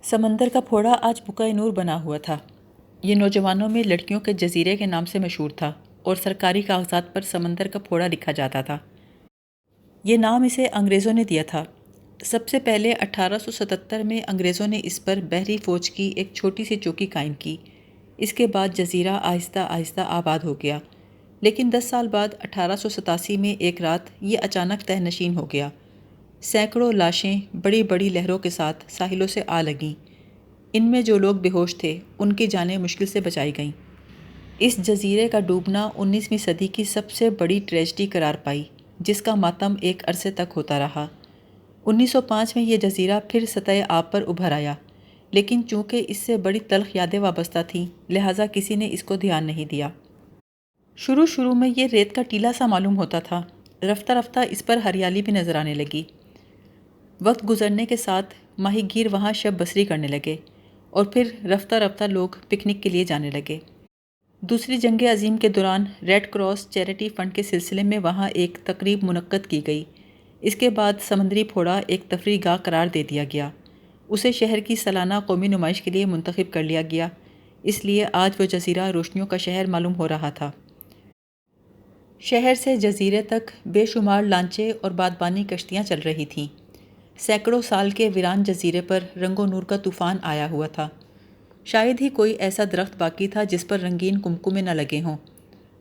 سمندر کا پھوڑا آج بقعہ نور بنا ہوا تھا۔ یہ نوجوانوں میں لڑکیوں کے جزیرے کے نام سے مشہور تھا اور سرکاری کاغذات پر سمندر کا پھوڑا لکھا جاتا تھا۔ یہ نام اسے انگریزوں نے دیا تھا۔ سب سے پہلے 1877 میں انگریزوں نے اس پر بحری فوج کی ایک چھوٹی سی چوکی قائم کی۔ اس کے بعد جزیرہ آہستہ آہستہ آباد ہو گیا، لیکن 10 سال بعد 1887 میں ایک رات یہ اچانک تہہ نشین ہو گیا۔ سینکڑوں لاشیں بڑی بڑی لہروں کے ساتھ ساحلوں سے آ لگیں۔ ان میں جو لوگ بے ہوش تھے ان کی جانیں مشکل سے بچائی گئیں۔ اس جزیرے کا ڈوبنا 19ویں صدی کی سب سے بڑی ٹریجڈی قرار پائی، جس کا ماتم ایک عرصے تک ہوتا رہا۔ 1905 میں یہ جزیرہ پھر سطح آب پر ابھر آیا، لیکن چونکہ اس سے بڑی تلخ یادیں وابستہ تھیں، لہٰذا کسی نے اس کو دھیان نہیں دیا۔ شروع میں یہ ریت کا ٹیلہ سا معلوم ہوتا تھا، رفتہ رفتہ اس پر ہریالی بھی نظر آنے لگی۔ وقت گزرنے کے ساتھ ماہی گیر وہاں شب بسری کرنے لگے اور پھر رفتہ رفتہ لوگ پکنک کے لیے جانے لگے۔ دوسری جنگ عظیم کے دوران ریڈ کراس چیریٹی فنڈ کے سلسلے میں وہاں ایک تقریب منعقد کی گئی۔ اس کے بعد سمندری پھوڑا ایک تفریح گاہ قرار دے دیا گیا۔ اسے شہر کی سالانہ قومی نمائش کے لیے منتخب کر لیا گیا، اس لیے آج وہ جزیرہ روشنیوں کا شہر معلوم ہو رہا تھا۔ شہر سے جزیرے تک بے شمار لانچے اور بادبانی کشتیاں چل رہی تھیں۔ سینکڑوں سال کے ویران جزیرے پر رنگ و نور کا طوفان آیا ہوا تھا۔ شاید ہی کوئی ایسا درخت باقی تھا جس پر رنگین کمکمے نہ لگے ہوں۔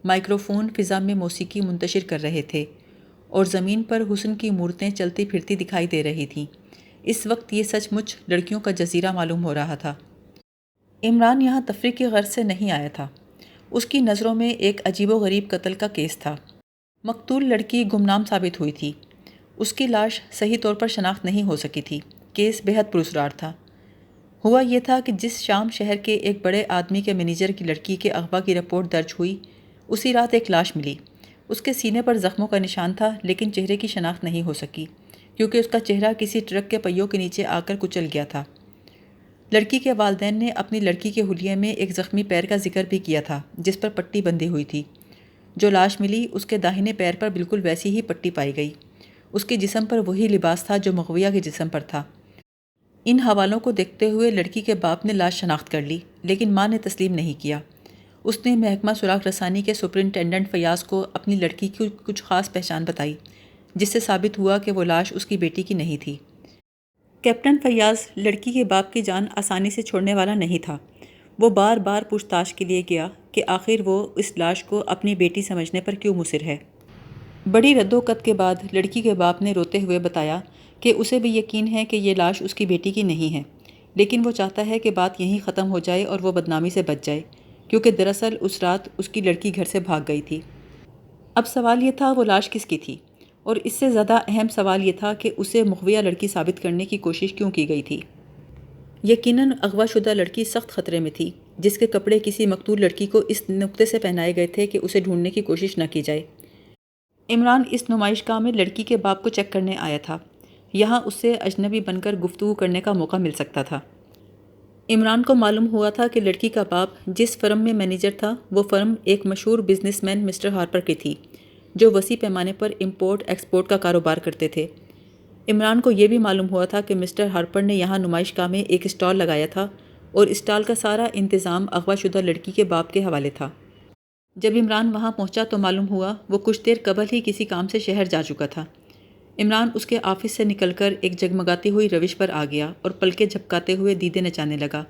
مائکروفون فضا میں موسیقی منتشر کر رہے تھے اور زمین پر حسن کی مورتیں چلتی پھرتی دکھائی دے رہی تھیں۔ اس وقت یہ سچ مچ لڑکیوں کا جزیرہ معلوم ہو رہا تھا۔ عمران یہاں تفریح کی غرض سے نہیں آیا تھا۔ اس کی نظروں میں ایک عجیب و غریب قتل کا کیس تھا۔ مقتول لڑکی گمنام ثابت ہوئی تھی۔ اس کی لاش صحیح طور پر شناخت نہیں ہو سکی تھی۔ کیس بہت پراسرار تھا۔ ہوا یہ تھا کہ جس شام شہر کے ایک بڑے آدمی کے مینیجر کی لڑکی کے اغوا کی رپورٹ درج ہوئی، اسی رات ایک لاش ملی۔ اس کے سینے پر زخموں کا نشان تھا، لیکن چہرے کی شناخت نہیں ہو سکی، کیونکہ اس کا چہرہ کسی ٹرک کے پہیوں کے نیچے آ کر کچل گیا تھا۔ لڑکی کے والدین نے اپنی لڑکی کے حلیے میں ایک زخمی پیر کا ذکر بھی کیا تھا، جس پر پٹی بندھی ہوئی تھی۔ جو لاش ملی اس کے داہنے پیر پر بالکل ویسی ہی پٹی پائی گئی۔ اس کے جسم پر وہی لباس تھا جو مغویہ کے جسم پر تھا۔ ان حوالوں کو دیکھتے ہوئے لڑکی کے باپ نے لاش شناخت کر لی، لیکن ماں نے تسلیم نہیں کیا۔ اس نے محکمہ سراغ رسانی کے سپرنٹینڈنٹ فیاض کو اپنی لڑکی کی کچھ خاص پہچان بتائی، جس سے ثابت ہوا کہ وہ لاش اس کی بیٹی کی نہیں تھی۔ کیپٹن فیاض لڑکی کے باپ کی جان آسانی سے چھوڑنے والا نہیں تھا۔ وہ بار بار پوچھ تاچھ کے لیے گیا کہ آخر وہ اس لاش کو اپنی بیٹی سمجھنے پر کیوں مصر ہے۔ بڑی رد و قت کے بعد لڑکی کے باپ نے روتے ہوئے بتایا کہ اسے بھی یقین ہے کہ یہ لاش اس کی بیٹی کی نہیں ہے، لیکن وہ چاہتا ہے کہ بات یہیں ختم ہو جائے اور وہ بدنامی سے بچ جائے، کیونکہ دراصل اس رات اس کی لڑکی گھر سے بھاگ گئی تھی۔ اب سوال یہ تھا وہ لاش کس کی تھی، اور اس سے زیادہ اہم سوال یہ تھا کہ اسے مغویہ لڑکی ثابت کرنے کی کوشش کیوں کی گئی تھی۔ یقیناً اغوا شدہ لڑکی سخت خطرے میں تھی، جس کے کپڑے کسی مقتول لڑکی کو اس نقطے سے پہنائے گئے تھے کہ اسے ڈھونڈنے کی کوشش نہ کی جائے۔ عمران اس نمائش گاہ میں لڑکی کے باپ کو چیک کرنے آیا تھا۔ یہاں اس سے اجنبی بن کر گفتگو کرنے کا موقع مل سکتا تھا۔ عمران کو معلوم ہوا تھا کہ لڑکی کا باپ جس فرم میں مینیجر تھا، وہ فرم ایک مشہور بزنس مین مسٹر ہارپر کی تھی، جو وسیع پیمانے پر امپورٹ ایکسپورٹ کا کاروبار کرتے تھے۔ عمران کو یہ بھی معلوم ہوا تھا کہ مسٹر ہارپر نے یہاں نمائش گاہ میں ایک اسٹال لگایا تھا اور اسٹال کا سارا انتظام اغوا شدہ لڑکی کے باپ کے حوالے تھا۔ جب عمران وہاں پہنچا تو معلوم ہوا وہ کچھ دیر قبل ہی کسی کام سے شہر جا چکا تھا۔ عمران اس کے آفس سے نکل کر ایک جگمگاتی ہوئی روش پر آ گیا اور پلکیں جھپکاتے ہوئے دیدے نچانے لگا،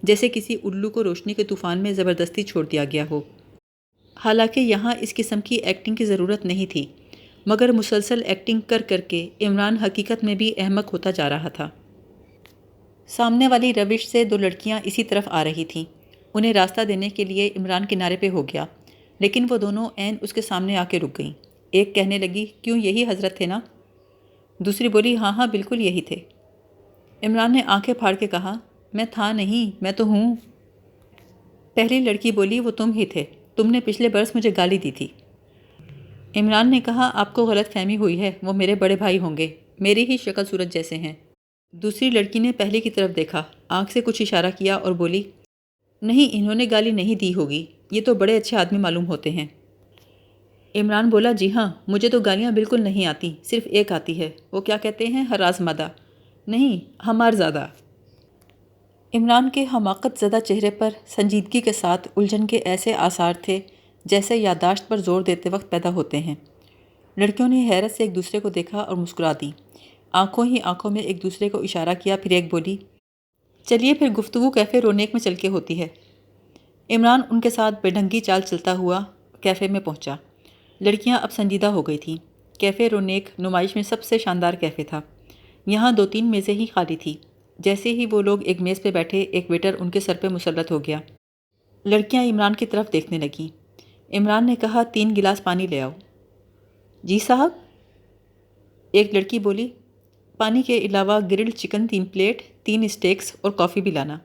جیسے کسی الو کو روشنی کے طوفان میں زبردستی چھوڑ دیا گیا ہو۔ حالانکہ یہاں اس قسم کی ایکٹنگ کی ضرورت نہیں تھی، مگر مسلسل ایکٹنگ کر کر کے عمران حقیقت میں بھی احمق ہوتا جا رہا تھا۔ سامنے والی روش سے دو لڑکیاں اسی طرف آ رہی تھیں۔ انہیں راستہ دینے کے لیے عمران کنارے پہ ہو گیا، لیکن وہ دونوں عین اس کے سامنے آ کے رک گئیں۔ ایک کہنے لگی، کیوں یہی حضرت تھے نا؟ دوسری بولی، ہاں ہاں بالکل یہی تھے۔ عمران نے آنکھیں پھاڑ کے کہا، میں تھا نہیں، میں تو ہوں۔ پہلی لڑکی بولی، وہ تم ہی تھے، تم نے پچھلے برس مجھے گالی دی تھی۔ عمران نے کہا، آپ کو غلط فہمی ہوئی ہے، وہ میرے بڑے بھائی ہوں گے، میری ہی شکل صورت جیسے ہیں۔ دوسری لڑکی نے پہلی کی طرف دیکھا، آنکھ سے کچھ اشارہ کیا اور بولی، نہیں انہوں نے گالی نہیں دی ہوگی، یہ تو بڑے اچھے آدمی معلوم ہوتے ہیں۔ عمران بولا، جی ہاں، مجھے تو گالیاں بالکل نہیں آتی، صرف ایک آتی ہے، وہ کیا کہتے ہیں، ہراز مادہ، نہیں ہمار زادہ۔ عمران کے حماقت زدہ چہرے پر سنجیدگی کے ساتھ الجھن کے ایسے آثار تھے جیسے یادداشت پر زور دیتے وقت پیدا ہوتے ہیں۔ لڑکیوں نے حیرت سے ایک دوسرے کو دیکھا اور مسکرا دی، آنکھوں ہی آنکھوں میں ایک دوسرے کو اشارہ کیا، پھر ایک بولی، چلیے پھر گفتگو کیفے رونیک میں چل کے ہوتی ہے۔ عمران ان کے ساتھ بے ڈھنگی چال چلتا ہوا کیفے میں پہنچا۔ لڑکیاں اب سنجیدہ ہو گئی تھیں۔ کیفے رونیک نمائش میں سب سے شاندار کیفے تھا۔ یہاں 2-3 میزیں ہی خالی تھیں۔ جیسے ہی وہ لوگ ایک میز پہ بیٹھے، ایک ویٹر ان کے سر پہ مسلط ہو گیا۔ لڑکیاں عمران کی طرف دیکھنے لگیں۔ عمران نے کہا، 3 گلاس پانی لے آؤ۔ جی صاحب۔ ایک لڑکی بولی، پانی کے علاوہ گرلڈ چکن 3 پلیٹ، 3 اسٹیکس اور کافی بھی لانا۔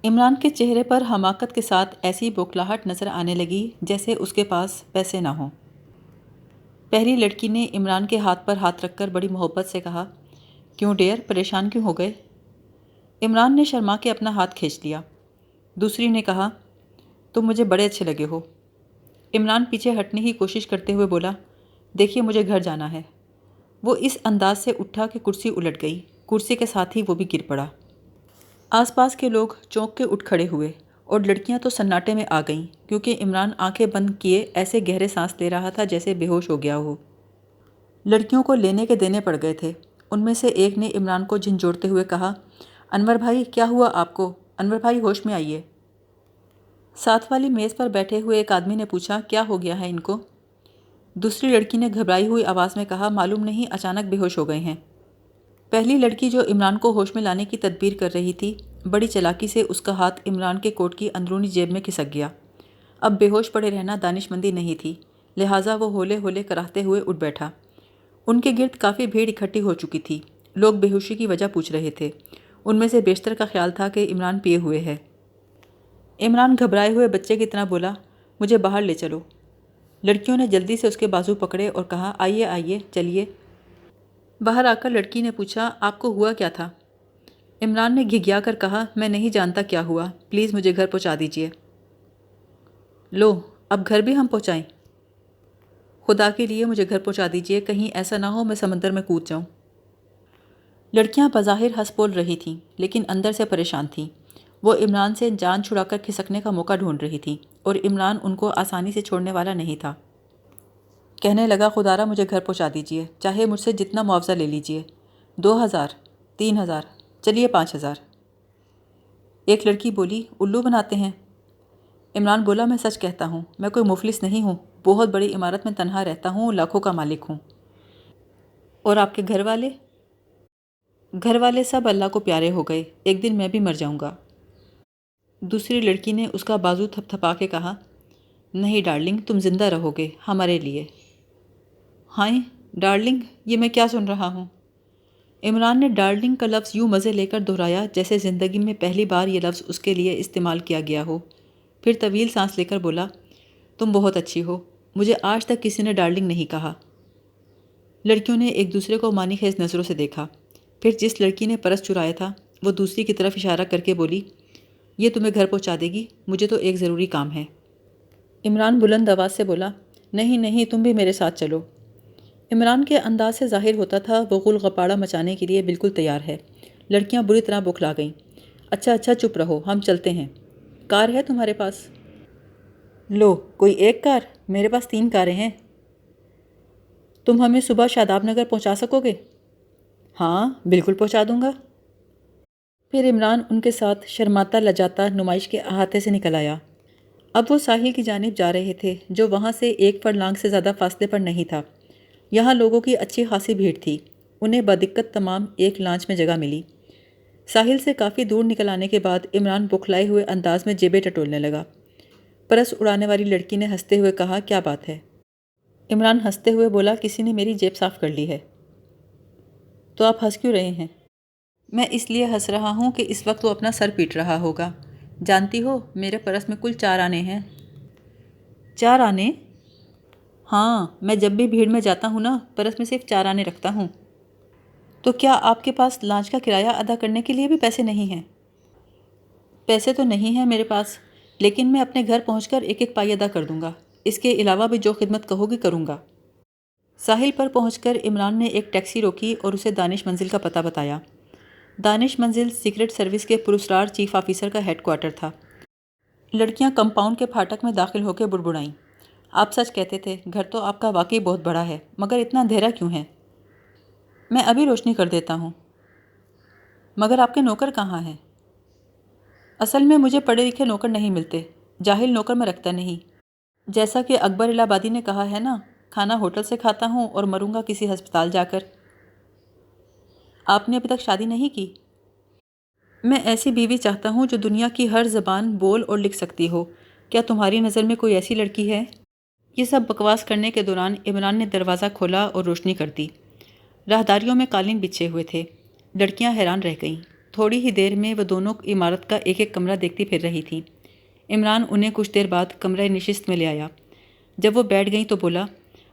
عمران کے چہرے پر حماقت کے ساتھ ایسی بوکھلاہٹ نظر آنے لگی جیسے اس کے پاس پیسے نہ ہوں۔ پہلی لڑکی نے عمران کے ہاتھ پر ہاتھ رکھ کر بڑی محبت سے کہا، کیوں ڈیئر، پریشان کیوں ہو گئے؟ عمران نے شرما کے اپنا ہاتھ کھینچ لیا۔ دوسری نے کہا، تم مجھے بڑے اچھے لگے ہو۔ عمران پیچھے ہٹنے کی کوشش کرتے ہوئے بولا، دیکھیے مجھے گھر جانا ہے۔ وہ اس انداز سے اٹھا کہ کرسی الٹ گئی، کرسی کے ساتھ ہی وہ بھی گر پڑا۔ آس پاس کے لوگ چونک کے اٹھ کھڑے ہوئے اور لڑکیاں تو سناٹے میں آ گئیں کیونکہ عمران آنکھیں بند کیے ایسے گہرے سانس لے رہا تھا جیسے بے ہوش ہو گیا ہو۔ لڑکیوں کو لینے کے دینے پڑ گئے تھے۔ ان میں سے ایک نے عمران کو جھنجھوڑتے ہوئے کہا، انور بھائی کیا ہوا آپ کو؟ انور بھائی ہوش میں آئیے۔ ساتھ والی میز پر بیٹھے ہوئے ایک آدمی نے پوچھا، کیا ہو گیا ہے ان کو؟ دوسری لڑکی نے گھبرائی ہوئی آواز میں کہا، معلوم نہیں، اچانک بے ہوش ہو گئے ہیں۔ پہلی لڑکی جو عمران کو ہوش میں لانے کی تدبیر کر رہی تھی، بڑی چالاکی سے اس کا ہاتھ عمران کے کوٹ کی اندرونی جیب میں کھسک گیا۔ اب بے ہوش پڑے رہنا دانش مندی نہیں تھی، لہٰذا وہ ہولے ہولے کراہتے ہوئے اٹھ بیٹھا۔ ان کے گرد کافی بھیڑ اکٹھی ہو چکی تھی۔ لوگ بے ہوشی کی وجہ پوچھ رہے تھے۔ ان میں سے بیشتر کا خیال تھا کہ عمران پیے ہوئے ہے۔ عمران گھبرائے ہوئے بچے کی طرح بولا، مجھے باہر لے چلو۔ لڑکیوں نے جلدی سے اس کے بازو پکڑے اور کہا، آئیے آئیے چلیے۔ باہر آ کر لڑکی نے پوچھا، آپ کو ہوا کیا تھا؟ عمران نے گھگھیا کر کہا، میں نہیں جانتا کیا ہوا، پلیز مجھے گھر پہنچا دیجیے۔ لو، اب گھر بھی ہم پہنچائیں؟ خدا کے لیے مجھے گھر پہنچا دیجیے، کہیں ایسا نہ ہو میں سمندر میں کود جاؤں۔ لڑکیاں بظاہر ہنس بول رہی تھیں لیکن اندر سے پریشان تھیں۔ وہ عمران سے جان چھڑا کر کھسکنے کا موقع ڈھونڈ رہی تھیں اور عمران ان کو آسانی سے چھوڑنے والا نہیں تھا۔ کہنے لگا، خدارا مجھے گھر پہنچا دیجیے، چاہے مجھ سے جتنا معاوضہ لے لیجیے، 2000، 3000، چلیے 5000۔ ایک لڑکی بولی، الو بناتے ہیں؟ عمران بولا، میں سچ کہتا ہوں، میں کوئی مفلس نہیں ہوں، بہت بڑی عمارت میں تنہا رہتا ہوں، لاکھوں کا مالک ہوں۔ اور آپ کے گھر والے؟ گھر والے سب اللہ کو پیارے ہو گئے، ایک دن میں بھی مر جاؤں گا۔ دوسری لڑکی نے اس کا بازو تھپ تھپا کے کہا، نہیں ڈارلنگ، تم زندہ رہو گے ہمارے لیے۔ ہائے ڈارلنگ، یہ میں کیا سن رہا ہوں؟ عمران نے ڈارلنگ کا لفظ یوں مزے لے کر دہرایا جیسے زندگی میں پہلی بار یہ لفظ اس کے لیے استعمال کیا گیا ہو۔ پھر طویل سانس لے کر بولا، تم بہت اچھی ہو، مجھے آج تک کسی نے ڈارلنگ نہیں کہا۔ لڑکیوں نے ایک دوسرے کو معنی خیز نظروں سے دیکھا۔ پھر جس لڑکی نے پرس چرایا تھا وہ دوسری کی طرف اشارہ کر کے بولی، یہ تمہیں گھر پہنچا دے گی، مجھے تو ایک ضروری کام ہے۔ عمران بلند آواز سے بولا، نہیں نہیں، تم بھی میرے ساتھ چلو۔ عمران کے انداز سے ظاہر ہوتا تھا وہ غل غپاڑہ مچانے کے لیے بالکل تیار ہے۔ لڑکیاں بری طرح بوکھلا گئیں۔ اچھا اچھا چپ رہو، ہم چلتے ہیں۔ کار ہے تمہارے پاس؟ لو، کوئی ایک کار؟ میرے پاس 3 کاریں ہیں۔ تم ہمیں صبح شاداب نگر پہنچا سکو گے؟ ہاں بالکل پہنچا دوں گا۔ پھر عمران ان کے ساتھ شرماتا لجاتا نمائش کے احاطے سے نکل آیا۔ اب وہ ساحل کی جانب جا رہے تھے جو وہاں سے 1 فرلانگ سے زیادہ فاصلے پر نہیں تھا۔ یہاں لوگوں کی اچھی خاصی بھیڑ تھی۔ انہیں بدقت تمام ایک لانچ میں جگہ ملی۔ ساحل سے کافی دور نکل آنے کے بعد عمران بوکھلائے ہوئے انداز میں جیبیں ٹٹولنے لگا۔ پرس اڑانے والی لڑکی نے ہنستے ہوئے کہا، کیا بات ہے؟ عمران ہنستے ہوئے بولا، کسی نے میری جیب صاف کر لی ہے۔ تو آپ ہنس کیوں رہے ہیں؟ میں اس لیے ہنس رہا ہوں کہ اس وقت وہ اپنا سر پیٹ رہا ہوگا۔ جانتی ہو میرے پرس میں کل 4 آنے ہیں۔ 4 آنے؟ ہاں، میں جب بھی بھیڑ میں جاتا ہوں نا، پرس میں صرف 4 آنے رکھتا ہوں۔ تو کیا آپ کے پاس لانچ کا کرایہ ادا کرنے کے لیے بھی پیسے نہیں ہیں؟ پیسے تو نہیں ہیں میرے پاس، لیکن میں اپنے گھر پہنچ کر 1 پائی ادا کر دوں گا۔ اس کے علاوہ بھی جو خدمت کہو گی کروں گا۔ ساحل پر پہنچ کر عمران نے ایک ٹیکسی روکی اور اسے دانش منزل کا پتہ بتایا۔ دانش منزل سیکرٹ سروس کے پراسرار چیف آفیسر کا ہیڈ کوارٹر تھا۔ لڑکیاں کمپاؤنڈ کے پھاٹک میں داخل ہو کے بڑبڑائیں، آپ سچ کہتے تھے، گھر تو آپ کا واقعی بہت بڑا ہے، مگر اتنا اندھیرا کیوں ہے؟ میں ابھی روشنی کر دیتا ہوں۔ مگر آپ کے نوکر کہاں ہیں؟ اصل میں مجھے پڑھے لکھے نوکر نہیں ملتے، جاہل نوکر میں رکھتا نہیں۔ جیسا کہ اکبر الہ آبادی نے کہا ہے نا، کھانا ہوٹل سے کھاتا ہوں اور مروں گا کسی ہسپتال جا کر۔ آپ نے ابھی تک شادی نہیں کی؟ میں ایسی بیوی چاہتا ہوں جو دنیا کی ہر زبان بول اور لکھ سکتی ہو۔ کیا تمہاری نظر میں کوئی ایسی لڑکی ہے؟ یہ سب بکواس کرنے کے دوران عمران نے دروازہ کھولا اور روشنی کر دی۔ راہداریوں میں قالین بچھے ہوئے تھے۔ لڑکیاں حیران رہ گئیں۔ تھوڑی ہی دیر میں وہ دونوں عمارت کا ایک ایک کمرہ دیکھتی پھر رہی تھیں۔ عمران انہیں کچھ دیر بعد کمرہ نشست میں لے آیا۔ جب وہ بیٹھ گئیں تو بولا،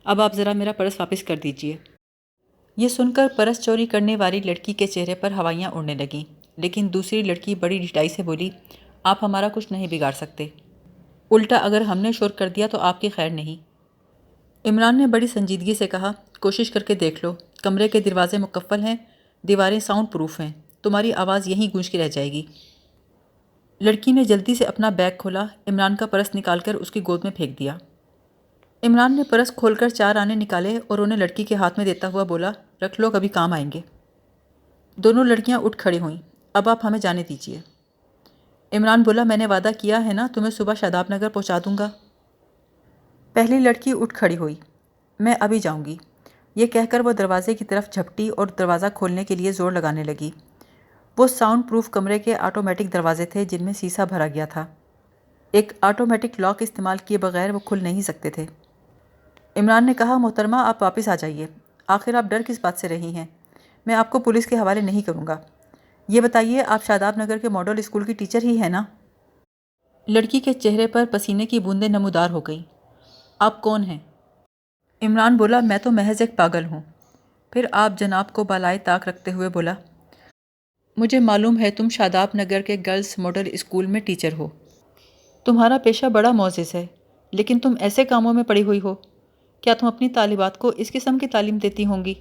اب آپ ذرا میرا پرس واپس کر دیجئے۔ یہ سن کر پرس چوری کرنے والی لڑکی کے چہرے پر ہوائیاں اڑنے لگیں، لیکن دوسری لڑکی بڑی ڈٹائی سے بولی، آپ ہمارا کچھ نہیں بگاڑ سکتے، الٹا اگر ہم نے شور کر دیا تو آپ کی خیر نہیں۔ عمران نے بڑی سنجیدگی سے کہا، کوشش کر کے دیکھ لو، کمرے کے دروازے مقفل ہیں، دیواریں ساؤنڈ پروف ہیں، تمہاری آواز یہیں گونج کے رہ جائے گی۔ لڑکی نے جلدی سے اپنا بیگ کھولا، عمران کا پرس نکال کر اس کی گود میں پھینک دیا۔ عمران نے پرس کھول کر 4 آنے نکالے اور انہیں لڑکی کے ہاتھ میں دیتا ہوا بولا، رکھ لو، کبھی کام آئیں گے۔ دونوں لڑکیاں اٹھ کھڑی ہوئیں، اب آپ ہمیں جانے دیجیے۔ عمران بولا، میں نے وعدہ کیا ہے نا، تمہیں صبح شاداب نگر پہنچا دوں گا۔ پہلی لڑکی اٹھ کھڑی ہوئی، میں ابھی جاؤں گی، یہ کہہ کر وہ دروازے کی طرف جھپٹی اور دروازہ کھولنے کے لیے زور لگانے لگی۔ وہ ساؤنڈ پروف کمرے کے آٹومیٹک دروازے تھے جن میں سیسا بھرا گیا تھا۔ ایک آٹومیٹک لاک استعمال کیے بغیر وہ کھل نہیں سکتے تھے۔ عمران نے کہا، محترمہ آپ واپس آ جائیے، آخر آپ ڈر کس بات سے رہی ہیں؟ میں آپ کو پولیس کے حوالے نہیں کروں گا۔ یہ بتائیے، آپ شاداب نگر کے ماڈل اسکول کی ٹیچر ہی ہیں نا؟ لڑکی کے چہرے پر پسینے کی بوندیں نمودار ہو گئیں۔ آپ کون ہیں؟ عمران بولا، میں تو محض ایک پاگل ہوں۔ پھر آپ جناب کو بالائے طاق رکھتے ہوئے بولا، مجھے معلوم ہے تم شاداب نگر کے گرلز ماڈل اسکول میں ٹیچر ہو۔ تمہارا پیشہ بڑا معزز ہے، لیکن تم ایسے کاموں میں پڑی ہوئی ہو۔ کیا تم اپنی طالبات کو اس قسم کی تعلیم دیتی ہوں گی؟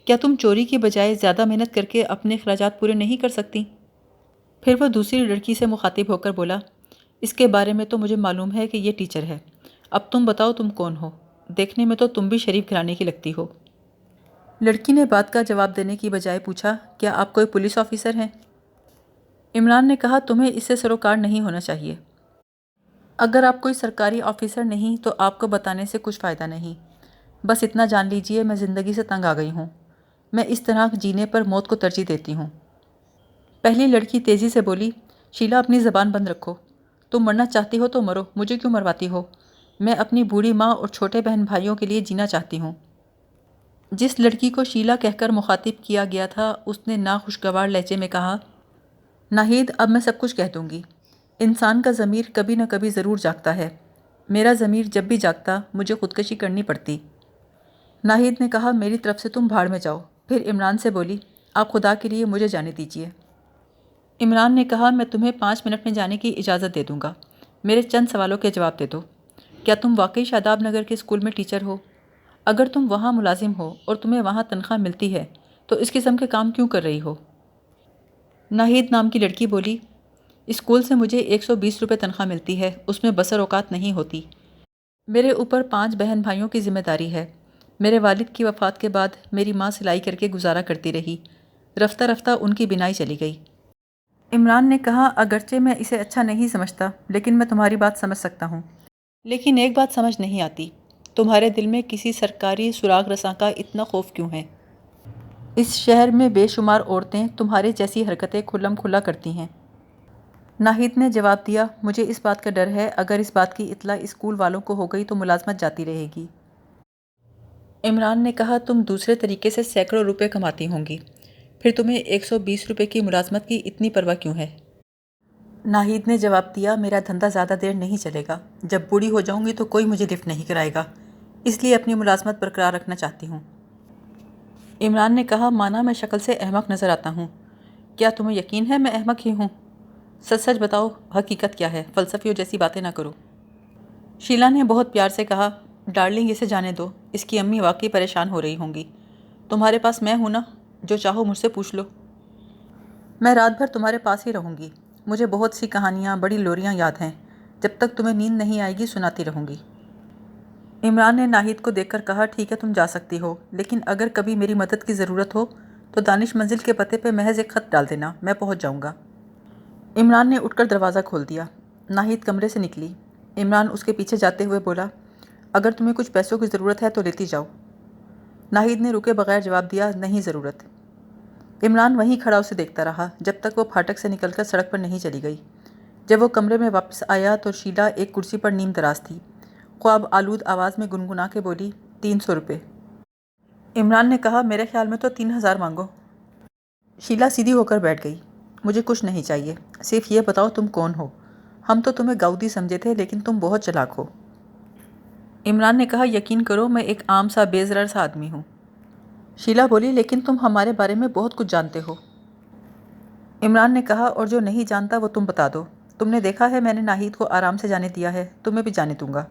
کیا تم چوری کی بجائے زیادہ محنت کر کے اپنے اخراجات پورے نہیں کر سکتی؟ پھر وہ دوسری لڑکی سے مخاطب ہو کر بولا، اس کے بارے میں تو مجھے معلوم ہے کہ یہ ٹیچر ہے، اب تم بتاؤ تم کون ہو؟ دیکھنے میں تو تم بھی شریف گھرانے کی لگتی ہو۔ لڑکی نے بات کا جواب دینے کی بجائے پوچھا، کیا آپ کوئی پولیس آفیسر ہیں؟ عمران نے کہا، تمہیں اس سے سروکار نہیں ہونا چاہیے۔ اگر آپ کوئی سرکاری آفیسر نہیں تو آپ کو بتانے سے کچھ فائدہ نہیں، بس اتنا جان لیجئے میں زندگی سے تنگ آ گئی ہوں، میں اس طرح جینے پر موت کو ترجیح دیتی ہوں۔ پہلی لڑکی تیزی سے بولی، شیلا اپنی زبان بند رکھو، تم مرنا چاہتی ہو تو مرو، مجھے کیوں مرواتی ہو؟ میں اپنی بوڑھی ماں اور چھوٹے بہن بھائیوں کے لیے جینا چاہتی ہوں۔ جس لڑکی کو شیلا کہہ کر مخاطب کیا گیا تھا اس نے ناخوشگوار لہجے میں کہا، ناہید، اب میں سب کچھ کہہ دوں گی۔ انسان کا ضمیر کبھی نہ کبھی ضرور جاگتا ہے، میرا ضمیر جب بھی جاگتا مجھے خودکشی کرنی پڑتی۔ ناہید نے کہا، میری طرف سے تم بھاڑ میں جاؤ۔ پھر عمران سے بولی، آپ خدا کے لیے مجھے جانے دیجیے۔ عمران نے کہا، میں تمہیں 5 منٹ میں جانے کی اجازت دے دوں گا، میرے چند سوالوں کے جواب دے دو۔ کیا تم واقعی شاداب نگر کے اسکول میں ٹیچر ہو؟ اگر تم وہاں ملازم ہو اور تمہیں وہاں تنخواہ ملتی ہے تو اس قسم کے کام کیوں کر رہی ہو؟ ناہید نام کی لڑکی بولی، اسکول سے مجھے 120 روپے تنخواہ ملتی ہے، اس میں بسر اوقات نہیں ہوتی۔ میرے اوپر 5 بہن بھائیوں کی ذمہ داری ہے۔ میرے والد کی وفات کے بعد میری ماں سلائی کر کے گزارا کرتی رہی، رفتہ رفتہ ان کی بینائی چلی گئی۔ عمران نے کہا، اگرچہ میں اسے اچھا نہیں سمجھتا لیکن میں تمہاری بات سمجھ سکتا ہوں، لیکن ایک بات سمجھ نہیں آتی، تمہارے دل میں کسی سرکاری سراغ رساں کا اتنا خوف کیوں ہے؟ اس شہر میں بے شمار عورتیں تمہارے جیسی حرکتیں کھلم کھلا کرتی ہیں۔ ناہید نے جواب دیا، مجھے اس بات کا ڈر ہے اگر اس بات کی اطلاع اسکول والوں کو ہو گئی تو ملازمت جاتی رہے گی۔ عمران نے کہا، تم دوسرے طریقے سے سینکڑوں روپے کماتی ہوں گی، پھر تمہیں 120 روپے کی ملازمت کی اتنی پرواہ کیوں ہے؟ ناہید نے جواب دیا، میرا دھندا زیادہ دیر نہیں چلے گا، جب بوڑھی ہو جاؤں گی تو کوئی مجھے لفٹ نہیں کرائے گا، اس لیے اپنی ملازمت برقرار رکھنا چاہتی ہوں۔ عمران نے کہا، مانا میں شکل سے احمق نظر آتا ہوں، کیا تمہیں یقین ہے میں احمق ہی ہوں؟ سچ سچ بتاؤ، حقیقت کیا ہے، فلسفیوں جیسی باتیں نہ کرو۔ شیلا نے بہت پیار سے کہا، ڈارلنگ اسے جانے دو، اس کی امی واقعی پریشان ہو رہی ہوں گی، تمہارے پاس میں ہوں نا، جو چاہو مجھ سے پوچھ لو۔ میں رات بھر تمہارے پاس ہی رہوں گی. مجھے بہت سی کہانیاں، بڑی لوریاں یاد ہیں. جب تک تمہیں نیند نہیں آئے گی سناتی رہوں گی. عمران نے ناہید کو دیکھ کر کہا، ٹھیک ہے تم جا سکتی ہو، لیکن اگر کبھی میری مدد کی ضرورت ہو تو دانش منزل کے پتے پہ محض ایک خط ڈال دینا، میں پہنچ جاؤں گا. عمران نے اٹھ کر دروازہ کھول دیا. ناہید کمرے سے نکلی. عمران اس کے پیچھے جاتے ہوئے بولا، اگر تمہیں کچھ پیسوں کی ضرورت ہے تو لیتی جاؤ. ناہید نے رکے بغیر جواب دیا، نہیں ضرورت. عمران وہیں کھڑا اسے دیکھتا رہا جب تک وہ پھاٹک سے نکل کر سڑک پر نہیں چلی گئی. جب وہ کمرے میں واپس آیا تو شیلا ایک کرسی پر نیم دراز تھی. خواب آلود آواز میں گنگنا کے بولی، 300 روپے. عمران نے کہا، میرے خیال میں تو 3000 مانگو. شیلا سیدھی ہو کر بیٹھ گئی. مجھے کچھ نہیں چاہیے، صرف یہ بتاؤ تم کون ہو. ہم تو تمہیں گاؤدی سمجھے تھے لیکن تم بہت چلاک ہو. عمران نے کہا، یقین کرو میں ایک عام سا بے ضرر سا آدمی ہوں. شیلا بولی، لیکن تم ہمارے بارے میں بہت کچھ جانتے ہو. عمران نے کہا، اور جو نہیں جانتا وہ تم بتا دو. تم نے دیکھا ہے میں نے ناہید کو آرام سے جانے دیا ہے، تمہیں بھی جانے دوں گا.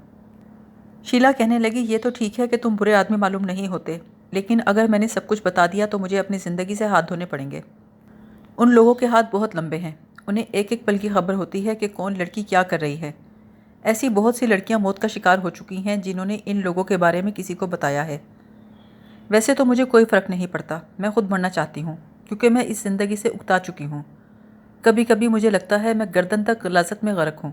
شیلا کہنے لگی، یہ تو ٹھیک ہے کہ تم برے آدمی معلوم نہیں ہوتے، لیکن اگر میں نے سب کچھ بتا دیا تو مجھے اپنی زندگی سے ہاتھ دھونے پڑیں گے. ان لوگوں کے ہاتھ بہت لمبے ہیں، انہیں ایک ایک پل کی خبر ہوتی ہے کہ کون لڑکی کیا کر رہی ہے. ایسی بہت سی لڑکیاں موت کا شکار ہو چکی ہیں جنہوں نے ان لوگوں کے بارے میں کسی کو بتایا ہے. ویسے تو مجھے کوئی فرق نہیں پڑتا، میں خود مرنا چاہتی ہوں کیونکہ میں اس زندگی سے اکتا چکی ہوں. کبھی کبھی مجھے لگتا ہے میں گردن تک غلاظت میں غرق ہوں.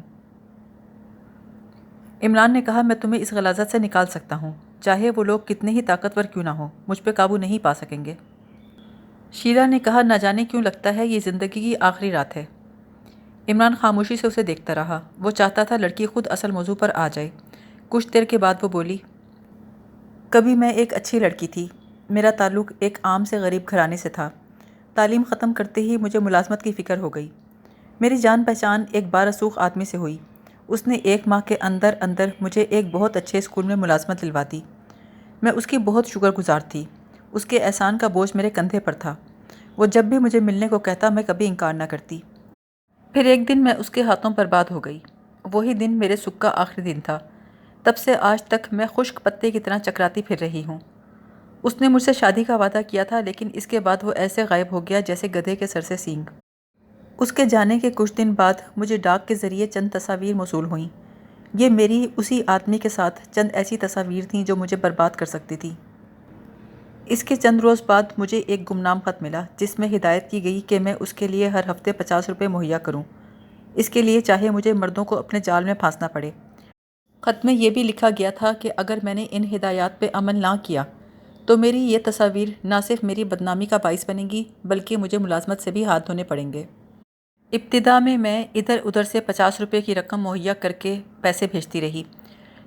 عمران نے کہا، میں تمہیں اس غلاظت سے نکال سکتا ہوں، چاہے وہ لوگ کتنے ہی طاقتور کیوں نہ ہوں، مجھ پہ قابو نہیں پا سکیں گے. شیلا نے کہا، نہ جانے کیوں لگتا ہے یہ زندگی کی آخری رات ہے. عمران خاموشی سے اسے دیکھتا رہا. وہ چاہتا تھا لڑکی خود اصل موضوع پر آ جائے. کچھ دیر کے بعد وہ بولی، کبھی میں ایک اچھی لڑکی تھی. میرا تعلق ایک عام سے غریب گھرانے سے تھا. تعلیم ختم کرتے ہی مجھے ملازمت کی فکر ہو گئی. میری جان پہچان ایک بارسوخ آدمی سے ہوئی. اس نے 1 ماہ کے اندر اندر مجھے ایک بہت اچھے اسکول میں ملازمت دلوا دی. میں اس کی بہت شکر گزار تھی. اس کے احسان کا بوجھ میرے کندھے پر تھا. وہ جب بھی مجھے ملنے کو کہتا میں کبھی انکار نہ کرتی. پھر ایک دن میں اس کے ہاتھوں برباد ہو گئی. وہی دن میرے سکھ کا آخری دن تھا. تب سے آج تک میں خشک پتے کی طرح چکراتی پھر رہی ہوں. اس نے مجھ سے شادی کا وعدہ کیا تھا لیکن اس کے بعد وہ ایسے غائب ہو گیا جیسے گدھے کے سر سے سینگ. اس کے جانے کے کچھ دن بعد مجھے ڈاک کے ذریعے چند تصاویر موصول ہوئیں. یہ میری اسی آدمی کے ساتھ چند ایسی تصاویر تھیں جو مجھے برباد کر سکتی تھی. اس کے چند روز بعد مجھے ایک گمنام خط ملا جس میں ہدایت کی گئی کہ میں اس کے لیے ہر ہفتے 50 روپے مہیا کروں. اس کے لیے چاہے مجھے مردوں کو اپنے جال میں پھانسنا پڑے. خط میں یہ بھی لکھا گیا تھا کہ اگر میں نے ان ہدایات پہ عمل نہ کیا تو میری یہ تصاویر نہ صرف میری بدنامی کا باعث بنیں گی بلکہ مجھے ملازمت سے بھی ہاتھ دھونے پڑیں گے. ابتدا میں ادھر ادھر سے 50 روپے کی رقم مہیا کر کے پیسے بھیجتی رہی،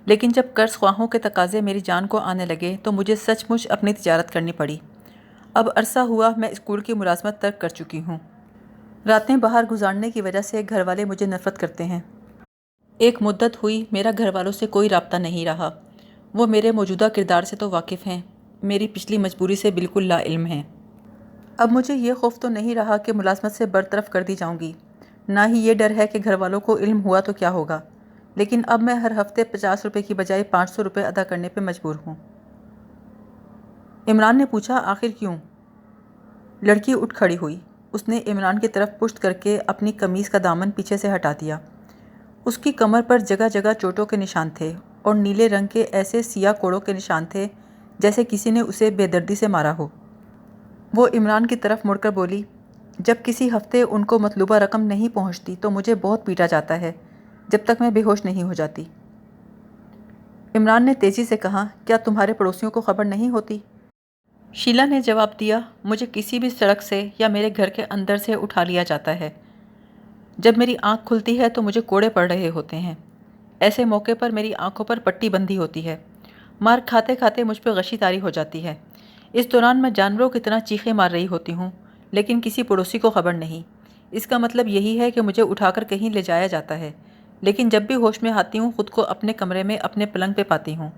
لیکن جب قرض خواہوں کے تقاضے میری جان کو آنے لگے تو مجھے سچ مچ اپنی تجارت کرنی پڑی. اب عرصہ ہوا میں اسکول کی ملازمت ترک کر چکی ہوں. راتیں باہر گزارنے کی وجہ سے گھر والے مجھے نفرت کرتے ہیں. ایک مدت ہوئی میرا گھر والوں سے کوئی رابطہ نہیں رہا. وہ میرے موجودہ کردار سے تو واقف ہیں، میری پچھلی مجبوری سے بالکل لا علم ہیں. اب مجھے یہ خوف تو نہیں رہا کہ ملازمت سے برطرف کر دی جاؤں گی، نہ ہی یہ ڈر ہے کہ گھر والوں کو علم ہوا تو کیا ہوگا. لیکن اب میں ہر ہفتے 50 روپے کی بجائے 500 روپے ادا کرنے پہ مجبور ہوں. عمران نے پوچھا، آخر کیوں؟ لڑکی اٹھ کھڑی ہوئی. اس نے عمران کی طرف پشت کر کے اپنی قمیض کا دامن پیچھے سے ہٹا دیا. اس کی کمر پر جگہ جگہ چوٹوں کے نشان تھے اور نیلے رنگ کے ایسے سیاہ کوڑوں کے نشان تھے جیسے کسی نے اسے بے دردی سے مارا ہو. وہ عمران کی طرف مڑ کر بولی، جب کسی ہفتے ان کو مطلوبہ رقم نہیں پہنچتی تو مجھے بہت پیٹا جاتا ہے جب تک میں بے ہوش نہیں ہو جاتی. عمران نے تیزی سے کہا، کیا تمہارے پڑوسیوں کو خبر نہیں ہوتی؟ شیلا نے جواب دیا، مجھے کسی بھی سڑک سے یا میرے گھر کے اندر سے اٹھا لیا جاتا ہے. جب میری آنکھ کھلتی ہے تو مجھے کوڑے پڑ رہے ہوتے ہیں. ایسے موقع پر میری آنکھوں پر پٹی بندھی ہوتی ہے. مار کھاتے کھاتے مجھ پہ غشی طاری ہو جاتی ہے. اس دوران میں جانوروں کی طرح چیخیں مار رہی ہوتی ہوں لیکن کسی پڑوسی کو خبر نہیں. اس کا مطلب یہی ہے کہ مجھے اٹھا کر کہیں لے جایا جاتا ہے، لیکن جب بھی ہوش میں آتی ہوں خود کو اپنے کمرے میں اپنے پلنگ پہ پاتی ہوں.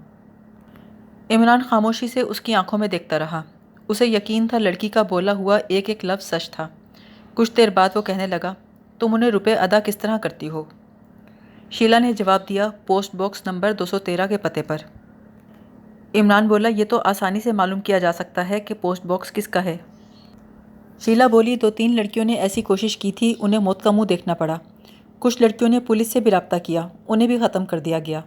عمران خاموشی سے اس کی آنکھوں میں دیکھتا رہا. اسے یقین تھا لڑکی کا بولا ہوا ایک ایک لفظ سچ تھا. کچھ دیر بعد وہ کہنے لگا، تم انہیں روپے ادا کس طرح کرتی ہو؟ شیلا نے جواب دیا، پوسٹ باکس نمبر 213 کے پتے پر. عمران بولا، یہ تو آسانی سے معلوم کیا جا سکتا ہے کہ پوسٹ باکس کس کا ہے. شیلا بولی 2-3 لڑکیوں نے ایسی کوشش کی تھی، انہیں موت کا منہ دیکھنا پڑا۔ کچھ لڑکیوں نے پولیس سے بھی رابطہ کیا، انہیں بھی ختم کر دیا گیا۔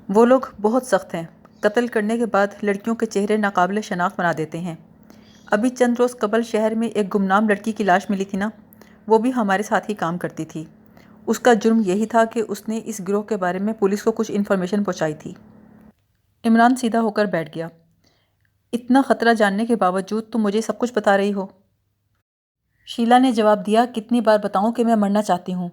وہ لوگ بہت سخت ہیں، قتل کرنے کے بعد لڑکیوں کے چہرے ناقابل شناخت بنا دیتے ہیں۔ ابھی چند روز قبل شہر میں ایک گمنام لڑکی کی لاش ملی تھی نا، وہ بھی ہمارے ساتھ ہی کام کرتی تھی۔ اس کا جرم یہی تھا کہ اس نے اس گروہ کے بارے میں پولیس کو کچھ انفارمیشن پہنچائی تھی۔ عمران سیدھا ہو کر بیٹھ گیا۔ اتنا خطرہ جاننے کے باوجود تم مجھے سب کچھ بتا رہی ہو؟ شیلا نے جواب دیا، کتنی بار بتاؤں کہ میں مرنا چاہتی ہوں؟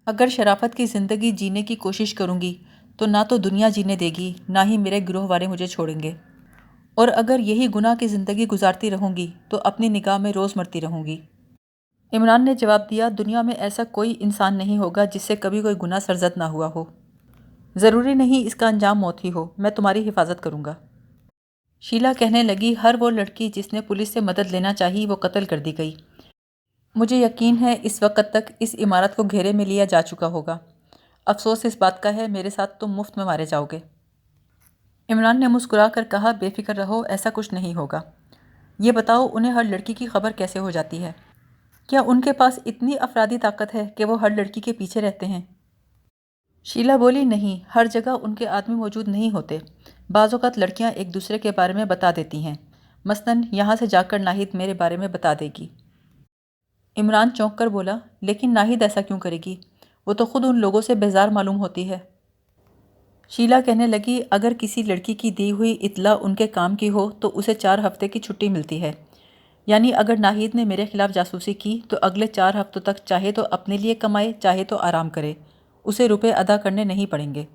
اگر شرافت کی زندگی جینے کی کوشش کروں گی تو نہ تو دنیا جینے دے گی، نہ ہی میرے گروہ والے مجھے چھوڑیں گے، اور اگر یہی گناہ کی زندگی گزارتی رہوں گی تو اپنی نگاہ میں روز مرتی رہوں گی۔ عمران نے جواب دیا، دنیا میں ایسا کوئی انسان نہیں ہوگا جس سے کبھی کوئی گناہ سرزد نہ ہوا ہو۔ ضروری نہیں اس کا انجام موت ہی ہو، میں تمہاری حفاظت کروں گا۔ شیلا کہنے لگی، ہر وہ لڑکی جس نے پولیس سے مدد لینا چاہی وہ قتل کر دی گئی۔ مجھے یقین ہے اس وقت تک اس عمارت کو گھیرے میں لیا جا چکا ہوگا۔ افسوس اس بات کا ہے میرے ساتھ تم مفت میں مارے جاؤ گے۔ عمران نے مسکرا کر کہا، بے فکر رہو، ایسا کچھ نہیں ہوگا۔ یہ بتاؤ انہیں ہر لڑکی کی خبر کیسے ہو جاتی ہے؟ کیا ان کے پاس اتنی افرادی طاقت ہے کہ وہ ہر لڑکی کے پیچھے رہتے ہیں؟ شیلا بولی، نہیں، ہر جگہ ان کے آدمی موجود نہیں ہوتے۔ بعض اوقات لڑکیاں ایک دوسرے کے بارے میں بتا دیتی ہیں، مثلاً یہاں سے جا کر ناہید میرے بارے میں بتا دے گی۔ عمران چونک کر بولا، لیکن ناہید ایسا کیوں کرے گی؟ وہ تو خود ان لوگوں سے بیزار معلوم ہوتی ہے۔ شیلا کہنے لگی، اگر کسی لڑکی کی دی ہوئی اطلاع ان کے کام کی ہو تو اسے 4 ہفتے کی چھٹی ملتی ہے۔ یعنی اگر ناہید نے میرے خلاف جاسوسی کی تو اگلے 4 ہفتوں تک چاہے تو اپنے لیے کمائے چاہے تو آرام کرے، اسے روپے ادا کرنے نہیں پڑیں گے۔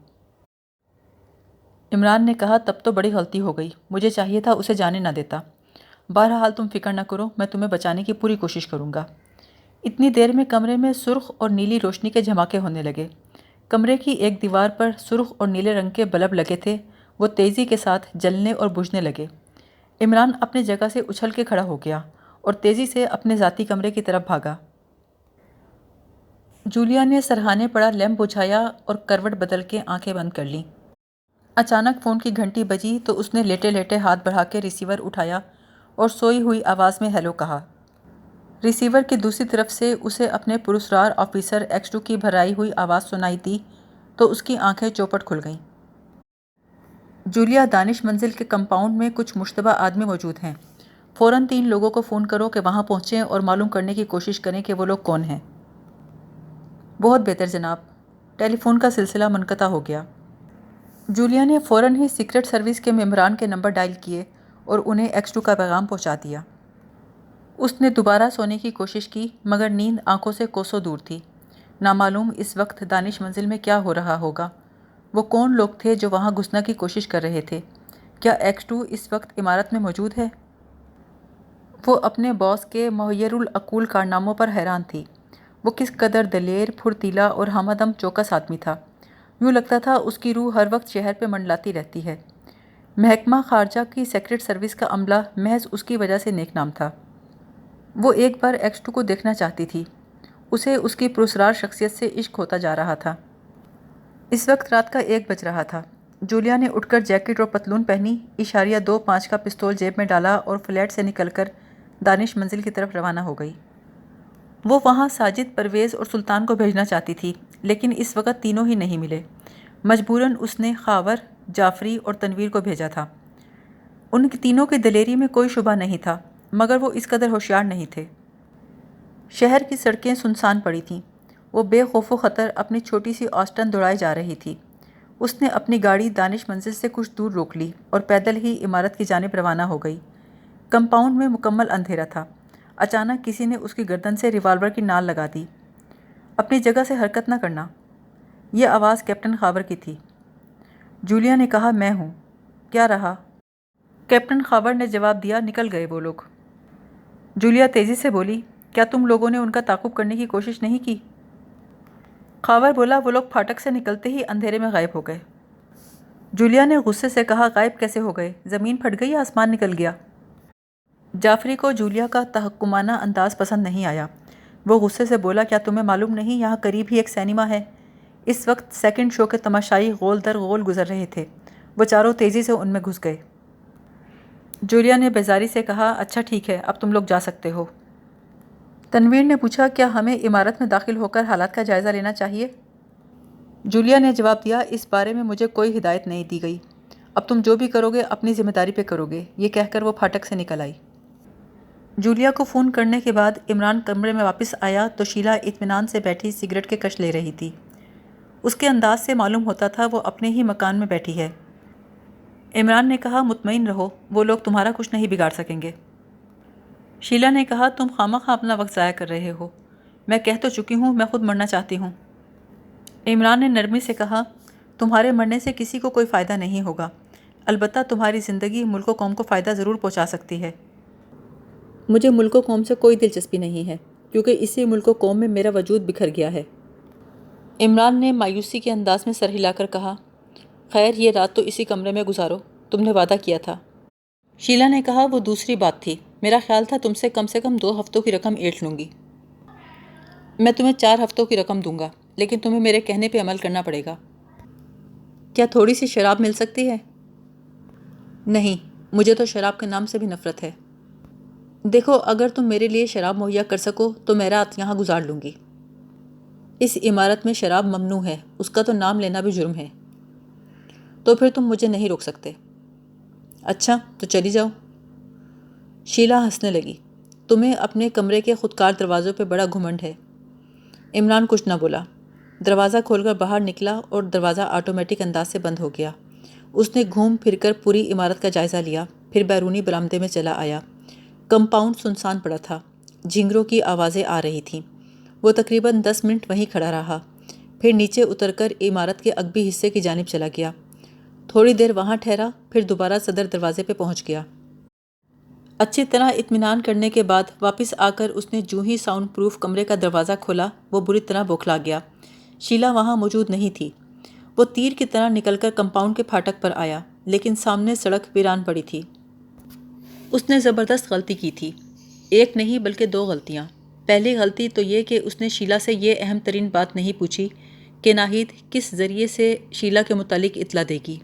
عمران نے کہا، تب تو بڑی غلطی ہو گئی، مجھے چاہیے تھا اسے جانے نہ دیتا۔ بہرحال تم فکر نہ کرو، میں تمہیں بچانے کی پوری کوشش کروں گا۔ اتنی دیر میں کمرے میں سرخ اور نیلی روشنی کے جھماکے ہونے لگے۔ کمرے کی ایک دیوار پر سرخ اور نیلے رنگ کے بلب لگے تھے، وہ تیزی کے ساتھ جلنے اور بجھنے لگے۔ عمران اپنے جگہ سے اچھل کے کھڑا ہو گیا اور تیزی سے اپنے ذاتی کمرے کی طرف بھاگا۔ جولیا نے سرہانے پڑا لیمپ بجھایا اور کروٹ بدل کے آنکھیں بند کر لیں۔ اچانک فون کی گھنٹی بجی تو اس نے لیٹے لیٹے ہاتھ بڑھا کے ریسیور اٹھایا اور سوئی ہوئی آواز میں ہیلو کہا۔ ریسیور کی دوسری طرف سے اسے اپنے پراسرار آفیسر X2 کی بھرائی ہوئی آواز سنائی دی تو اس کی آنکھیں چوپٹ کھل گئیں۔ جولیا، دانش منزل کے کمپاؤنڈ میں کچھ مشتبہ آدمی موجود ہیں، فوراً 3 لوگوں کو فون کرو کہ وہاں پہنچیں اور معلوم کرنے کی کوشش کریں کہ وہ لوگ کون ہیں۔ بہت بہتر جناب۔ ٹیلی فون کا سلسلہ منقطع ہو گیا۔ جولیا نے فوراً ہی سیکرٹ سروس کے ممبران کے نمبر ڈائل کیے اور انہیں X2 کا پیغام پہنچا دیا۔ اس نے دوبارہ سونے کی کوشش کی مگر نیند آنکھوں سے کوسوں دور تھی۔ نامعلوم اس وقت دانش منزل میں کیا ہو رہا ہوگا؟ وہ کون لوگ تھے جو وہاں گھسنے کی کوشش کر رہے تھے؟ کیا X2 اس وقت عمارت میں موجود ہے؟ وہ اپنے باس کے محیر العقول کارناموں پر حیران تھی۔ وہ کس قدر دلیر، پھرتیلا اور ہمہ دم چوکس آدمی تھا۔ یوں لگتا تھا اس کی روح ہر وقت شہر پہ منڈلاتی رہتی ہے۔ محکمہ خارجہ کی سیکرٹ سروس کا عملہ محض اس کی وجہ سے نیک نام تھا۔ وہ ایک بار X2 کو دیکھنا چاہتی تھی۔ اسے اس کی پراسرار شخصیت سے عشق ہوتا جا رہا تھا۔ اس وقت رات کا 1 بج رہا تھا۔ جولیا نے اٹھ کر جیکٹ اور پتلون پہنی، 2.5 کا پستول جیب میں ڈالا اور فلیٹ سے نکل کر دانش منزل کی طرف روانہ ہو گئی۔ وہ وہاں ساجد، پرویز اور سلطان کو بھیجنا چاہتی تھی لیکن اس وقت تینوں ہی نہیں ملے۔ مجبوراً اس نے خاور، جعفری اور تنویر کو بھیجا تھا۔ ان تینوں کی دلیری میں کوئی شبہ نہیں تھا مگر وہ اس قدر ہوشیار نہیں تھے۔ شہر کی سڑکیں سنسان پڑی تھیں۔ وہ بے خوف و خطر اپنی چھوٹی سی آسٹن دوڑائے جا رہی تھی۔ اس نے اپنی گاڑی دانش منزل سے کچھ دور روک لی اور پیدل ہی عمارت کی جانب روانہ ہو گئی۔ کمپاؤنڈ میں مکمل اندھیرا تھا۔ اچانک کسی نے اس کی گردن سے ریوالور کی نال لگا دی۔ اپنی جگہ سے حرکت نہ کرنا۔ یہ آواز کیپٹن خاور کی تھی۔ جولیا نے کہا، میں ہوں۔ کیا رہا؟ کیپٹن خاور نے جواب دیا، نکل گئے وہ لوگ۔ جولیا تیزی سے بولی، کیا تم لوگوں نے ان کا تعاقب کرنے کی کوشش نہیں کی؟ خاور بولا، وہ لوگ پھاٹک سے نکلتے ہی اندھیرے میں غائب ہو گئے۔ جولیا نے غصے سے کہا، غائب کیسے ہو گئے؟ زمین پھٹ گئی یا آسمان نکل گیا؟ جعفری کو جولیا کا تحکمانہ انداز پسند نہیں آیا۔ وہ غصے سے بولا، کیا تمہیں معلوم نہیں یہاں قریب ہی ایک سینما ہے؟ اس وقت سیکنڈ شو کے تماشائی غول در غول گزر رہے تھے۔ وہ چاروں تیزی سے ان میں گھس گئے۔ جولیا نے بیزاری سے کہا، اچھا ٹھیک ہے، اب تم لوگ جا سکتے ہو۔ تنویر نے پوچھا، کیا ہمیں عمارت میں داخل ہو کر حالات کا جائزہ لینا چاہیے؟ جولیا نے جواب دیا، اس بارے میں مجھے کوئی ہدایت نہیں دی گئی، اب تم جو بھی کرو گے اپنی ذمہ داری پہ کرو گے، یہ کہہ کر وہ پھاٹک سے نکل آئی۔ جولیا کو فون کرنے کے بعد عمران کمرے میں واپس آیا تو شیلا اطمینان سے بیٹھی سگریٹ کے کش لے رہی تھی۔ اس کے انداز سے معلوم ہوتا تھا وہ اپنے ہی مکان میں بیٹھی ہے۔ عمران نے کہا، مطمئن رہو، وہ لوگ تمہارا کچھ نہیں بگاڑ سکیں گے۔ شیلا نے کہا، تم خواہ اپنا وقت ضائع کر رہے ہو، میں کہہ تو چکی ہوں میں خود مرنا چاہتی ہوں۔ عمران نے نرمی سے کہا، تمہارے مرنے سے کسی کو کوئی فائدہ نہیں ہوگا، البتہ تمہاری زندگی ملک و قوم کو فائدہ ضرور پہنچا سکتی ہے۔ مجھے ملک و قوم سے کوئی دلچسپی نہیں ہے، کیونکہ اسی ملک و قوم میں میرا وجود بکھر گیا ہے۔ عمران نے مایوسی کے انداز میں سر ہلا کر کہا، خیر یہ رات تو اسی کمرے میں گزارو، تم نے وعدہ کیا تھا۔ شیلا نے کہا، وہ دوسری بات تھی، میرا خیال تھا تم سے کم 2 ہفتوں کی رقم ایٹھ لوں گی۔ میں تمہیں 4 ہفتوں کی رقم دوں گا، لیکن تمہیں میرے کہنے پہ عمل کرنا پڑے گا۔ کیا تھوڑی سی شراب مل سکتی ہے؟ نہیں، مجھے تو شراب کے نام سے بھی نفرت ہے۔ دیکھو، اگر تم میرے لیے شراب مہیا کر سکو تو میں رات یہاں گزار لوں گی۔ اس عمارت میں شراب ممنوع ہے، اس کا تو نام لینا بھی جرم ہے۔ تو پھر تم مجھے نہیں روک سکتے۔ اچھا تو چلی جاؤ۔ شیلا ہنسنے لگی، تمہیں اپنے کمرے کے خودکار دروازوں پہ بڑا گھمنڈ ہے۔ عمران کچھ نہ بولا، دروازہ کھول کر باہر نکلا اور دروازہ آٹومیٹک انداز سے بند ہو گیا۔ اس نے گھوم پھر کر پوری عمارت کا جائزہ لیا، پھر بیرونی برآمدے میں چلا آیا۔ کمپاؤنڈ سنسان پڑا تھا، جھینگروں کی آوازیں آ رہی تھیں۔ وہ تقریباً 10 منٹ وہیں کھڑا رہا، پھر نیچے اتر کر عمارت کے عقبی حصے کی جانب چلا گیا۔ تھوڑی دیر وہاں ٹھہرا، پھر دوبارہ صدر دروازے پہ پہنچ گیا۔ اچھی طرح اطمینان کرنے کے بعد واپس آ کر اس نے جو ہی ساؤنڈ پروف کمرے کا دروازہ کھولا، وہ بری طرح بوکھلا گیا۔ شیلا وہاں موجود نہیں تھی۔ وہ تیر کی طرح نکل کر کمپاؤنڈ کے پھاٹک پر آیا، لیکن سامنے سڑک ویران پڑی تھی۔ اس نے زبردست غلطی کی تھی، ایک نہیں بلکہ 2 غلطیاں۔ پہلی غلطی تو یہ کہ اس نے شیلا سے یہ اہم ترین بات نہیں پوچھی کہ ناہید کس ذریعے سے شیلا کے متعلق اطلاع دے گی۔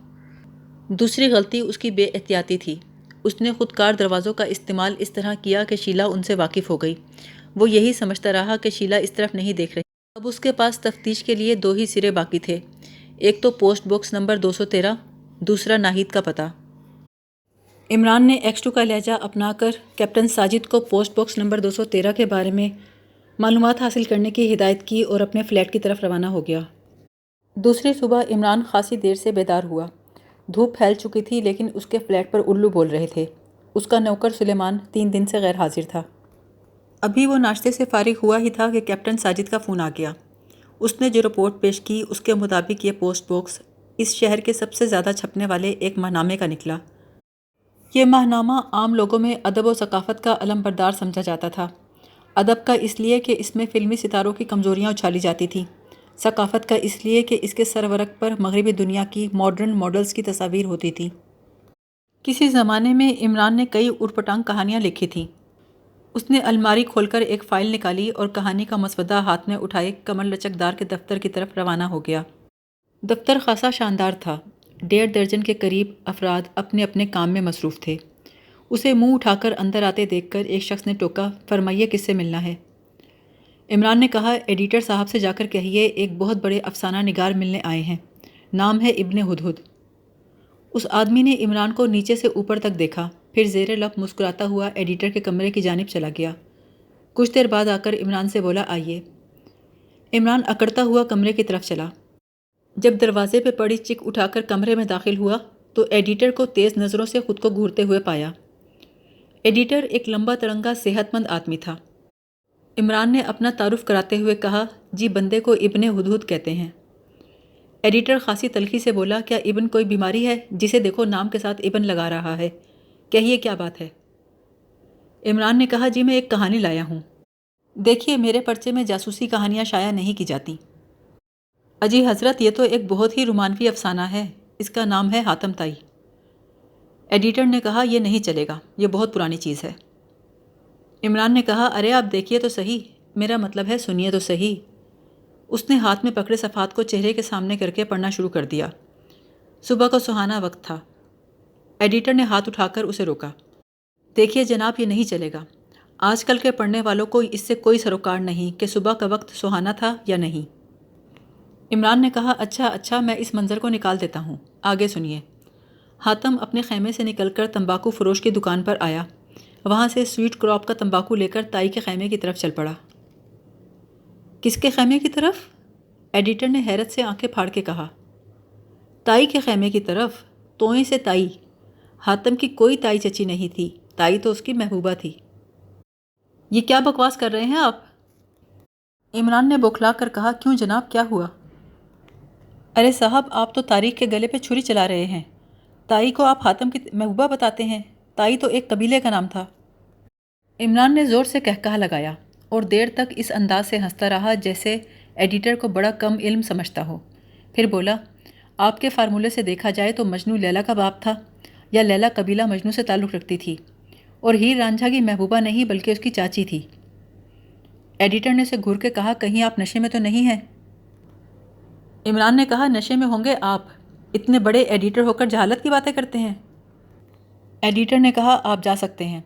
دوسری غلطی اس کی بے احتیاطی تھی، اس نے خودکار دروازوں کا استعمال اس طرح کیا کہ شیلا ان سے واقف ہو گئی۔ وہ یہی سمجھتا رہا کہ شیلا اس طرف نہیں دیکھ رہی۔ اب اس کے پاس تفتیش کے لیے 2 ہی سرے باقی تھے، ایک تو پوسٹ باکس نمبر 213، دوسرا ناہید کا پتہ۔ عمران نے ایکس 2 کا لہجہ اپنا کر کیپٹن ساجد کو پوسٹ باکس نمبر 213 کے بارے میں معلومات حاصل کرنے کی ہدایت کی اور اپنے فلیٹ کی طرف روانہ ہو گیا۔ دوسری صبح عمران خاصی دیر سے بیدار ہوا۔ دھوپ پھیل چکی تھی لیکن اس کے فلیٹ پر الو بول رہے تھے۔ اس کا نوکر سلیمان 3 دن سے غیر حاضر تھا۔ ابھی وہ ناشتے سے فارغ ہوا ہی تھا کہ کیپٹن ساجد کا فون آ گیا۔ اس نے جو رپورٹ پیش کی اس کے مطابق یہ پوسٹ باکس اس شہر کے سب سے زیادہ چھپنے والے ایک ماہنامے کا نکلا۔ یہ ماہنامہ عام لوگوں میں ادب و ثقافت کا علم بردار سمجھا جاتا تھا۔ ادب کا اس لیے کہ اس میں فلمی ستاروں کی کمزوریاں اچھالی جاتی تھیں، ثقافت کا اس لیے کہ اس کے سرورق پر مغربی دنیا کی ماڈرن ماڈلز کی تصاویر ہوتی تھیں۔ کسی زمانے میں عمران نے کئی اوٹ پٹانگ کہانیاں لکھی تھیں۔ اس نے الماری کھول کر ایک فائل نکالی اور کہانی کا مسودہ ہاتھ میں اٹھائے کمر لچکدار کے دفتر کی طرف روانہ ہو گیا۔ دفتر خاصا شاندار تھا، 1.5 درجن کے قریب افراد اپنے اپنے کام میں مصروف تھے۔ اسے منہ اٹھا کر اندر آتے دیکھ کر ایک شخص نے ٹوکا، فرمائیے کس سے ملنا ہے؟ عمران نے کہا، ایڈیٹر صاحب سے جا کر کہیے ایک بہت بڑے افسانہ نگار ملنے آئے ہیں، نام ہے ابن ہدہد۔ اس آدمی نے عمران کو نیچے سے اوپر تک دیکھا، پھر زیر لب مسکراتا ہوا ایڈیٹر کے کمرے کی جانب چلا گیا۔ کچھ دیر بعد آ کر عمران سے بولا، آئیے۔ عمران اکڑتا ہوا کمرے کی طرف چلا۔ جب دروازے پہ پڑی چک اٹھا کر کمرے میں داخل ہوا تو ایڈیٹر کو تیز نظروں سے خود کو گھورتے ہوئے پایا۔ ایڈیٹر ایک لمبا تڑنگا صحت مند آدمی تھا۔ عمران نے اپنا تعارف کراتے ہوئے کہا، جی بندے کو ابن ہدہد کہتے ہیں۔ ایڈیٹر خاصی تلخی سے بولا، کیا ابن کوئی بیماری ہے؟ جسے دیکھو نام کے ساتھ ابن لگا رہا ہے، کہیے کیا بات ہے؟ عمران نے کہا، جی میں ایک کہانی لایا ہوں۔ دیکھیے میرے پرچے میں جاسوسی کہانیاں شائع نہیں کی جاتی۔ اجی حضرت، یہ تو ایک بہت ہی رومانوی افسانہ ہے، اس کا نام ہے حاتم طائی۔ ایڈیٹر نے کہا، یہ نہیں چلے گا، یہ بہت پرانی چیز ہے۔ عمران نے کہا، ارے آپ دیکھیے تو صحیح، میرا مطلب ہے سنیے تو صحیح۔ اس نے ہاتھ میں پکڑے صفحات کو چہرے کے سامنے کر کے پڑھنا شروع کر دیا۔ صبح کا سہانا وقت تھا۔ ایڈیٹر نے ہاتھ اٹھا کر اسے روکا۔ دیکھیے جناب، یہ نہیں چلے گا۔ آج کل کے پڑھنے والوں کو اس سے کوئی سروکار نہیں کہ صبح کا وقت سہانا تھا یا نہیں۔ عمران نے کہا، اچھا میں اس منظر کو نکال دیتا ہوں، آگے سنیے۔ حاتم اپنے خیمے سے نکل کر تمباکو فروش کی دکان پر آیا، وہاں سے سویٹ کراپ کا تمباکو لے کر تائی کے خیمے کی طرف چل پڑا۔ کس کے خیمے کی طرف؟ ایڈیٹر نے حیرت سے آنکھیں پھاڑ کے کہا۔ تائی کے خیمے کی طرف؟ توئیں سے تائی؟ حاتم کی کوئی تائی چچی نہیں تھی، تائی تو اس کی محبوبہ تھی۔ یہ کیا بکواس کر رہے ہیں آپ؟ عمران نے بوکھلا کر کہا، کیوں جناب، کیا ہوا؟ ارے صاحب، آپ تو تاریخ کے گلے پہ چھری چلا رہے ہیں۔ تائی کو آپ حاتم کی محبوبہ بتاتے ہیں؟ تائی تو ایک قبیلے کا نام تھا۔ عمران نے زور سے قہقہہ لگایا اور دیر تک اس انداز سے ہنستا رہا جیسے ایڈیٹر کو بڑا کم علم سمجھتا ہو۔ پھر بولا، آپ کے فارمولے سے دیکھا جائے تو مجنو لیلا کا باپ تھا، یا لیلا قبیلہ مجنو سے تعلق رکھتی تھی، اور ہیر رانجھا کی محبوبہ نہیں بلکہ اس کی چاچی تھی۔ ایڈیٹر نے اسے گھور کے کہا، کہیں آپ نشے میں تو نہیں ہیں؟ عمران نے کہا، نشے میں ہوں گے آپ؟ اتنے بڑے ایڈیٹر ہو کر جہالت کی باتیں کرتے ہیں۔ ایڈیٹر نے کہا، آپ جا سکتے ہیں۔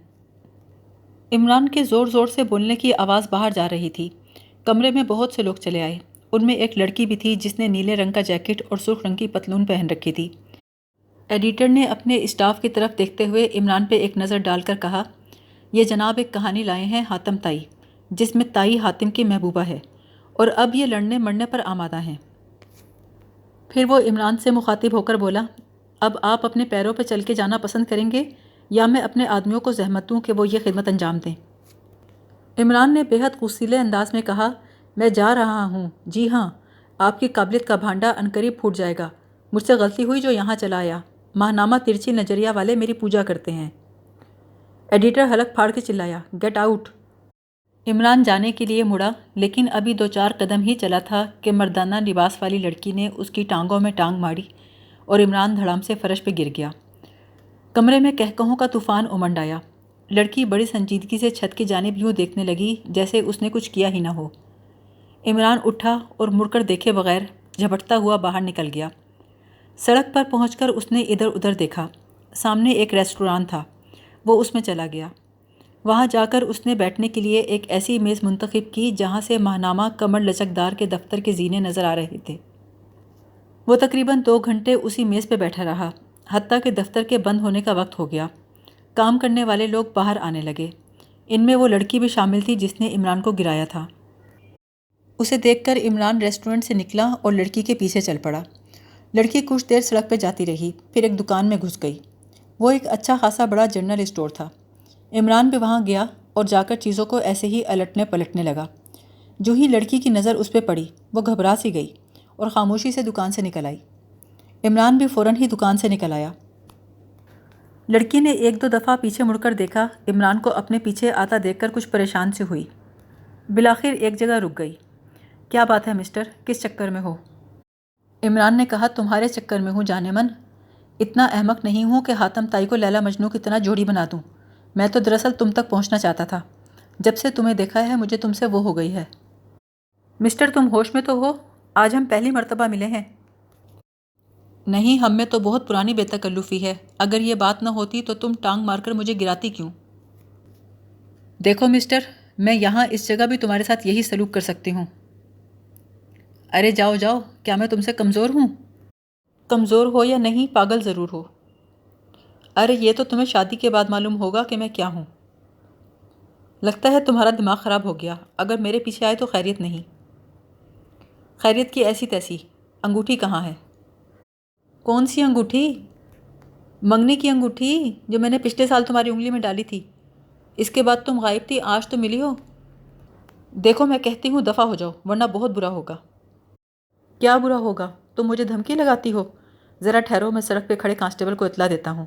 عمران کے زور زور سے بولنے کی آواز باہر جا رہی تھی۔ کمرے میں بہت سے لوگ چلے آئے، ان میں ایک لڑکی بھی تھی جس نے نیلے رنگ کا جیکٹ اور سرخ رنگ کی پتلون پہن رکھی تھی۔ ایڈیٹر نے اپنے اسٹاف کی طرف دیکھتے ہوئے عمران پہ ایک نظر ڈال کر کہا، یہ جناب ایک کہانی لائے ہیں حاتم تائی، جس میں تائی حاتم کی محبوبہ ہے، اور اب یہ لڑنے مرنے پر آمادہ ہیں۔ پھر وہ عمران سے مخاطب ہو کر بولا، اب آپ اپنے پیروں پہ چل کے جانا پسند کریں گے یا میں اپنے آدمیوں کو زحمت دوں کہ وہ یہ خدمت انجام دیں؟ عمران نے بے حد غصیلے انداز میں کہا، میں جا رہا ہوں، جی ہاں، آپ کی قابلیت کا بھانڈا عنقریب پھوٹ جائے گا۔ مجھ سے غلطی ہوئی جو یہاں چلا آیا، ماہنامہ ترچھی نظریہ والے میری پوجا کرتے ہیں۔ ایڈیٹر حلق پھاڑ کے چلایا، گیٹ آؤٹ۔ عمران جانے کے لیے مڑا، لیکن ابھی 2-4 قدم ہی چلا تھا کہ مردانہ لباس والی لڑکی نے اس کی ٹانگوں میں ٹانگ ماری اور عمران دھڑام سے فرش پہ گر گیا۔ کمرے میں قہقہوں کا طوفان امنڈ آیا۔ لڑکی بڑی سنجیدگی سے چھت کی جانب یوں دیکھنے لگی جیسے اس نے کچھ کیا ہی نہ ہو۔ عمران اٹھا اور مڑ کر دیکھے بغیر جھپٹتا ہوا باہر نکل گیا۔ سڑک پر پہنچ کر اس نے ادھر ادھر دیکھا، سامنے ایک ریسٹوران تھا، وہ اس میں چلا گیا۔ وہاں جا کر اس نے بیٹھنے کے لیے ایک ایسی میز منتخب کی جہاں سے ماہنامہ کمر لچکدار کے دفتر کے زینے نظر آ رہے تھے۔ وہ تقریباً 2 گھنٹے اسی میز پہ بیٹھا رہا، حتیٰ کہ دفتر کے بند ہونے کا وقت ہو گیا۔ کام کرنے والے لوگ باہر آنے لگے، ان میں وہ لڑکی بھی شامل تھی جس نے عمران کو گرایا تھا۔ اسے دیکھ کر عمران ریسٹورنٹ سے نکلا اور لڑکی کے پیچھے چل پڑا۔ لڑکی کچھ دیر سڑک پہ جاتی رہی، پھر ایک دکان میں گھس گئی۔ وہ ایک اچھا خاصا بڑا جنرل اسٹور تھا۔ عمران بھی وہاں گیا اور جا کر چیزوں کو ایسے ہی الٹنے پلٹنے لگا۔ جو ہی لڑکی کی نظر اس پہ پڑی، وہ گھبرا سی گئی اور خاموشی سے دکان سے نکل آئی۔ عمران بھی فوراً ہی دکان سے نکل آیا۔ لڑکی نے 1-2 دفعہ پیچھے مڑ کر دیکھا، عمران کو اپنے پیچھے آتا دیکھ کر کچھ پریشان سی ہوئی۔ بالآخر ایک جگہ رک گئی۔ کیا بات ہے مسٹر، کس چکر میں ہو؟ عمران نے کہا، تمہارے چکر میں ہوں جانے من۔ اتنا احمق نہیں ہوں کہ حاتم تائی کو لیلا مجنو کی طرح جوڑی بنا دوں۔ میں تو دراصل تم تک پہنچنا چاہتا تھا۔ جب سے تمہیں دیکھا ہے مجھے تم سے وہ ہو گئی ہے۔ مسٹر، تم ہوش میں تو ہو؟ آج ہم پہلی مرتبہ ملے ہیں۔ نہیں، ہم میں تو بہت پرانی بے تکلفی ہے۔ اگر یہ بات نہ ہوتی تو تم ٹانگ مار کر مجھے گراتی کیوں؟ دیکھو مسٹر، میں یہاں اس جگہ بھی تمہارے ساتھ یہی سلوک کر سکتی ہوں۔ ارے جاؤ جاؤ، کیا میں تم سے کمزور ہوں؟ کمزور ہو یا نہیں، پاگل ضرور ہو۔ ارے یہ تو تمہیں شادی کے بعد معلوم ہوگا کہ میں کیا ہوں۔ لگتا ہے تمہارا دماغ خراب ہو گیا، اگر میرے پیچھے آئے تو خیریت نہیں۔ خیریت کی ایسی تیسی۔ انگوٹھی کہاں ہے؟ کون سی انگوٹھی؟ منگنی کی انگوٹھی جو میں نے پچھلے سال تمہاری انگلی میں ڈالی تھی۔ اس کے بعد تم غائب تھی، آج تو ملی ہو۔ دیکھو میں کہتی ہوں دفع ہو جاؤ ورنہ بہت برا ہوگا۔ کیا برا ہوگا؟ تم مجھے دھمکی لگاتی ہو؟ ذرا ٹھہرو، میں سڑک پہ کھڑے کانسٹیبل کو اطلاع دیتا ہوں۔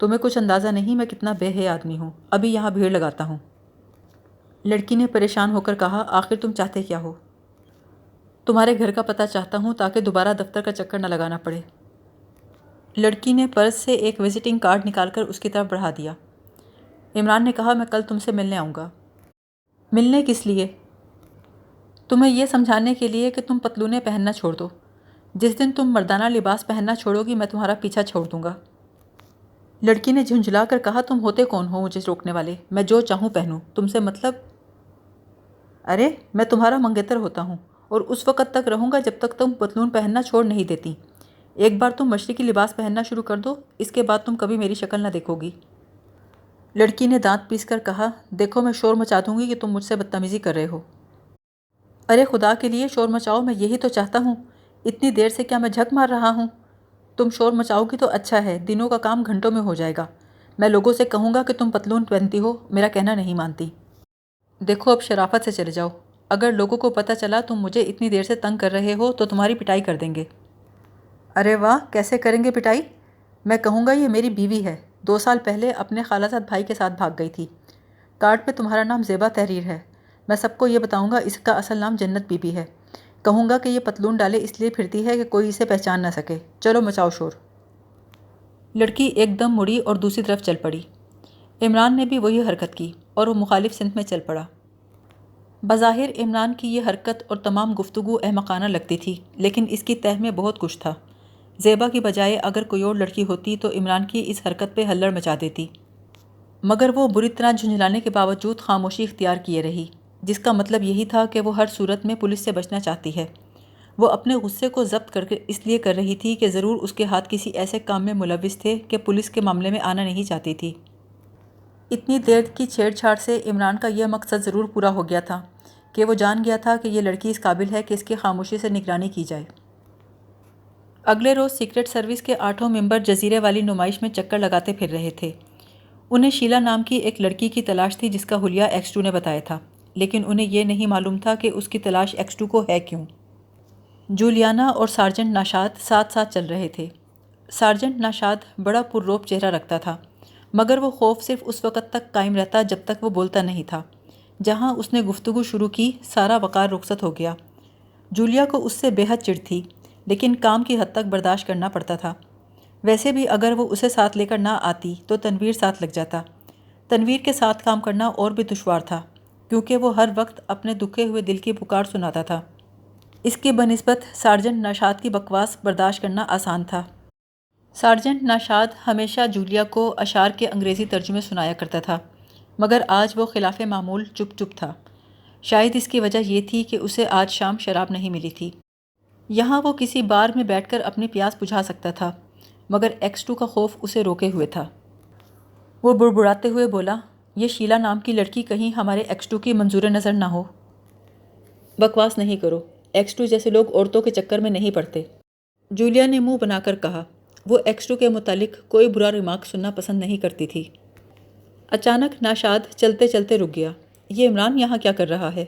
تمہیں کچھ اندازہ نہیں میں کتنا بے حیا آدمی ہوں، ابھی یہاں بھیڑ لگاتا ہوں۔ لڑکی نے پریشان ہو کر کہا، آخر تم چاہتے کیا ہو؟ تمہارے گھر کا پتہ چاہتا ہوں تاکہ دوبارہ دفتر کا چکر نہ لگانا پڑے۔ لڑکی نے پرس سے ایک وزٹنگ کارڈ نکال کر اس کی طرف بڑھا دیا۔ عمران نے کہا، میں کل تم سے ملنے آؤں گا۔ ملنے کس لیے؟ تمہیں یہ سمجھانے کے لیے کہ تم پتلونیں پہننا چھوڑ دو۔ جس دن تم مردانہ لباس پہننا چھوڑو گی میں تمہارا پیچھا چھوڑ دوں گا۔ لڑکی نے جھنجھلا کر کہا، تم ہوتے کون ہو مجھے روکنے والے؟ میں جو چاہوں پہنوں، تم سے مطلب؟ ارے میں تمہارا منگیتر ہوتا ہوں اور اس وقت تک رہوں گا جب تک تم پتلون پہننا چھوڑ نہیں دیتی۔ ایک بار تم مشرقی لباس پہننا شروع کر دو، اس کے بعد تم کبھی میری شکل نہ دیکھو گی۔ لڑکی نے دانت پیس کر کہا، دیکھو میں شور مچا دوں گی کہ تم مجھ سے بدتمیزی کر رہے ہو۔ ارے خدا کے لیے شور مچاؤ، میں یہی تو چاہتا ہوں۔ اتنی دیر سے کیا میں جھک مار رہا ہوں؟ تم شور مچاؤ گی تو اچھا ہے، دنوں کا کام گھنٹوں میں ہو جائے گا۔ میں لوگوں سے کہوں گا کہ تم پتلون پہنتی ہو، میرا کہنا نہیں مانتی۔ دیکھو اب شرافت سے چلے جاؤ، اگر لوگوں کو پتہ چلا تم مجھے اتنی دیر سے تنگ کر رہے ہو تو تمہاری پٹائی کر دیں گے۔ ارے واہ، کیسے کریں گے پٹائی؟ میں کہوں گا یہ میری بیوی ہے، 2 سال پہلے اپنے خالہ زاد بھائی کے ساتھ بھاگ گئی تھی۔ کارڈ پہ تمہارا نام زیبا تحریر ہے۔ میں سب کو یہ بتاؤں گا اس کا اصل نام جنت بی بی ہے۔ کہوں گا کہ یہ پتلون ڈالے اس لیے پھرتی ہے کہ کوئی اسے پہچان نہ سکے۔ چلو مچاؤ شور۔ لڑکی ایک دم مڑی اور دوسری طرف چل پڑی۔ عمران نے بھی وہی حرکت کی اور وہ مخالف سمت میں چل پڑا۔ بظاہر عمران کی یہ حرکت اور تمام گفتگو احمقانہ لگتی تھی، لیکن اس کی تہہ میں بہت کچھ تھا۔ زیبا کی بجائے اگر کوئی اور لڑکی ہوتی تو عمران کی اس حرکت پہ ہلڑ مچا دیتی، مگر وہ بری طرح جھنجھلانے کے باوجود خاموشی اختیار کیے رہی، جس کا مطلب یہی تھا کہ وہ ہر صورت میں پولیس سے بچنا چاہتی ہے۔ وہ اپنے غصے کو ضبط کر کے اس لیے کر رہی تھی کہ ضرور اس کے ہاتھ کسی ایسے کام میں ملوث تھے کہ پولیس کے معاملے میں آنا نہیں چاہتی تھی۔ اتنی دیر کی چھیڑ چھاڑ سے عمران کا یہ مقصد ضرور پورا ہو گیا تھا کہ وہ جان گیا تھا کہ یہ لڑکی اس قابل ہے کہ اس کی خاموشی سے نگرانی کی جائے۔ اگلے روز سیکرٹ سروس کے 8 ممبر جزیرے والی نمائش میں چکر لگاتے پھر رہے تھے۔ انہیں شیلا نام کی ایک لڑکی کی تلاش تھی جس کا حلیہ X2 نے بتایا تھا، لیکن انہیں یہ نہیں معلوم تھا کہ اس کی تلاش X2 کو ہے کیوں۔ جولیانا اور سارجنٹ ناشاد ساتھ ساتھ چل رہے تھے۔ سارجنٹ ناشاد بڑا پرروب چہرہ رکھتا تھا، مگر وہ خوف صرف اس وقت تک قائم رہتا جب تک وہ بولتا نہیں تھا۔ جہاں اس نے گفتگو شروع کی، سارا وقار رخصت ہو گیا۔ جولیا کو اس سے بے حد چڑ تھی، لیکن کام کی حد تک برداشت کرنا پڑتا تھا۔ ویسے بھی اگر وہ اسے ساتھ لے کر نہ آتی تو تنویر ساتھ لگ جاتا۔ تنویر کے ساتھ کام کرنا اور بھی دشوار تھا، کیونکہ وہ ہر وقت اپنے دکھے ہوئے دل کی پکار سناتا تھا۔ اس کے بنسبت سارجنٹ ناشاد کی بکواس برداشت کرنا آسان تھا۔ سارجنٹ ناشاد ہمیشہ جولیا کو اشعار کے انگریزی ترجمے سنایا کرتا تھا، مگر آج وہ خلاف معمول چپ چپ تھا۔ شاید اس کی وجہ یہ تھی کہ اسے آج شام شراب نہیں ملی تھی۔ یہاں وہ کسی بار میں بیٹھ کر اپنی پیاس بجھا سکتا تھا، مگر X2 کا خوف اسے روکے ہوئے تھا۔ وہ بڑبڑاتے ہوئے بولا، یہ شیلا نام کی لڑکی کہیں ہمارے X2 کی منظور نظر نہ ہو۔ بکواس نہیں کرو، X2 جیسے لوگ عورتوں کے چکر میں نہیں پڑتے۔ جولیا نے منہ بنا کر کہا۔ وہ X2 کے متعلق کوئی برا ریمارک سننا پسند نہیں کرتی تھی۔ اچانک ناشاد چلتے چلتے رک گیا۔ یہ عمران یہاں کیا کر رہا ہے؟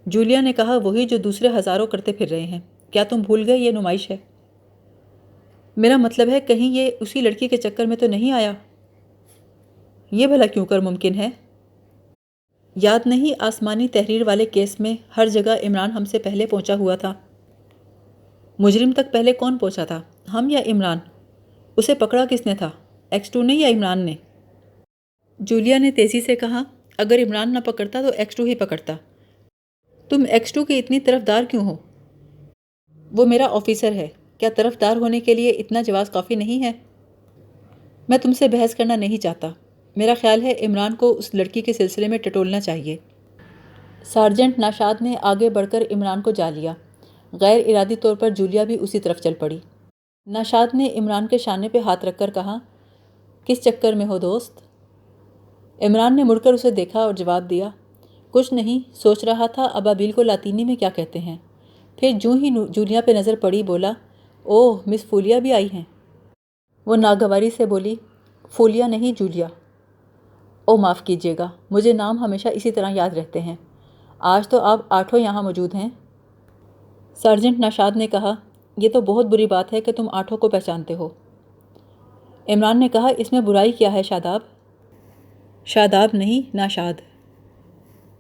جولیا نے کہا، وہی جو دوسرے ہزاروں کرتے پھر رہے ہیں۔ کیا تم بھول گئے یہ نمائش ہے؟ میرا مطلب ہے کہیں یہ اسی لڑکی کے چکر میں تو نہیں آیا؟ یہ بھلا کیوں کر ممکن ہے؟ یاد نہیں آسمانی تحریر والے کیس میں ہر جگہ عمران ہم سے پہلے پہنچا ہوا تھا۔ مجرم تک پہلے کون پہنچا تھا، ہم یا عمران؟ اسے پکڑا کس نے تھا، X2 نے یا عمران نے؟ جولیا نے تیزی سے کہا، اگر عمران نہ پکڑتا تو X2 ہی پکڑتا۔ تم X2 کی اتنی طرفدار کیوں ہو؟ وہ میرا آفیسر ہے، کیا طرفدار ہونے کے لیے اتنا جواز کافی نہیں ہے؟ میں تم سے بحث کرنا نہیں چاہتا۔ میرا خیال ہے عمران کو اس لڑکی کے سلسلے میں ٹٹولنا چاہیے۔ سارجنٹ ناشاد نے آگے بڑھ کر عمران کو جا لیا۔ غیر ارادی طور پر جولیا بھی اسی طرف چل پڑی۔ ناشاد نے عمران کے شانے پہ ہاتھ رکھ کر کہا، کس چکر میں ہو دوست؟ عمران نے مڑ کر اسے دیکھا اور جواب دیا، کچھ نہیں، سوچ رہا تھا ابابیل کو لاطینی میں کیا کہتے ہیں۔ پھر جوں ہی جولیا پہ نظر پڑی بولا، اوہ مس فولیا بھی آئی ہیں۔ وہ ناگواری سے بولی، فولیا نہیں جولیا۔ او معاف کیجیے گا، مجھے نام ہمیشہ اسی طرح یاد رہتے ہیں۔ آج تو آپ 8 یہاں موجود ہیں۔ سارجنٹ ناشاد نے کہا، یہ تو بہت بری بات ہے کہ تم 8 کو پہچانتے ہو۔ عمران نے کہا، اس میں برائی کیا ہے شاداب؟ شاداب نہیں، ناشاد۔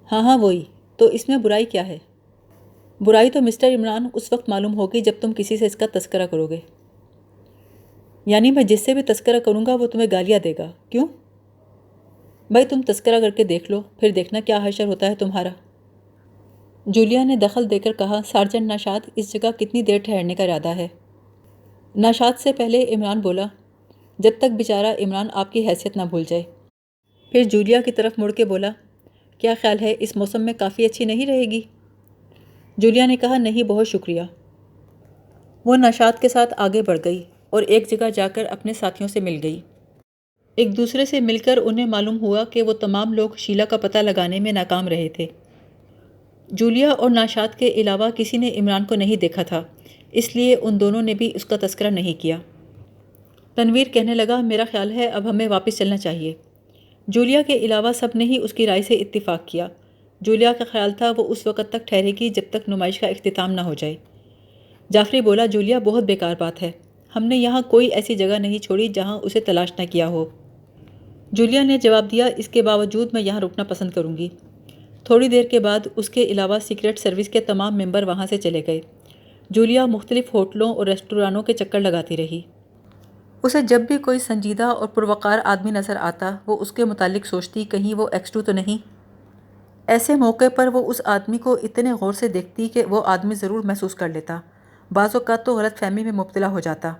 ہاں ہاں وہی، تو اس میں برائی کیا ہے؟ برائی تو مسٹر عمران اس وقت معلوم ہوگی جب تم کسی سے اس کا تذکرہ کرو گے۔ یعنی میں جس سے بھی تذکرہ کروں گا وہ تمہیں گالیاں دے گا، کیوں؟ بھائی تم تذکرہ کر کے دیکھ لو، پھر دیکھنا کیا حشر ہوتا ہے تمہارا۔ جولیا نے دخل دے کر کہا، سارجنٹ ناشاد اس جگہ کتنی دیر ٹھہرنے کا ارادہ ہے؟ ناشاد سے پہلے عمران بولا، جب تک بیچارہ عمران آپ کی حیثیت نہ بھول جائے۔ پھر جولیا کی طرف مڑ کے بولا، کیا خیال ہے اس موسم میں کافی اچھی نہیں رہے گی؟ جولیا نے کہا، نہیں بہت شکریہ۔ وہ نشاط کے ساتھ آگے بڑھ گئی اور ایک جگہ جا کر اپنے ساتھیوں سے مل گئی۔ ایک دوسرے سے مل کر انہیں معلوم ہوا کہ وہ تمام لوگ شیلا کا پتہ لگانے میں ناکام رہے تھے۔ جولیا اور نشاط کے علاوہ کسی نے عمران کو نہیں دیکھا تھا، اس لیے ان دونوں نے بھی اس کا تذکرہ نہیں کیا۔ تنویر کہنے لگا، میرا خیال ہے اب ہمیں واپس چلنا چاہیے۔ جولیا کے علاوہ سب نے ہی اس کی رائے سے اتفاق کیا۔ جولیا کا خیال تھا وہ اس وقت تک ٹھہرے گی جب تک نمائش کا اختتام نہ ہو جائے۔ جعفری بولا، جولیا بہت بیکار بات ہے، ہم نے یہاں کوئی ایسی جگہ نہیں چھوڑی جہاں اسے تلاش نہ کیا ہو۔ جولیا نے جواب دیا، اس کے باوجود میں یہاں رکنا پسند کروں گی۔ تھوڑی دیر کے بعد اس کے علاوہ سیکرٹ سروس کے تمام ممبر وہاں سے چلے گئے۔ جولیا مختلف ہوٹلوں اور ریسٹورانوں کے چکر لگاتی رہی۔ اسے جب بھی کوئی سنجیدہ اور پروقار آدمی نظر آتا وہ اس کے متعلق سوچتی کہیں وہ ایکسٹو تو نہیں۔ ایسے موقع پر وہ اس آدمی کو اتنے غور سے دیکھتی کہ وہ آدمی ضرور محسوس کر لیتا، بعض اوقات تو غلط فہمی میں مبتلا ہو جاتا۔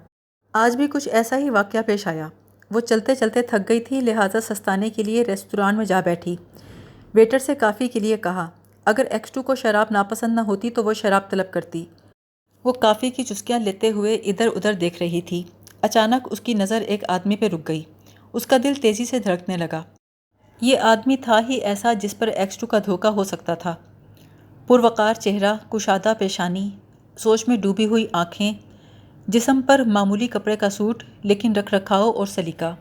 آج بھی کچھ ایسا ہی واقعہ پیش آیا۔ وہ چلتے چلتے تھک گئی تھی، لہٰذا سستانے کے لیے ریستوران میں جا بیٹھی۔ ویٹر سے کافی کے لیے کہا۔ اگر ایکسٹو کو شراب ناپسند نہ ہوتی تو وہ شراب طلب کرتی۔ وہ کافی کی چسکیاں لیتے ہوئے ادھر ادھر دیکھ رہی تھی۔ اچانک اس کی نظر ایک آدمی پہ رک گئی۔ اس کا دل تیزی سے دھڑکنے لگا۔ یہ آدمی تھا ہی ایسا جس پر ایکسٹو کا دھوکہ ہو سکتا تھا۔ پروقار چہرہ، کشادہ پیشانی، سوچ میں ڈوبی ہوئی آنکھیں، جسم پر معمولی کپڑے کا سوٹ لیکن رکھ رکھاؤ اور سلیقہ۔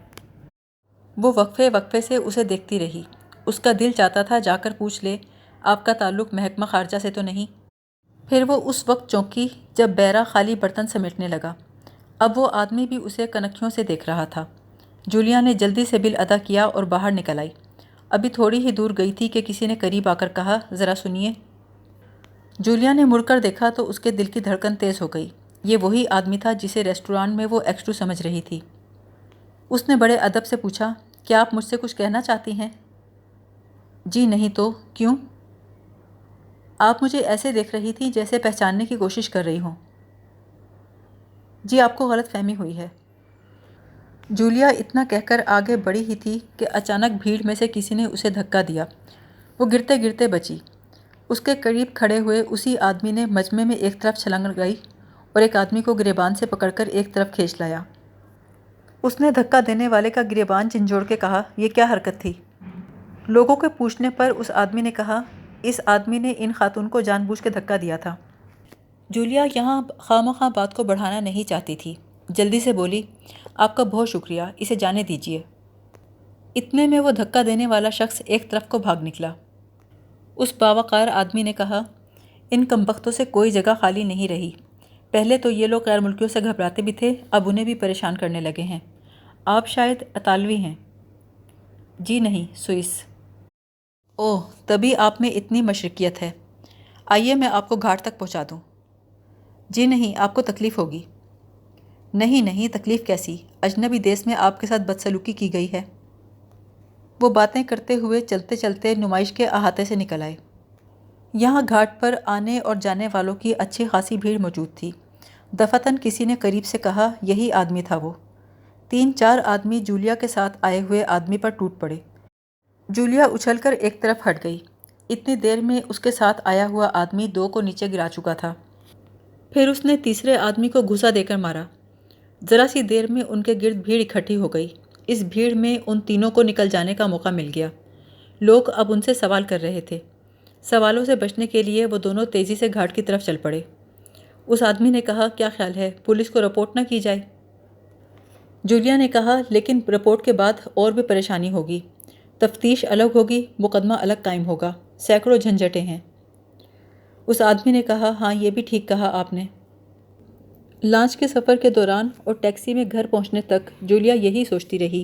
وہ وقفے وقفے سے اسے دیکھتی رہی۔ اس کا دل چاہتا تھا جا کر پوچھ لے، آپ کا تعلق محکمہ خارجہ سے تو نہیں؟ پھر وہ اس وقت چونکی جب بیرا خالی برتن سمیٹنے لگا۔ اب وہ آدمی بھی اسے کنکھیوں سے دیکھ رہا تھا۔ جولیا نے جلدی سے بل ادا کیا اور باہر نکل آئی۔ ابھی تھوڑی ہی دور گئی تھی کہ کسی نے قریب آ کر کہا، ذرا سنیے۔ جولیا نے مڑ کر دیکھا تو اس کے دل کی دھڑکن تیز ہو گئی۔ یہ وہی آدمی تھا جسے ریسٹوران میں وہ ایکسٹو سمجھ رہی تھی۔ اس نے بڑے ادب سے پوچھا، کیا آپ مجھ سے کچھ کہنا چاہتی ہیں؟ جی نہیں تو کیوں؟ آپ مجھے ایسے دیکھ رہی تھی جیسے پہچاننے کی کوشش کر رہی ہوں۔ جی آپ کو غلط فہمی ہوئی ہے۔ جولیا اتنا کہہ کر آگے بڑھی ہی تھی کہ اچانک بھیڑ میں سے کسی نے اسے دھکا دیا۔ وہ گرتے گرتے بچی۔ اس کے قریب کھڑے ہوئے اسی آدمی نے مجمع میں ایک طرف چھلانگ لگائی اور ایک آدمی کو گریبان سے پکڑ کر ایک طرف کھینچ لایا۔ اس نے دھکا دینے والے کا گریبان جھنجھوڑ کے کہا، یہ کیا حرکت تھی؟ لوگوں کے پوچھنے پر اس آدمی نے کہا، اس آدمی نے ان خاتون کو جان بوجھ کے دھکا دیا تھا۔ جولیا یہاں خواہ بات کو بڑھانا نہیں چاہتی تھی، جلدی سے بولی، آپ کا بہت شکریہ، اسے جانے دیجیے۔ اتنے میں وہ دھکا دینے والا شخص ایک طرف کو بھاگ نکلا۔ اس باوقار آدمی نے کہا، ان کمبختوں سے کوئی جگہ خالی نہیں رہی۔ پہلے تو یہ لوگ غیر ملکیوں سے گھبراتے بھی تھے، اب انہیں بھی پریشان کرنے لگے ہیں۔ آپ شاید اطالوی ہیں؟ جی نہیں، سوئس۔ اوہ، تبھی آپ میں اتنی مشرقیت ہے۔ آئیے میں آپ کو گھاٹ تک پہنچا دوں۔ جی نہیں، آپ کو تکلیف ہوگی۔ نہیں، تکلیف کیسی؟ اجنبی دیس میں آپ کے ساتھ بدسلوکی کی گئی ہے۔ وہ باتیں کرتے ہوئے چلتے چلتے نمائش کے احاطے سے نکل آئے۔ یہاں گھاٹ پر آنے اور جانے والوں کی اچھی خاصی بھیڑ موجود تھی۔ دفعتاً کسی نے قریب سے کہا، یہی آدمی تھا وہ۔ 3-4 آدمی جولیا کے ساتھ آئے ہوئے آدمی پر ٹوٹ پڑے۔ جولیا اچھل کر ایک طرف ہٹ گئی۔ اتنی دیر میں اس کے ساتھ آیا ہوا آدمی 2 کو نیچے گرا چکا تھا۔ پھر اس نے تیسرے آدمی کو گھوسا دے کر مارا۔ ذرا سی دیر میں ان کے گرد بھیڑ اکٹھی ہو گئی۔ اس بھیڑ میں ان تینوں کو نکل جانے کا موقع مل گیا۔ لوگ اب ان سے سوال کر رہے تھے۔ سوالوں سے بچنے کے لیے وہ دونوں تیزی سے گھاٹ کی طرف چل پڑے۔ اس آدمی نے کہا، کیا خیال ہے پولیس کو رپورٹ نہ کی جائے؟ جولیا نے کہا، لیکن رپورٹ کے بعد اور بھی پریشانی ہوگی۔ تفتیش الگ ہوگی، مقدمہ الگ قائم ہوگا، سینکڑوں جھنجھٹیں ہیں۔ اس آدمی نے کہا، ہاں یہ بھی ٹھیک کہا آپ نے۔ لانچ کے سفر کے دوران اور ٹیکسی میں گھر پہنچنے تک جولیا یہی سوچتی رہی،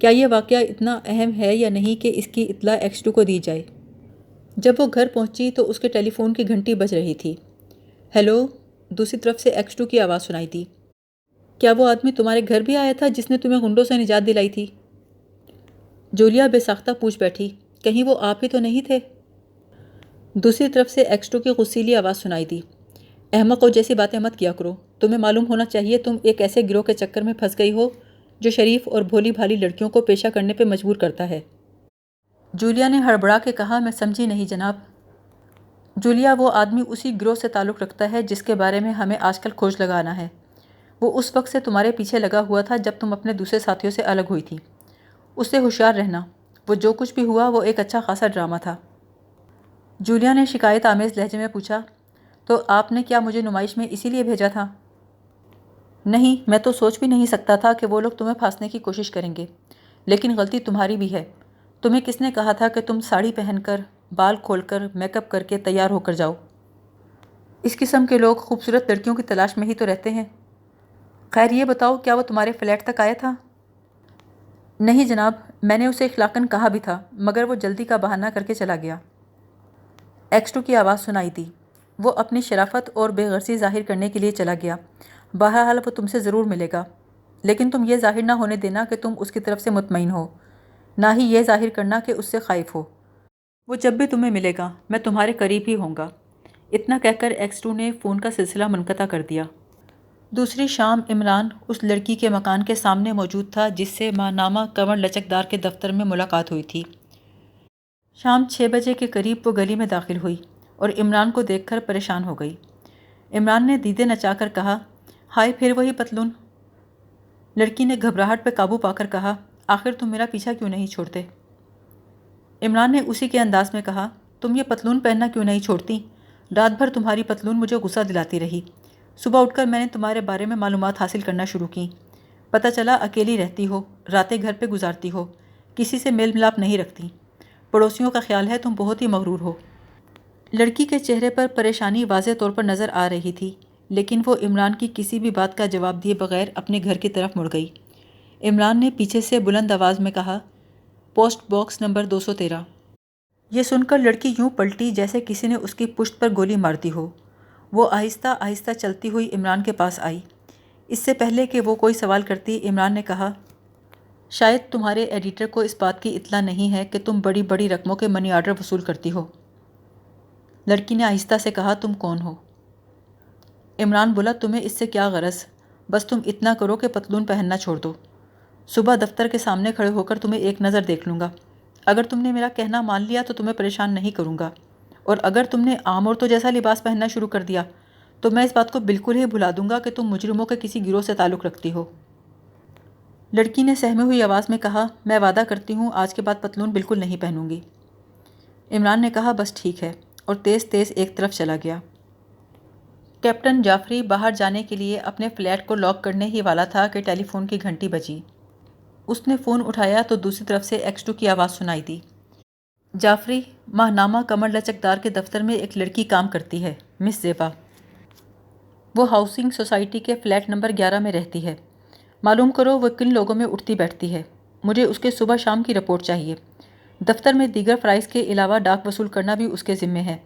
کیا یہ واقعہ اتنا اہم ہے یا نہیں کہ اس کی اطلاع ایکسٹو کو دی جائے۔ جب وہ گھر پہنچی تو اس کے ٹیلی فون کی گھنٹی بج رہی تھی۔ ہیلو، دوسری طرف سے ایکسٹو کی آواز سنائی دی۔ کیا وہ آدمی تمہارے گھر بھی آیا تھا جس نے تمہیں غنڈوں سے نجات دلائی تھی؟ جولیا بے ساختہ پوچھ بیٹھی، کہیں وہ آپ ہی تو نہیں تھے؟ دوسری طرف سے ایکسٹو کی غصیلی آواز سنائی دی، احمقوں جیسی باتیں مت کیا کرو، تمہیں معلوم ہونا چاہیے تم ایک ایسے گروہ کے چکر میں پھنس گئی ہو جو شریف اور بھولی بھالی لڑکیوں کو پیشہ کرنے پہ مجبور کرتا ہے۔ جولیا نے ہڑبڑا کے کہا، میں سمجھی نہیں جناب۔ جولیا، وہ آدمی اسی گروہ سے تعلق رکھتا ہے جس کے بارے میں ہمیں آج کل کھوج لگانا ہے۔ وہ اس وقت سے تمہارے پیچھے لگا ہوا تھا جب تم اپنے دوسرے ساتھیوں سے الگ ہوئی تھی۔ اس سے ہوشیار رہنا، وہ جو کچھ بھی ہوا وہ ایک اچھا خاصا ڈرامہ تھا۔ جولیا نے شکایت آمیز لہجے میں پوچھا، تو آپ نے کیا مجھے نمائش میں اسی لیے بھیجا تھا؟ نہیں، میں تو سوچ بھی نہیں سکتا تھا کہ وہ لوگ تمہیں پھانسنے کی کوشش کریں گے، لیکن غلطی تمہاری بھی ہے۔ تمہیں کس نے کہا تھا کہ تم ساڑی پہن کر، بال کھول کر، میک اپ کر کے تیار ہو کر جاؤ؟ اس قسم کے لوگ خوبصورت لڑکیوں کی تلاش میں ہی تو رہتے ہیں۔ خیر یہ بتاؤ، کیا وہ تمہارے فلیٹ تک آیا تھا؟ نہیں جناب، میں نے اسے اخلاقاً کہا بھی تھا، مگر وہ جلدی کا بہانہ کر کے چلا گیا۔ ایکسٹو کی آواز سنائی دی۔ وہ اپنی شرافت اور بے غرضی ظاہر کرنے کے لیے چلا گیا۔ بہرحال وہ تم سے ضرور ملے گا، لیکن تم یہ ظاہر نہ ہونے دینا کہ تم اس کی طرف سے مطمئن ہو، نہ ہی یہ ظاہر کرنا کہ اس سے خائف ہو۔ وہ جب بھی تمہیں ملے گا میں تمہارے قریب ہی ہوں گا۔ اتنا کہہ کر ایکسٹو نے فون کا سلسلہ منقطع کر دیا۔ دوسری شام عمران اس لڑکی کے مکان کے سامنے موجود تھا جس سے ماہنامہ کنور لچکدار کے دفتر میں ملاقات ہوئی تھی۔ شام 6 بجے کے قریب وہ گلی میں داخل ہوئی اور عمران کو دیکھ کر پریشان ہو گئی۔ عمران نے دیدے نچا کر کہا، ہائے پھر وہی پتلون۔ لڑکی نے گھبراہٹ پہ قابو پا کر کہا، آخر تم میرا پیچھا کیوں نہیں چھوڑتے؟ عمران نے اسی کے انداز میں کہا، تم یہ پتلون پہننا کیوں نہیں چھوڑتی؟ رات بھر تمہاری پتلون مجھے غصہ دلاتی رہی۔ صبح اٹھ کر میں نے تمہارے بارے میں معلومات حاصل کرنا شروع کی۔ پتہ چلا اکیلی رہتی ہو، راتیں گھر پہ گزارتی ہو، کسی سے میل ملاپ نہیں رکھتی۔ پڑوسیوں کا خیال ہے تم بہت ہی مغرور ہو۔ لڑکی کے چہرے پر پریشانی واضح طور پر نظر آ رہی تھی، لیکن وہ عمران کی کسی بھی بات کا جواب دیے بغیر اپنے گھر کی طرف مڑ گئی۔ عمران نے پیچھے سے بلند آواز میں کہا، پوسٹ باکس نمبر 213۔ یہ سن کر لڑکی یوں پلٹی جیسے کسی نے اس کی پشت پر گولی مار دی ہو۔ وہ آہستہ آہستہ چلتی ہوئی عمران کے پاس آئی۔ اس سے پہلے کہ وہ کوئی سوال کرتی، عمران نے کہا، شاید تمہارے ایڈیٹر کو اس بات کی اطلاع نہیں ہے کہ تم بڑی بڑی رقموں کے منی آرڈر وصول کرتی ہو۔ لڑکی نے آہستہ سے کہا، تم کون ہو؟ عمران بولا، تمہیں اس سے کیا غرض؟ بس تم اتنا کرو کہ پتلون پہننا چھوڑ دو۔ صبح دفتر کے سامنے کھڑے ہو کر تمہیں ایک نظر دیکھ لوں گا۔ اگر تم نے میرا کہنا مان لیا تو تمہیں پریشان نہیں کروں گا، اور اگر تم نے عام عورتوں جیسا لباس پہننا شروع کر دیا تو میں اس بات کو بالکل ہی بھلا دوں گا کہ تم مجرموں کے کسی گروہ سے تعلق رکھتی ہو۔ لڑکی نے سہمی ہوئی آواز میں کہا، میں وعدہ کرتی ہوں آج کے بعد پتلون بالکل نہیں پہنوں گی۔ عمران نے کہا، بس ٹھیک ہے، اور تیز تیز ایک طرف چلا گیا۔ کیپٹن جعفری باہر جانے کے لیے اپنے فلیٹ کو لاک کرنے ہی والا تھا کہ ٹیلی فون کی گھنٹی بجی۔ اس نے فون اٹھایا تو دوسری طرف سے ایکسٹو کی آواز سنائی دی، جعفری، ماہنامہ کمر لچکدار کے دفتر میں ایک لڑکی کام کرتی ہے، مس زیبا۔ وہ ہاؤسنگ سوسائٹی کے فلیٹ نمبر 11 میں رہتی ہے۔ معلوم کرو وہ کن لوگوں میں اٹھتی بیٹھتی ہے۔ مجھے اس کے صبح شام کی رپورٹ چاہیے۔ دفتر میں دیگر فرائض کے علاوہ ڈاک وصول کرنا بھی اس کے ذمے ہے۔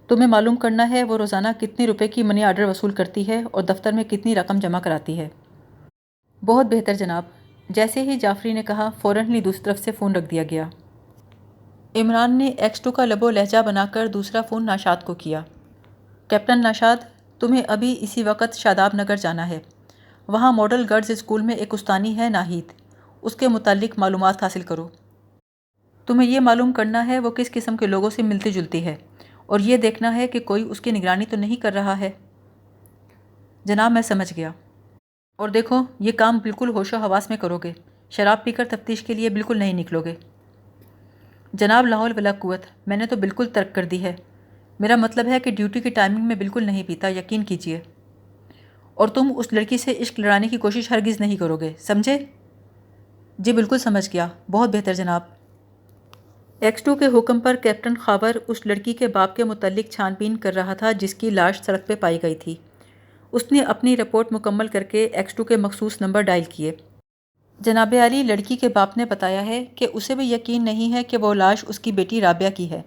تمہیں معلوم کرنا ہے وہ روزانہ کتنے روپے کی منی آرڈر وصول کرتی ہے اور دفتر میں کتنی رقم جمع کراتی ہے۔ بہت بہتر جناب۔ جیسے ہی جعفری نے کہا، فوراً ہی دوسری طرف سے فون رکھ دیا گیا۔ عمران نے ایکسٹو کا لب و لہجہ بنا کر دوسرا فون ناشاد کو کیا۔ کیپٹن ناشاد، تمہیں ابھی اسی وقت شاداب نگر جانا ہے۔ وہاں ماڈل گرلز اسکول میں ایک استانی ہے ناہید، اس کے متعلق معلومات حاصل کرو۔ تمہیں یہ معلوم کرنا ہے وہ کس قسم کے لوگوں سے ملتی جلتی ہے، اور یہ دیکھنا ہے کہ کوئی اس کی نگرانی تو نہیں کر رہا ہے۔ جناب میں سمجھ گیا۔ اور دیکھو یہ کام بالکل ہوش و حواس میں کرو گے، شراب پی کر تفتیش کے لیے بالکل نہیں نکلو گے۔ جناب لا حول ولا قوت، میں نے تو بالکل ترک کر دی ہے۔ میرا مطلب ہے کہ ڈیوٹی کی ٹائمنگ میں بالکل نہیں پیتا، یقین کیجیے۔ اور تم اس لڑکی سے عشق لڑانے کی کوشش ہرگز نہیں کرو گے، سمجھے؟ جی بالکل سمجھ گیا، بہت بہتر جناب۔ ایکسٹو کے حکم پر کیپٹن خاور اس لڑکی کے باپ کے متعلق چھان بین کر رہا تھا جس کی لاش سڑک پہ پائی گئی تھی۔ اس نے اپنی رپورٹ مکمل کر کے ایکسٹو کے مخصوص نمبر ڈائل کیے۔ جناب عالی، لڑکی کے باپ نے بتایا ہے کہ اسے بھی یقین نہیں ہے کہ وہ لاش اس کی بیٹی رابعہ کی ہے۔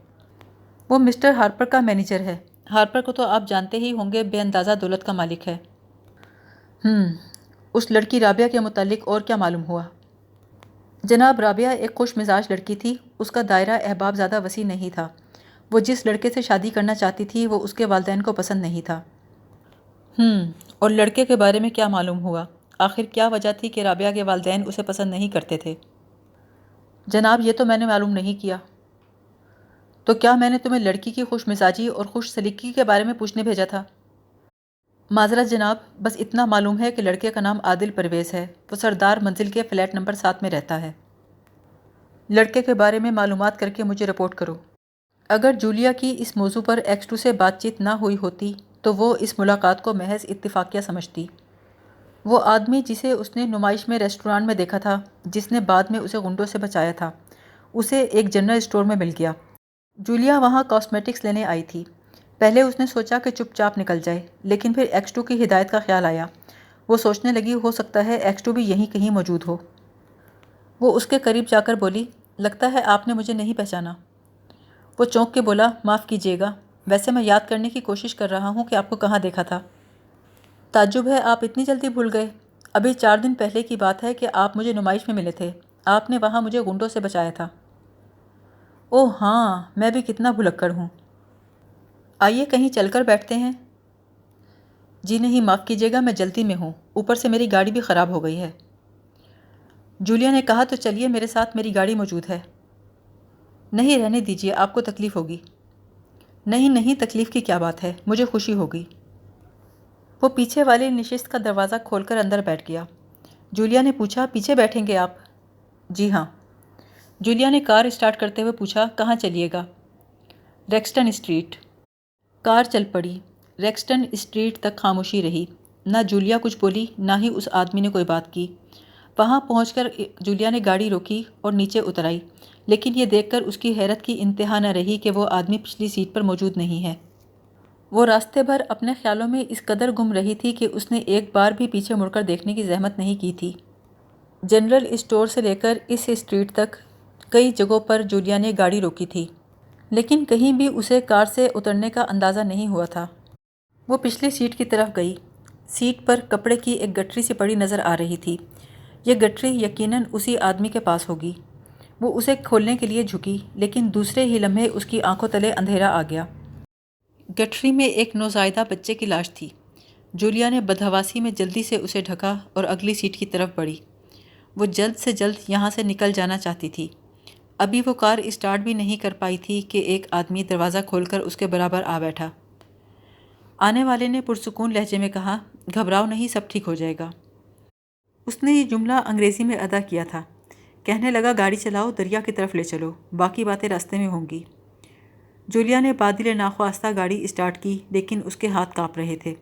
وہ مسٹر ہارپر کا مینیجر ہے۔ ہارپر کو تو آپ جانتے ہی ہوں گے، بے اندازہ دولت کا مالک ہے۔ اس لڑکی رابعہ کے متعلق اور کیا معلوم ہوا؟ جناب رابعہ ایک خوش مزاج لڑکی تھی، اس کا دائرہ احباب زیادہ وسیع نہیں تھا۔ وہ جس لڑکے سے شادی کرنا چاہتی تھی وہ اس کے والدین کو پسند نہیں تھا۔ اور لڑکے کے بارے میں کیا معلوم ہوا؟ آخر کیا وجہ تھی کہ رابعہ کے والدین اسے پسند نہیں کرتے تھے؟ جناب یہ تو میں نے معلوم نہیں کیا۔ تو کیا میں نے تمہیں لڑکی کی خوش مزاجی اور خوش سلیقگی کے بارے میں پوچھنے بھیجا تھا؟ معذرت جناب، بس اتنا معلوم ہے کہ لڑکے کا نام عادل پرویز ہے، وہ سردار منزل کے فلیٹ نمبر 7 میں رہتا ہے۔ لڑکے کے بارے میں معلومات کر کے مجھے رپورٹ کرو۔ اگر جولیا کی اس موضوع پر ایکس 2 سے بات چیت نہ ہوئی ہوتی تو وہ اس ملاقات کو محض اتفاقیہ سمجھتی۔ وہ آدمی جسے اس نے نمائش میں ریسٹوران میں دیکھا تھا، جس نے بعد میں اسے غنڈوں سے بچایا تھا، اسے ایک جنرل اسٹور میں مل گیا۔ جولیا وہاں کاسمیٹکس لینے آئی تھی۔ پہلے اس نے سوچا کہ چپ چاپ نکل جائے، لیکن پھر ایکس 2 کی ہدایت کا خیال آیا۔ وہ سوچنے لگی ہو سکتا ہے ایکس 2 بھی یہیں کہیں موجود ہو۔ وہ اس کے قریب جا کر بولی، لگتا ہے آپ نے مجھے نہیں پہچانا۔ وہ چونک کے بولا، معاف کیجیے گا، ویسے میں یاد کرنے کی کوشش کر رہا ہوں کہ آپ کو کہاں دیکھا تھا۔ تعجب ہے آپ اتنی جلدی بھول گئے؟ ابھی 4 دن پہلے کی بات ہے کہ آپ مجھے نمائش میں ملے تھے، آپ نے وہاں مجھے غنڈوں سے بچایا تھا۔ اوہ ہاں، میں بھی کتنا بھلکڑ ہوں۔ آئیے کہیں چل کر بیٹھتے ہیں۔ جی نہیں، معاف کیجیے گا، میں جلدی میں ہوں، اوپر سے میری گاڑی بھی خراب ہو گئی ہے۔ جولیا نے کہا، تو چلیے میرے ساتھ، میری گاڑی موجود ہے۔ نہیں رہنے دیجیے، آپ کو تکلیف ہوگی۔ نہیں نہیں، تکلیف کی کیا بات ہے، مجھے خوشی ہوگی۔ وہ پیچھے والی نشست کا دروازہ کھول کر اندر بیٹھ گیا۔ جولیا نے پوچھا، پیچھے بیٹھیں گے آپ؟ جی ہاں۔ جولیا نے کار اسٹارٹ کرتے ہوئے پوچھا، کہاں چلیے گا؟ ریکسٹن اسٹریٹ۔ کار چل پڑی۔ ریکسٹن اسٹریٹ تک خاموشی رہی۔ نہ جولیا کچھ بولی، نہ ہی اس آدمی نے کوئی بات کی۔ وہاں پہنچ کر جولیا نے گاڑی روکی اور نیچے اتر آئی، لیکن یہ دیکھ کر اس کی حیرت کی انتہا نہ رہی کہ وہ آدمی پچھلی سیٹ پر موجود نہیں ہے۔ وہ راستے بھر اپنے خیالوں میں اس قدر گم رہی تھی کہ اس نے ایک بار بھی پیچھے مڑ کر دیکھنے کی زحمت نہیں کی تھی۔ جنرل اسٹور سے لے کر اس اسٹریٹ تک کئی جگہوں پر جولیا نے گاڑی روکی تھی، لیکن کہیں بھی اسے کار سے اترنے کا اندازہ نہیں ہوا تھا۔ وہ پچھلی سیٹ کی طرف گئی۔ سیٹ پر کپڑے کی ایک گٹری سی پڑی نظر آ رہی تھی۔ یہ گٹری یقیناً اسی آدمی کے پاس ہوگی۔ وہ اسے کھولنے کے لیے جھکی، لیکن دوسرے ہی لمحے اس کی آنکھوں تلے اندھیرا آ گیا۔ گٹری میں ایک نوزائیدہ بچے کی لاش تھی۔ جولیا نے بدحواسی میں جلدی سے اسے ڈھکا اور اگلی سیٹ کی طرف بڑھی۔ وہ جلد سے جلد یہاں سے نکل جانا چاہتی تھی۔ ابھی وہ کار اسٹارٹ بھی نہیں کر پائی تھی کہ ایک آدمی دروازہ کھول کر اس کے برابر آ بیٹھا۔ آنے والے نے پرسکون لہجے میں کہا، گھبراؤ نہیں، سب ٹھیک ہو جائے گا۔ اس نے یہ جملہ انگریزی میں ادا کیا تھا۔ کہنے لگا، گاڑی چلاؤ، دریا کی طرف لے چلو، باقی باتیں راستے میں ہوں گی۔ جولیا نے بادل ناخواستہ گاڑی اسٹارٹ کی، لیکن اس کے ہاتھ کانپ رہے تھے۔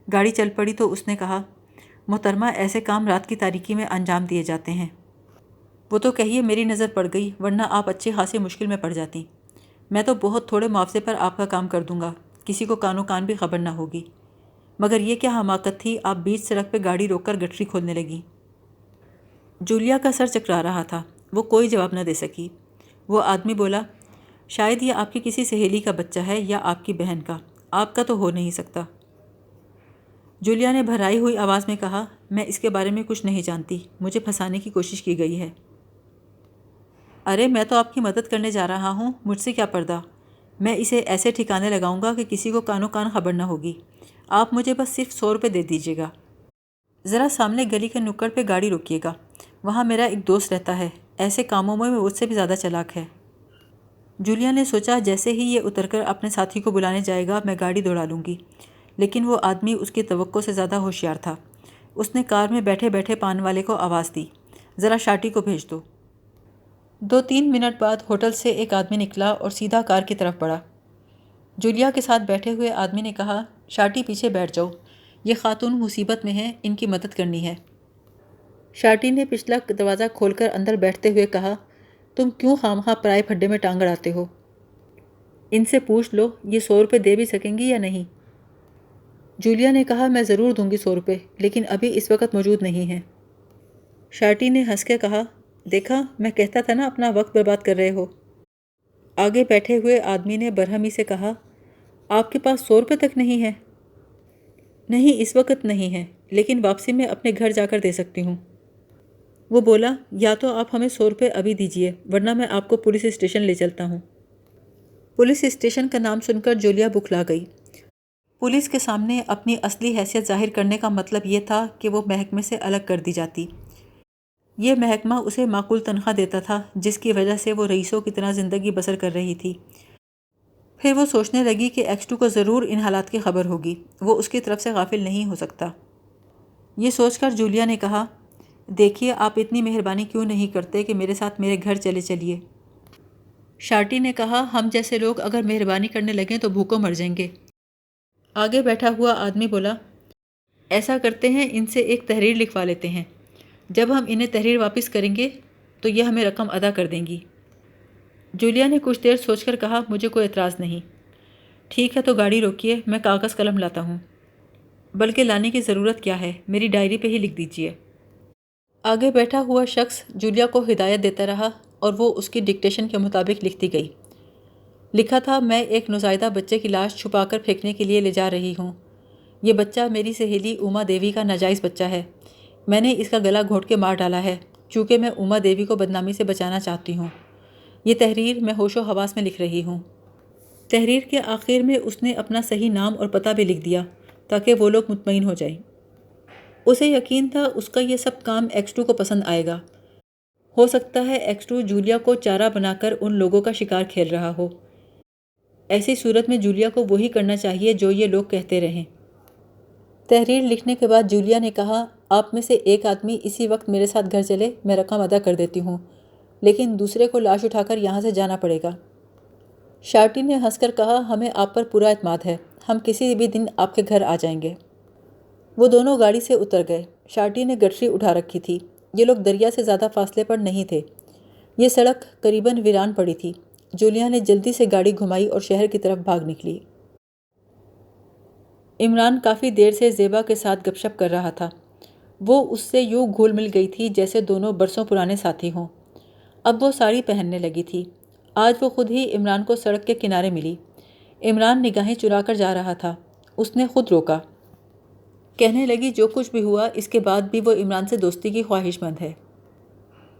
گاڑی چل پڑی تو اس نے کہا، محترمہ، ایسے کام رات کی تاریکی میں انجام دیے جاتے ہیں۔ وہ تو کہیے میری نظر پڑ گئی، ورنہ آپ اچھی خاصی مشکل میں پڑ جاتی۔ میں تو بہت تھوڑے معاوضے پر آپ کا کام کر دوں گا، کسی کو کانوں کان بھی خبر نہ ہوگی۔ مگر یہ کیا حماقت تھی، آپ بیچ سڑک پہ گاڑی روک کر گٹری کھولنے لگی۔ جولیا کا سر چکرا رہا تھا، وہ کوئی جواب نہ دے سکی۔ وہ آدمی بولا، شاید یہ آپ کی کسی سہیلی کا بچہ ہے یا آپ کی بہن کا، آپ کا تو ہو نہیں سکتا۔ جولیا نے بھرائی ہوئی آواز میں کہا، میں اس کے بارے میں کچھ نہیں جانتی، مجھے پھنسانے کی کوشش کی گئی ہے۔ ارے میں تو آپ کی مدد کرنے جا رہا ہوں، مجھ سے کیا پردہ؟ میں اسے ایسے ٹھکانے لگاؤں گا کہ کسی کو کانوں کان خبر نہ ہوگی۔ آپ مجھے بس صرف 100 روپے دے دیجیے گا۔ ذرا سامنے گلی کے نکڑ پہ گاڑی روکیے گا، وہاں میرا ایک دوست رہتا ہے، ایسے کاموں میں مجھ سے بھی زیادہ چالاک ہے۔ جولیا نے سوچا جیسے ہی یہ اتر کر اپنے ساتھی کو بلانے جائے گا میں گاڑی دوڑا لوں گی، لیکن وہ آدمی اس کی توقع سے زیادہ ہوشیار تھا۔ اس نے کار میں بیٹھے بیٹھے پان والے کو آواز دی، ذرا شاٹی کو بھیج دو۔ 2-3 منٹ بعد ہوٹل سے ایک آدمی نکلا اور سیدھا کار کی طرف بڑھا۔ جولیا کے ساتھ بیٹھے ہوئے آدمی نے کہا، شاٹی پیچھے بیٹھ جاؤ، یہ خاتون مصیبت میں ہیں، ان کی مدد کرنی ہے۔ شاٹی نے پچھلا دروازہ کھول کر اندر بیٹھتے ہوئے کہا، تم کیوں خواہ پرائے پھڈے میں ٹانگ اڑاتے ہو؟ ان سے پوچھ لو یہ 100 روپے دے بھی سکیں گی یا نہیں۔ جولیا نے کہا، میں ضرور دوں گی 100 روپے، لیکن ابھی اس وقت موجود نہیں ہیں۔ شاٹی نے ہنس کے کہا، دیکھا میں کہتا تھا نا اپنا وقت برباد کر رہے ہو۔ آگے بیٹھے ہوئے آدمی نے برہمی سے کہا، آپ کے پاس 100 روپے تک نہیں ہے؟ نہیں اس وقت نہیں ہے، لیکن واپسی میں اپنے گھر جا کر دے سکتی ہوں۔ وہ بولا، یا تو آپ ہمیں 100 روپے ابھی دیجیے، ورنہ میں آپ کو پولیس اسٹیشن لے چلتا ہوں۔ پولیس اسٹیشن کا نام سن کر جولیا بکھلا گئی۔ پولیس کے سامنے اپنی اصلی حیثیت ظاہر کرنے کا مطلب یہ تھا کہ وہ محکمے سے الگ کر دی جاتی۔ یہ محکمہ اسے معقول تنخواہ دیتا تھا، جس کی وجہ سے وہ رئیسوں کی طرح زندگی بسر کر رہی تھی۔ پھر وہ سوچنے لگی کہ ایکس 2 کو ضرور ان حالات کی خبر ہوگی، وہ اس کی طرف سے غافل نہیں ہو سکتا۔ یہ سوچ کر جولیا نے کہا، دیکھیے آپ اتنی مہربانی کیوں نہیں کرتے کہ میرے ساتھ میرے گھر چلیے۔ شارٹی نے کہا، ہم جیسے لوگ اگر مہربانی کرنے لگیں تو بھوکوں مر جائیں گے۔ آگے بیٹھا ہوا آدمی بولا، ایسا کرتے ہیں ان سے ایک تحریر لکھوا لیتے ہیں، جب ہم انہیں تحریر واپس کریں گے تو یہ ہمیں رقم ادا کر دیں گی۔ جولیا نے کچھ دیر سوچ کر کہا، مجھے کوئی اعتراض نہیں۔ ٹھیک ہے تو گاڑی روکیے، میں کاغذ قلم لاتا ہوں۔ بلکہ لانے کی ضرورت کیا ہے، میری ڈائری پہ ہی لکھ دیجیے۔ آگے بیٹھا ہوا شخص جولیا کو ہدایت دیتا رہا اور وہ اس کی ڈکٹیشن کے مطابق لکھتی گئی۔ لکھا تھا، میں ایک نوزائیدہ بچے کی لاش چھپا کر پھینکنے کے لیے لے جا رہی ہوں۔ یہ بچہ میری سہیلی اوما دیوی کا ناجائز بچہ ہے۔ میں نے اس کا گلا گھونٹ کے مار ڈالا ہے چونکہ میں اوما دیوی کو بدنامی سے بچانا چاہتی ہوں۔ یہ تحریر میں ہوش و حواس میں لکھ رہی ہوں۔ تحریر کے آخر میں اس نے اپنا صحیح نام اور پتہ بھی لکھ دیا تاکہ وہ لوگ مطمئن ہو جائیں۔ اسے یقین تھا اس کا یہ سب کام ایکس 2 کو پسند آئے گا۔ ہو سکتا ہے ایکس 2 جولیا کو چارہ بنا کر ان لوگوں کا شکار کھیل رہا ہو۔ ایسی صورت میں جولیا کو وہی کرنا چاہیے جو یہ لوگ کہتے رہیں۔ تحریر لکھنے کے بعد جولیا نے کہا، آپ میں سے ایک آدمی اسی وقت میرے ساتھ گھر چلے، میں رقم ادا کر دیتی ہوں، لیکن دوسرے کو لاش اٹھا کر یہاں سے جانا پڑے گا۔ شارٹی نے ہنس کر کہا، ہمیں آپ پر پورا اعتماد ہے، ہم کسی بھی دن آپ کے گھر آ جائیں گے۔ وہ دونوں گاڑی سے اتر گئے۔ شارٹی نے گٹری اٹھا رکھی تھی۔ یہ لوگ دریا سے زیادہ فاصلے پر نہیں تھے۔ یہ سڑک قریباً ویران پڑی تھی۔ جولیا نے جلدی سے گاڑی گھمائی اور شہر کی طرف بھاگ نکلی۔ عمران کافی دیر سے زیبا کے ساتھ گپ شپ کر رہا تھا۔ وہ اس سے یوں گھل مل گئی تھی جیسے دونوں برسوں پرانے ساتھی ہوں۔ اب وہ ساڑی پہننے لگی تھی۔ آج وہ خود ہی عمران کو سڑک کے کنارے ملی۔ عمران نگاہیں چرا کر جا رہا تھا۔ اس نے خود روکا۔ کہنے لگی، جو کچھ بھی ہوا اس کے بعد بھی وہ عمران سے دوستی کی خواہش مند ہے۔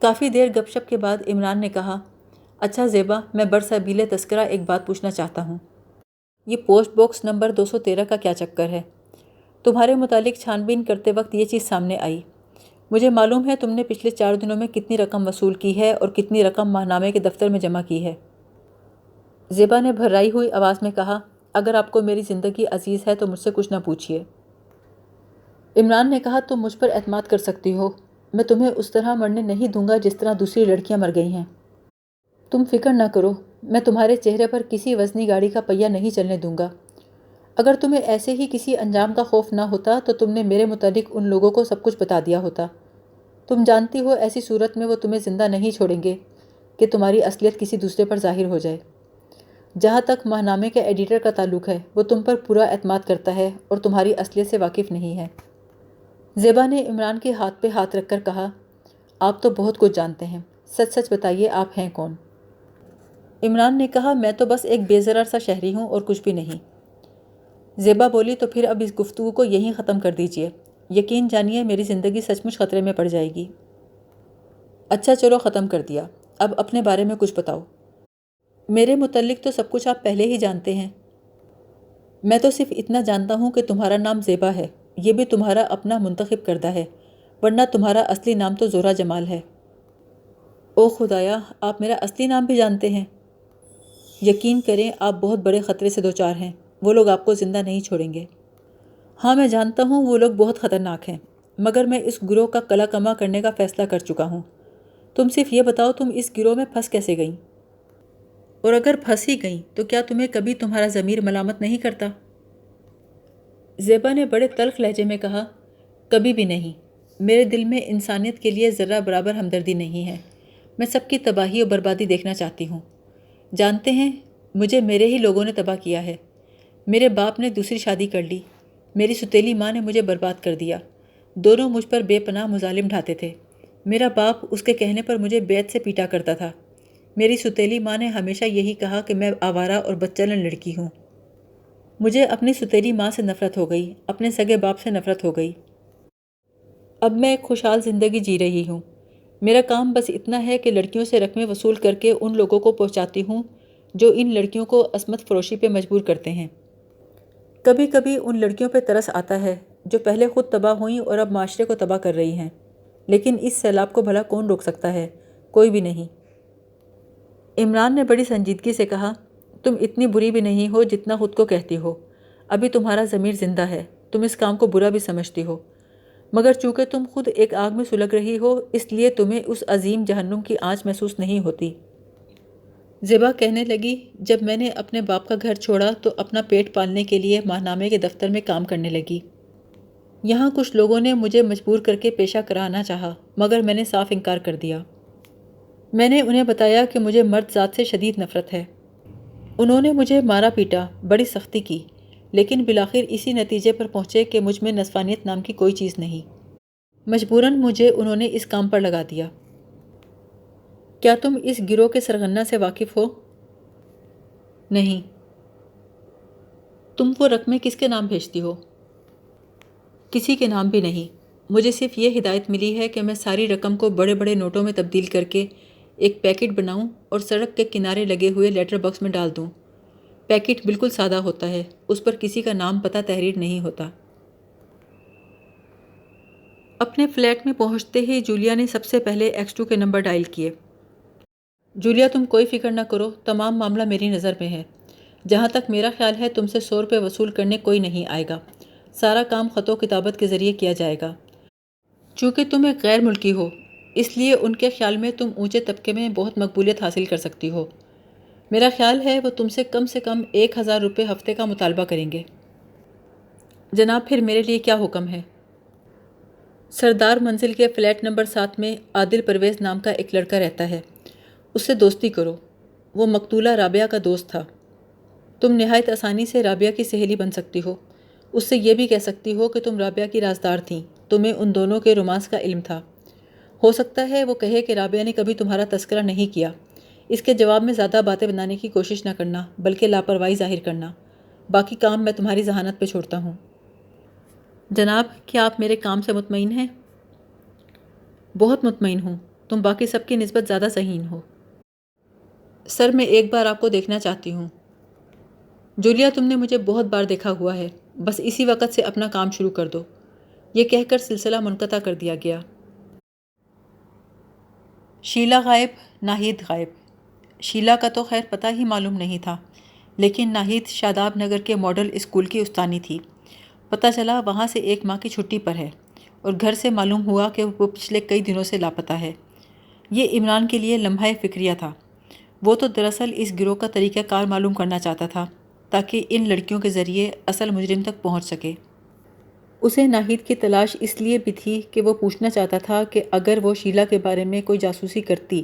کافی دیر گپ شپ کے بعد عمران نے کہا، اچھا زیبا، میں برسبیل تذکرہ ایک بات پوچھنا چاہتا ہوں۔ یہ پوسٹ باکس نمبر 213 کا کیا چکر ہے؟ تمہارے متعلق چھان بین کرتے وقت یہ چیز سامنے آئی۔ مجھے معلوم ہے تم نے پچھلے 4 دنوں میں کتنی رقم وصول کی ہے اور کتنی رقم ماہنامے کے دفتر میں جمع کی ہے۔ زیبا نے بھرائی ہوئی آواز میں کہا، اگر آپ کو میری زندگی عزیز ہے تو مجھ سے کچھ نہ پوچھیے۔ عمران نے کہا، تم مجھ پر اعتماد کر سکتی ہو۔ میں تمہیں اس طرح مرنے نہیں دوں گا جس طرح دوسری لڑکیاں مر گئی ہیں۔ تم فکر نہ کرو، میں تمہارے چہرے پر کسی وزنی گاڑی کا پہیہ نہیں چلنے دوں گا۔ اگر تمہیں ایسے ہی کسی انجام کا خوف نہ ہوتا تو تم نے میرے متعلق ان لوگوں کو سب کچھ بتا دیا ہوتا۔ تم جانتی ہو ایسی صورت میں وہ تمہیں زندہ نہیں چھوڑیں گے کہ تمہاری اصلیت کسی دوسرے پر ظاہر ہو جائے۔ جہاں تک ماہنامے کے ایڈیٹر کا تعلق ہے، وہ تم پر پورا اعتماد کرتا ہے اور تمہاری اصلیت سے واقف نہیں ہے۔ زیبا نے عمران کے ہاتھ پہ ہاتھ رکھ کر کہا، آپ تو بہت کچھ جانتے ہیں، سچ سچ بتائیے آپ ہیں کون؟ عمران نے کہا، میں تو بس ایک بے ضرر سا شہری ہوں اور کچھ بھی نہیں۔ زیبا بولی، تو پھر اب اس گفتگو کو یہیں ختم کر دیجیے۔ یقین جانیے میری زندگی سچ مچ خطرے میں پڑ جائے گی۔ اچھا چلو ختم کر دیا، اب اپنے بارے میں کچھ بتاؤ۔ میرے متعلق تو سب کچھ آپ پہلے ہی جانتے ہیں۔ میں تو صرف اتنا جانتا ہوں کہ تمہارا نام زیبا ہے، یہ بھی تمہارا اپنا منتخب کردہ ہے، ورنہ تمہارا اصلی نام تو زہرہ جمال ہے۔ او خدایا، آپ میرا اصلی نام بھی جانتے ہیں؟ یقین کریں آپ بہت بڑے خطرے سے دوچار ہیں، وہ لوگ آپ کو زندہ نہیں چھوڑیں گے۔ ہاں میں جانتا ہوں وہ لوگ بہت خطرناک ہیں، مگر میں اس گروہ کا قلع کما کرنے کا فیصلہ کر چکا ہوں۔ تم صرف یہ بتاؤ تم اس گروہ میں پھنس کیسے گئیں؟ اور اگر پھنس ہی گئیں تو کیا تمہیں کبھی تمہارا ضمیر ملامت نہیں کرتا؟ زیبا نے بڑے تلخ لہجے میں کہا، کبھی بھی نہیں۔ میرے دل میں انسانیت کے لیے ذرہ برابر ہمدردی نہیں ہے۔ میں سب کی تباہی اور بربادی دیکھنا چاہتی ہوں۔ جانتے ہیں، مجھے میرے ہی لوگوں نے تباہ کیا ہے۔ میرے باپ نے دوسری شادی کر لی، میری ستیلی ماں نے مجھے برباد کر دیا۔ دونوں مجھ پر بے پناہ مظالم ڈھاتے تھے۔ میرا باپ اس کے کہنے پر مجھے بیت سے پیٹا کرتا تھا۔ میری ستیلی ماں نے ہمیشہ یہی کہا کہ میں آوارہ اور بدچلن لڑکی ہوں۔ مجھے اپنی ستیلی ماں سے نفرت ہو گئی، اپنے سگے باپ سے نفرت ہو گئی۔ اب میں ایک خوشحال زندگی جی رہی ہوں۔ میرا کام بس اتنا ہے کہ لڑکیوں سے رقمیں وصول کر کے ان لوگوں کو پہنچاتی ہوں جو ان لڑکیوں کو عصمت فروشی پہ مجبور کرتے ہیں۔ کبھی کبھی ان لڑکیوں پہ ترس آتا ہے جو پہلے خود تباہ ہوئیں اور اب معاشرے کو تباہ کر رہی ہیں، لیکن اس سیلاب کو بھلا کون روک سکتا ہے؟ کوئی بھی نہیں۔ عمران نے بڑی سنجیدگی سے کہا، تم اتنی بری بھی نہیں ہو جتنا خود کو کہتی ہو، ابھی تمہارا ضمیر زندہ ہے، تم اس کام کو برا بھی سمجھتی ہو، مگر چونکہ تم خود ایک آگ میں سلگ رہی ہو اس لیے تمہیں اس عظیم جہنم کی آنچ محسوس نہیں ہوتی۔ زیبا کہنے لگی، جب میں نے اپنے باپ کا گھر چھوڑا تو اپنا پیٹ پالنے کے لیے ماہنامے کے دفتر میں کام کرنے لگی۔ یہاں کچھ لوگوں نے مجھے مجبور کر کے پیشہ کرانا چاہا، مگر میں نے صاف انکار کر دیا۔ میں نے انہیں بتایا کہ مجھے مرد ذات سے شدید نفرت ہے۔ انہوں نے مجھے مارا پیٹا، بڑی سختی کی، لیکن بالآخر اسی نتیجے پر پہنچے کہ مجھ میں نسوانیت نام کی کوئی چیز نہیں۔ مجبوراً مجھے انہوں نے اس کام پر لگا دیا۔ کیا تم اس گروہ کے سرغنہ سے واقف ہو؟ نہیں۔ تم وہ رقمیں کس کے نام بھیجتی ہو؟ کسی کے نام بھی نہیں، مجھے صرف یہ ہدایت ملی ہے کہ میں ساری رقم کو بڑے بڑے نوٹوں میں تبدیل کر کے ایک پیکٹ بناؤں اور سڑک کے کنارے لگے ہوئے لیٹر باکس میں ڈال دوں۔ پیکٹ بالکل سادہ ہوتا ہے، اس پر کسی کا نام پتہ تحریر نہیں ہوتا۔ اپنے فلیٹ میں پہنچتے ہی جولیا نے سب سے پہلے X2 کے نمبر ڈائل کیے۔ جولیا، تم کوئی فکر نہ کرو، تمام معاملہ میری نظر میں ہے۔ جہاں تک میرا خیال ہے تم سے 100 روپے وصول کرنے کوئی نہیں آئے گا۔ سارا کام خط و کتابت کے ذریعے کیا جائے گا۔ چونکہ تم ایک غیر ملکی ہو، اس لیے ان کے خیال میں تم اونچے طبقے میں بہت مقبولیت حاصل کر سکتی ہو۔ میرا خیال ہے وہ تم سے کم 1000 روپے ہفتے کا مطالبہ کریں گے۔ جناب، پھر میرے لیے کیا حکم ہے؟ سردار منزل کے فلیٹ نمبر 7 میں عادل پرویز نام کا ایک لڑکا رہتا ہے، اس سے دوستی کرو۔ وہ مقتولہ رابعہ کا دوست تھا۔ تم نہایت آسانی سے رابعہ کی سہیلی بن سکتی ہو۔ اس سے یہ بھی کہہ سکتی ہو کہ تم رابعہ کی رازدار تھیں، تمہیں ان دونوں کے رومانس کا علم تھا۔ ہو سکتا ہے وہ کہے کہ رابعہ نے کبھی تمہارا تذکرہ نہیں کیا۔ اس کے جواب میں زیادہ باتیں بنانے کی کوشش نہ کرنا، بلکہ لاپرواہی ظاہر کرنا۔ باقی کام میں تمہاری ذہانت پہ چھوڑتا ہوں۔ جناب، کیا آپ میرے کام سے مطمئن ہیں؟ بہت مطمئن ہوں، تم باقی سب کی نسبت زیادہ ذہین ہو۔ سر، میں ایک بار آپ کو دیکھنا چاہتی ہوں۔ جولیا، تم نے مجھے بہت بار دیکھا ہوا ہے، بس اسی وقت سے اپنا کام شروع کر دو۔ یہ کہہ کر سلسلہ منقطع کر دیا گیا۔ شیلا غائب، ناہید غائب۔ شیلا کا تو خیر پتہ ہی معلوم نہیں تھا، لیکن ناہید شاداب نگر کے ماڈل اسکول کی استانی تھی۔ پتہ چلا وہاں سے 1 ماہ کی چھٹی پر ہے، اور گھر سے معلوم ہوا کہ وہ پچھلے کئی دنوں سے لاپتہ ہے۔ یہ عمران کے لیے لمحہ فکریہ تھا۔ وہ تو دراصل اس گروہ کا طریقہ کار معلوم کرنا چاہتا تھا تاکہ ان لڑکیوں کے ذریعے اصل مجرم تک پہنچ سکے۔ اسے ناہید کی تلاش اس لیے بھی تھی کہ وہ پوچھنا چاہتا تھا کہ اگر وہ شیلا کے بارے میں کوئی جاسوسی کرتی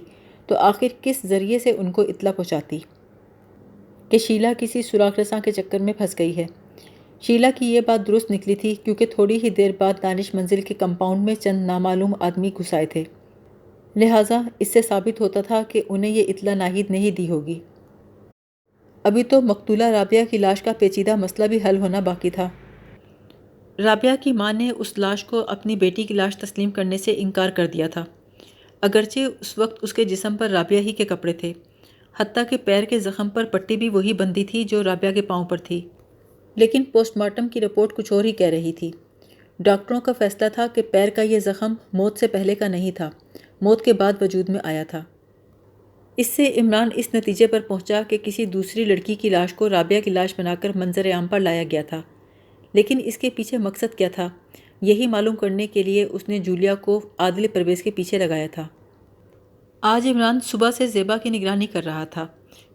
تو آخر کس ذریعے سے ان کو اطلاع پہنچاتی کہ شیلا کسی سراغ رساں کے چکر میں پھنس گئی ہے۔ شیلا کی یہ بات درست نکلی تھی، کیونکہ تھوڑی ہی دیر بعد دانش منزل کے کمپاؤنڈ میں چند نامعلوم آدمی گھس آئے تھے، لہٰذا اس سے ثابت ہوتا تھا کہ انہیں یہ اطلاع ناہید نہیں دی ہوگی۔ ابھی تو مقتولہ رابعہ کی لاش کا پیچیدہ مسئلہ بھی حل ہونا باقی تھا۔ رابعہ کی ماں نے اس لاش کو اپنی بیٹی کی لاش تسلیم کرنے سے انکار کر دیا تھا، اگرچہ اس وقت اس کے جسم پر رابعہ ہی کے کپڑے تھے، حتیٰ کہ پیر کے زخم پر پٹی بھی وہی بندھی تھی جو رابعہ کے پاؤں پر تھی، لیکن پوسٹ مارٹم کی رپورٹ کچھ اور ہی کہہ رہی تھی۔ ڈاکٹروں کا فیصلہ تھا کہ پیر کا یہ زخم موت سے پہلے کا نہیں تھا، موت کے بعد وجود میں آیا تھا۔ اس سے عمران اس نتیجے پر پہنچا کہ کسی دوسری لڑکی کی لاش کو رابعہ کی لاش بنا کر منظر عام پر لایا گیا تھا، لیکن اس کے پیچھے مقصد کیا تھا، یہی معلوم کرنے کے لیے اس نے جولیا کو عادل پرویز کے پیچھے لگایا تھا۔ آج عمران صبح سے زیبا کی نگرانی کر رہا تھا،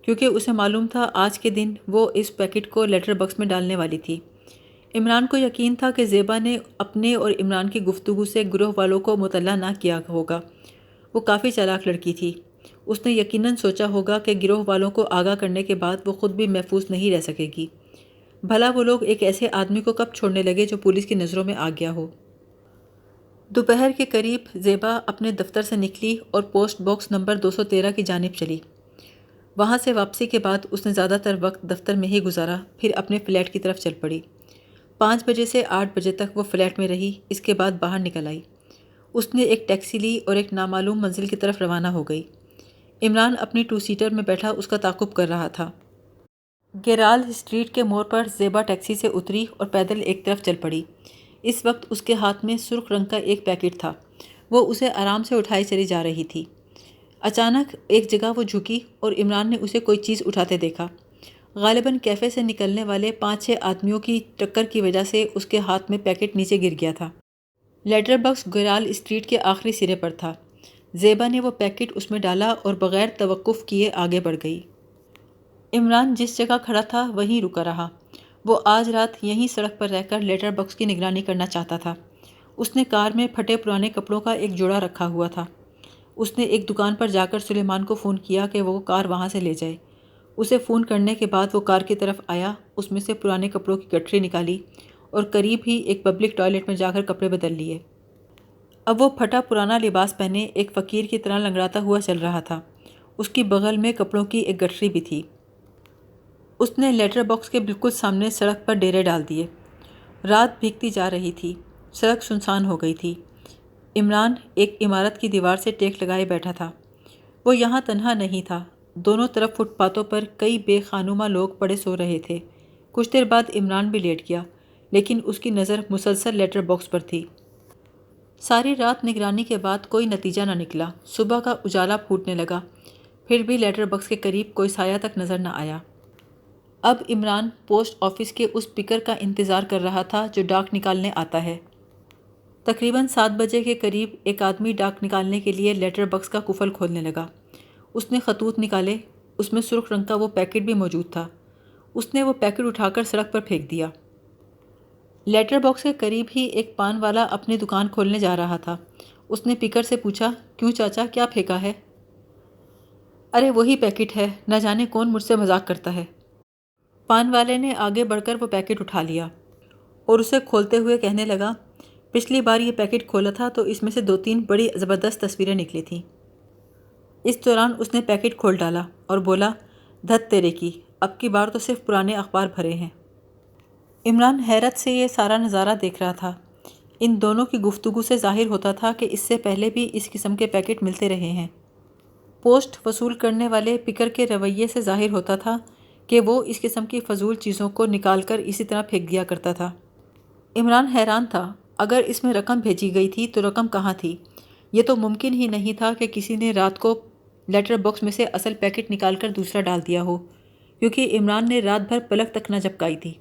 کیونکہ اسے معلوم تھا آج کے دن وہ اس پیکٹ کو لیٹر باکس میں ڈالنے والی تھی۔ عمران کو یقین تھا کہ زیبا نے اپنے اور عمران کی گفتگو سے گروہ والوں کو مطلع نہ کیا ہوگا۔ وہ کافی چالاک لڑکی تھی۔ اس نے یقیناً سوچا ہوگا کہ گروہ والوں کو آگاہ کرنے کے بعد وہ خود بھی محفوظ نہیں رہ سکے گی۔ بھلا وہ لوگ ایک ایسے آدمی کو کب چھوڑنے لگے جو پولیس کی نظروں میں آ گیا ہو۔ دوپہر کے قریب زیبا اپنے دفتر سے نکلی اور پوسٹ باکس نمبر 213 کی جانب چلی۔ وہاں سے واپسی کے بعد اس نے زیادہ تر وقت دفتر میں ہی گزارا، پھر اپنے فلیٹ کی طرف چل پڑی۔ 5 بجے سے 8 بجے تک وہ فلیٹ میں رہی، اس کے بعد باہر نکل آئی۔ اس نے ایک ٹیکسی لی اور ایک نامعلوم منزل کی طرف روانہ ہو گئی۔ عمران اپنی 2 سیٹر میں بیٹھا اس کا تعاقب کر رہا تھا۔ گیرال اسٹریٹ کے موڑ پر زیبا ٹیکسی سے اتری اور پیدل ایک طرف چل پڑی۔ اس وقت اس کے ہاتھ میں سرخ رنگ کا ایک پیکٹ تھا۔ وہ اسے آرام سے اٹھائی چلی جا رہی تھی۔ اچانک ایک جگہ وہ جھکی اور عمران نے اسے کوئی چیز اٹھاتے دیکھا۔ غالباً کیفے سے نکلنے والے 5-6 آدمیوں کی ٹکر کی وجہ سے اس کے ہاتھ میں پیکٹ نیچے گر گیا تھا۔ لیٹر باکس گیرال اسٹریٹ کے آخری سرے پر تھا۔ زیبا نے وہ پیکٹ اس میں ڈالا اور بغیر توقف کیے آگے بڑھ گئی۔ عمران جس جگہ کھڑا تھا وہیں رکا رہا۔ وہ آج رات یہیں سڑک پر رہ کر لیٹر باکس کی نگرانی کرنا چاہتا تھا۔ اس نے کار میں پھٹے پرانے کپڑوں کا ایک جوڑا رکھا ہوا تھا۔ اس نے ایک دکان پر جا کر سلیمان کو فون کیا کہ وہ کار وہاں سے لے جائے۔ اسے فون کرنے کے بعد وہ کار کی طرف آیا، اس میں سے پرانے کپڑوں کی گٹھری نکالی اور قریب ہی ایک پبلک ٹوائلٹ میں جا کر کپڑے بدل لیے۔ اب وہ پھٹا پرانا لباس پہنے ایک فقیر کی طرح لنگڑاتا ہوا چل رہا تھا۔ اس کی بغل میں کپڑوں کی ایک گٹھری بھی تھی۔ اس نے لیٹر باکس کے بالکل سامنے سڑک پر ڈیرے ڈال دیے۔ رات بھیگتی جا رہی تھی۔ سڑک سنسان ہو گئی تھی۔ عمران ایک عمارت کی دیوار سے ٹیک لگائے بیٹھا تھا۔ وہ یہاں تنہا نہیں تھا۔ دونوں طرف فٹ پاتھوں پر کئی بے خانمہ لوگ پڑے سو رہے تھے۔ کچھ دیر بعد عمران بھی لیٹ گیا، لیکن اس کی نظر مسلسل لیٹر باکس پر تھی۔ ساری رات نگرانی کے بعد کوئی نتیجہ نہ نکلا۔ صبح کا اجالا پھوٹنے لگا، پھر بھی لیٹر باکس کے قریب کوئی سایہ تک نظر نہ آیا۔ اب عمران پوسٹ آفس کے اس پکر کا انتظار کر رہا تھا جو ڈاک نکالنے آتا ہے۔ تقریباً 7 بجے کے قریب ایک آدمی ڈاک نکالنے کے لیے لیٹر باکس کا قفل کھولنے لگا۔ اس نے خطوط نکالے، اس میں سرخ رنگ کا وہ پیکٹ بھی موجود تھا۔ اس نے وہ پیکٹ اٹھا کر سڑک پر پھینک دیا۔ لیٹر باکس کے قریب ہی ایک پان والا اپنی دکان کھولنے جا رہا تھا۔ اس نے پکر سے پوچھا، کیوں چاچا، کیا پھینکا ہے؟ ارے وہی پیکٹ ہے، نہ جانے کون مجھ سے مذاق کرتا ہے۔ پان والے نے آگے بڑھ کر وہ پیکٹ اٹھا لیا اور اسے کھولتے ہوئے کہنے لگا، پچھلی بار یہ پیکٹ کھولا تھا تو اس میں سے 2-3 بڑی زبردست تصویریں نکلی تھیں۔ اس دوران اس نے پیکٹ کھول ڈالا اور بولا، دھت تیرے کی، اب کی بار تو صرف پرانے اخبار بھرے ہیں۔ عمران حیرت سے یہ سارا نظارہ دیکھ رہا تھا۔ ان دونوں کی گفتگو سے ظاہر ہوتا تھا کہ اس سے پہلے بھی اس قسم کے پیکٹ ملتے رہے ہیں۔ پوسٹ وصول کرنے والے پکر کے رویے سے ظاہر ہوتا تھا کہ وہ اس قسم کی فضول چیزوں کو نکال کر اسی طرح پھینک دیا کرتا تھا۔ عمران حیران تھا، اگر اس میں رقم بھیجی گئی تھی تو رقم کہاں تھی؟ یہ تو ممکن ہی نہیں تھا کہ کسی نے رات کو لیٹر باکس میں سے اصل پیکٹ نکال کر دوسرا ڈال دیا ہو، کیونکہ عمران نے رات بھر پلک تک نہ جھپکائی تھی۔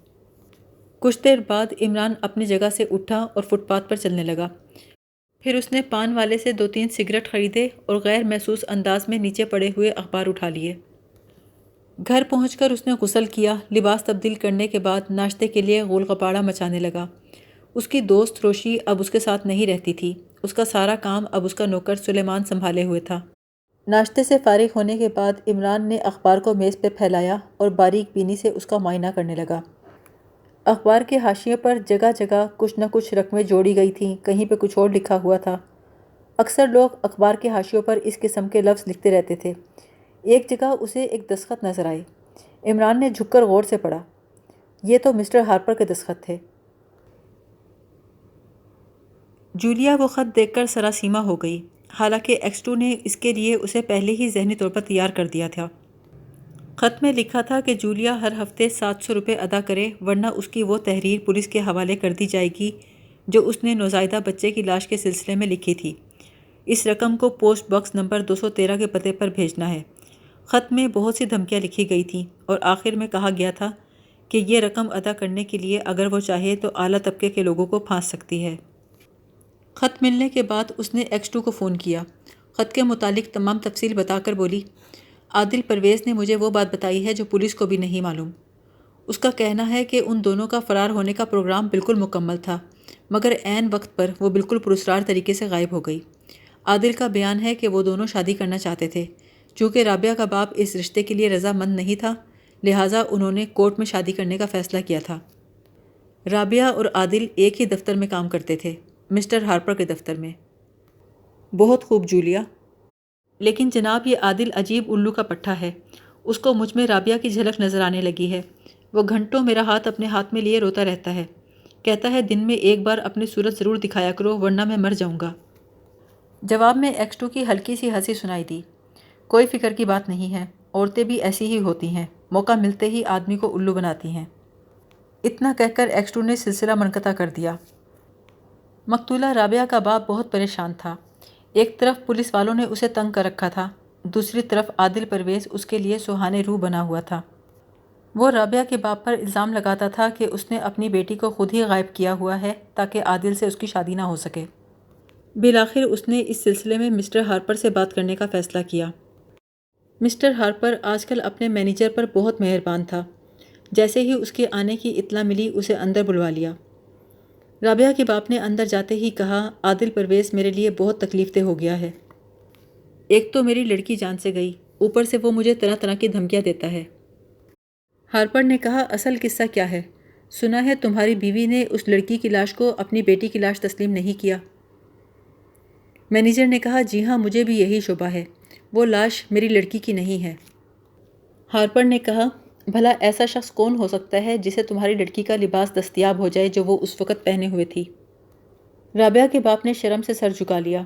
کچھ دیر بعد عمران اپنی جگہ سے اٹھا اور فٹ پاتھ پر چلنے لگا۔ پھر اس نے پان والے سے 2-3 سگریٹ خریدے اور غیر محسوس انداز میں نیچے پڑے ہوئے اخبار اٹھا لیے۔ گھر پہنچ کر اس نے غسل کیا، لباس تبدیل کرنے کے بعد ناشتے کے لیے غول غپاڑہ مچانے لگا۔ اس کی دوست روشی اب اس کے ساتھ نہیں رہتی تھی۔ اس کا سارا کام اب اس کا نوکر سلیمان سنبھالے ہوئے تھا۔ ناشتے سے فارغ ہونے کے بعد عمران نے اخبار کو میز پہ پھیلایا اور باریک بینی سے اس کا معائنہ کرنے لگا۔ اخبار کے حاشیے پر جگہ جگہ کچھ نہ کچھ رقمیں جوڑی گئی تھیں، کہیں پہ کچھ اور لکھا ہوا تھا۔ اکثر لوگ اخبار کے حاشیوں پر اس قسم کے لفظ لکھتے رہتے تھے۔ ایک جگہ اسے ایک دستخط نظر آئے۔ عمران نے جھک کر غور سے پڑھا۔ یہ تو مسٹر ہارپر کے دستخط تھے۔ جولیا وہ خط دیکھ کر سراسیما ہو گئی، حالانکہ ایکسٹو نے اس کے لیے اسے پہلے ہی ذہنی طور پر تیار کر دیا تھا۔ خط میں لکھا تھا کہ جولیا ہر ہفتے 700 روپے ادا کرے، ورنہ اس کی وہ تحریر پولیس کے حوالے کر دی جائے گی جو اس نے نوزائیدہ بچے کی لاش کے سلسلے میں لکھی تھی۔ اس رقم کو پوسٹ باکس نمبر 213 کے پتے پر بھیجنا ہے۔ خط میں بہت سی دھمکیاں لکھی گئی تھیں اور آخر میں کہا گیا تھا کہ یہ رقم ادا کرنے کے لیے اگر وہ چاہے تو اعلیٰ طبقے کے لوگوں کو پھانس سکتی ہے۔ خط ملنے کے بعد اس نے ایکسٹو کو فون کیا۔ خط کے متعلق تمام تفصیل بتا کر بولی، عادل پرویز نے مجھے وہ بات بتائی ہے جو پولیس کو بھی نہیں معلوم۔ اس کا کہنا ہے کہ ان دونوں کا فرار ہونے کا پروگرام بالکل مکمل تھا، مگر عین وقت پر وہ بالکل پراسرار طریقے سے غائب ہو گئی۔ عادل کا بیان ہے کہ وہ دونوں شادی کرنا چاہتے تھے، چونکہ رابعہ کا باپ اس رشتے کے لیے رضامند نہیں تھا، لہٰذا انہوں نے کورٹ میں شادی کرنے کا فیصلہ کیا تھا۔ رابعہ اور عادل ایک ہی دفتر میں کام کرتے تھے، مسٹر ہارپر کے دفتر میں۔ بہت خوب جولیا، لیکن جناب یہ عادل عجیب الو کا پٹھا ہے۔ اس کو مجھ میں رابعہ کی جھلک نظر آنے لگی ہے۔ وہ گھنٹوں میرا ہاتھ اپنے ہاتھ میں لیے روتا رہتا ہے، کہتا ہے دن میں ایک بار اپنی صورت ضرور دکھایا کرو ورنہ میں مر جاؤں گا۔ جواب میں ایکسٹو کی ہلکی سی ہنسی سنائی دی، کوئی فکر کی بات نہیں ہے، عورتیں بھی ایسی ہی ہوتی ہیں۔ موقع ملتے ہی آدمی کو الو بناتی ہیں۔ اتنا کہہ کر ایکسٹرو نے سلسلہ منقطع کر دیا۔ مقتولہ رابعہ کا باپ بہت پریشان تھا۔ ایک طرف پولیس والوں نے اسے تنگ کر رکھا تھا، دوسری طرف عادل پرویز اس کے لیے سہانے روح بنا ہوا تھا۔ وہ رابعہ کے باپ پر الزام لگاتا تھا کہ اس نے اپنی بیٹی کو خود ہی غائب کیا ہوا ہے تاکہ عادل سے اس کی شادی نہ ہو سکے۔ بالآخر اس نے اس سلسلے میں مسٹر ہارپر سے بات کرنے کا فیصلہ کیا۔ مسٹر ہارپر آج کل اپنے مینیجر پر بہت مہربان تھا۔ جیسے ہی اس کے آنے کی اطلاع ملی اسے اندر بلوا لیا۔ رابعہ کے باپ نے اندر جاتے ہی کہا، عادل پرویز میرے لیے بہت تکلیف دہ ہو گیا ہے۔ ایک تو میری لڑکی جان سے گئی، اوپر سے وہ مجھے طرح طرح کی دھمکیاں دیتا ہے۔ ہارپر نے کہا، اصل قصہ کیا ہے؟ سنا ہے تمہاری بیوی نے اس لڑکی کی لاش کو اپنی بیٹی کی لاش تسلیم نہیں کیا۔ مینیجر نے کہا، جی ہاں، مجھے بھی یہی شبہ ہے، وہ لاش میری لڑکی کی نہیں ہے۔ ہارپر نے کہا، بھلا ایسا شخص کون ہو سکتا ہے جسے تمہاری لڑکی کا لباس دستیاب ہو جائے جو وہ اس وقت پہنے ہوئے تھی؟ رابعہ کے باپ نے شرم سے سر جھکا لیا۔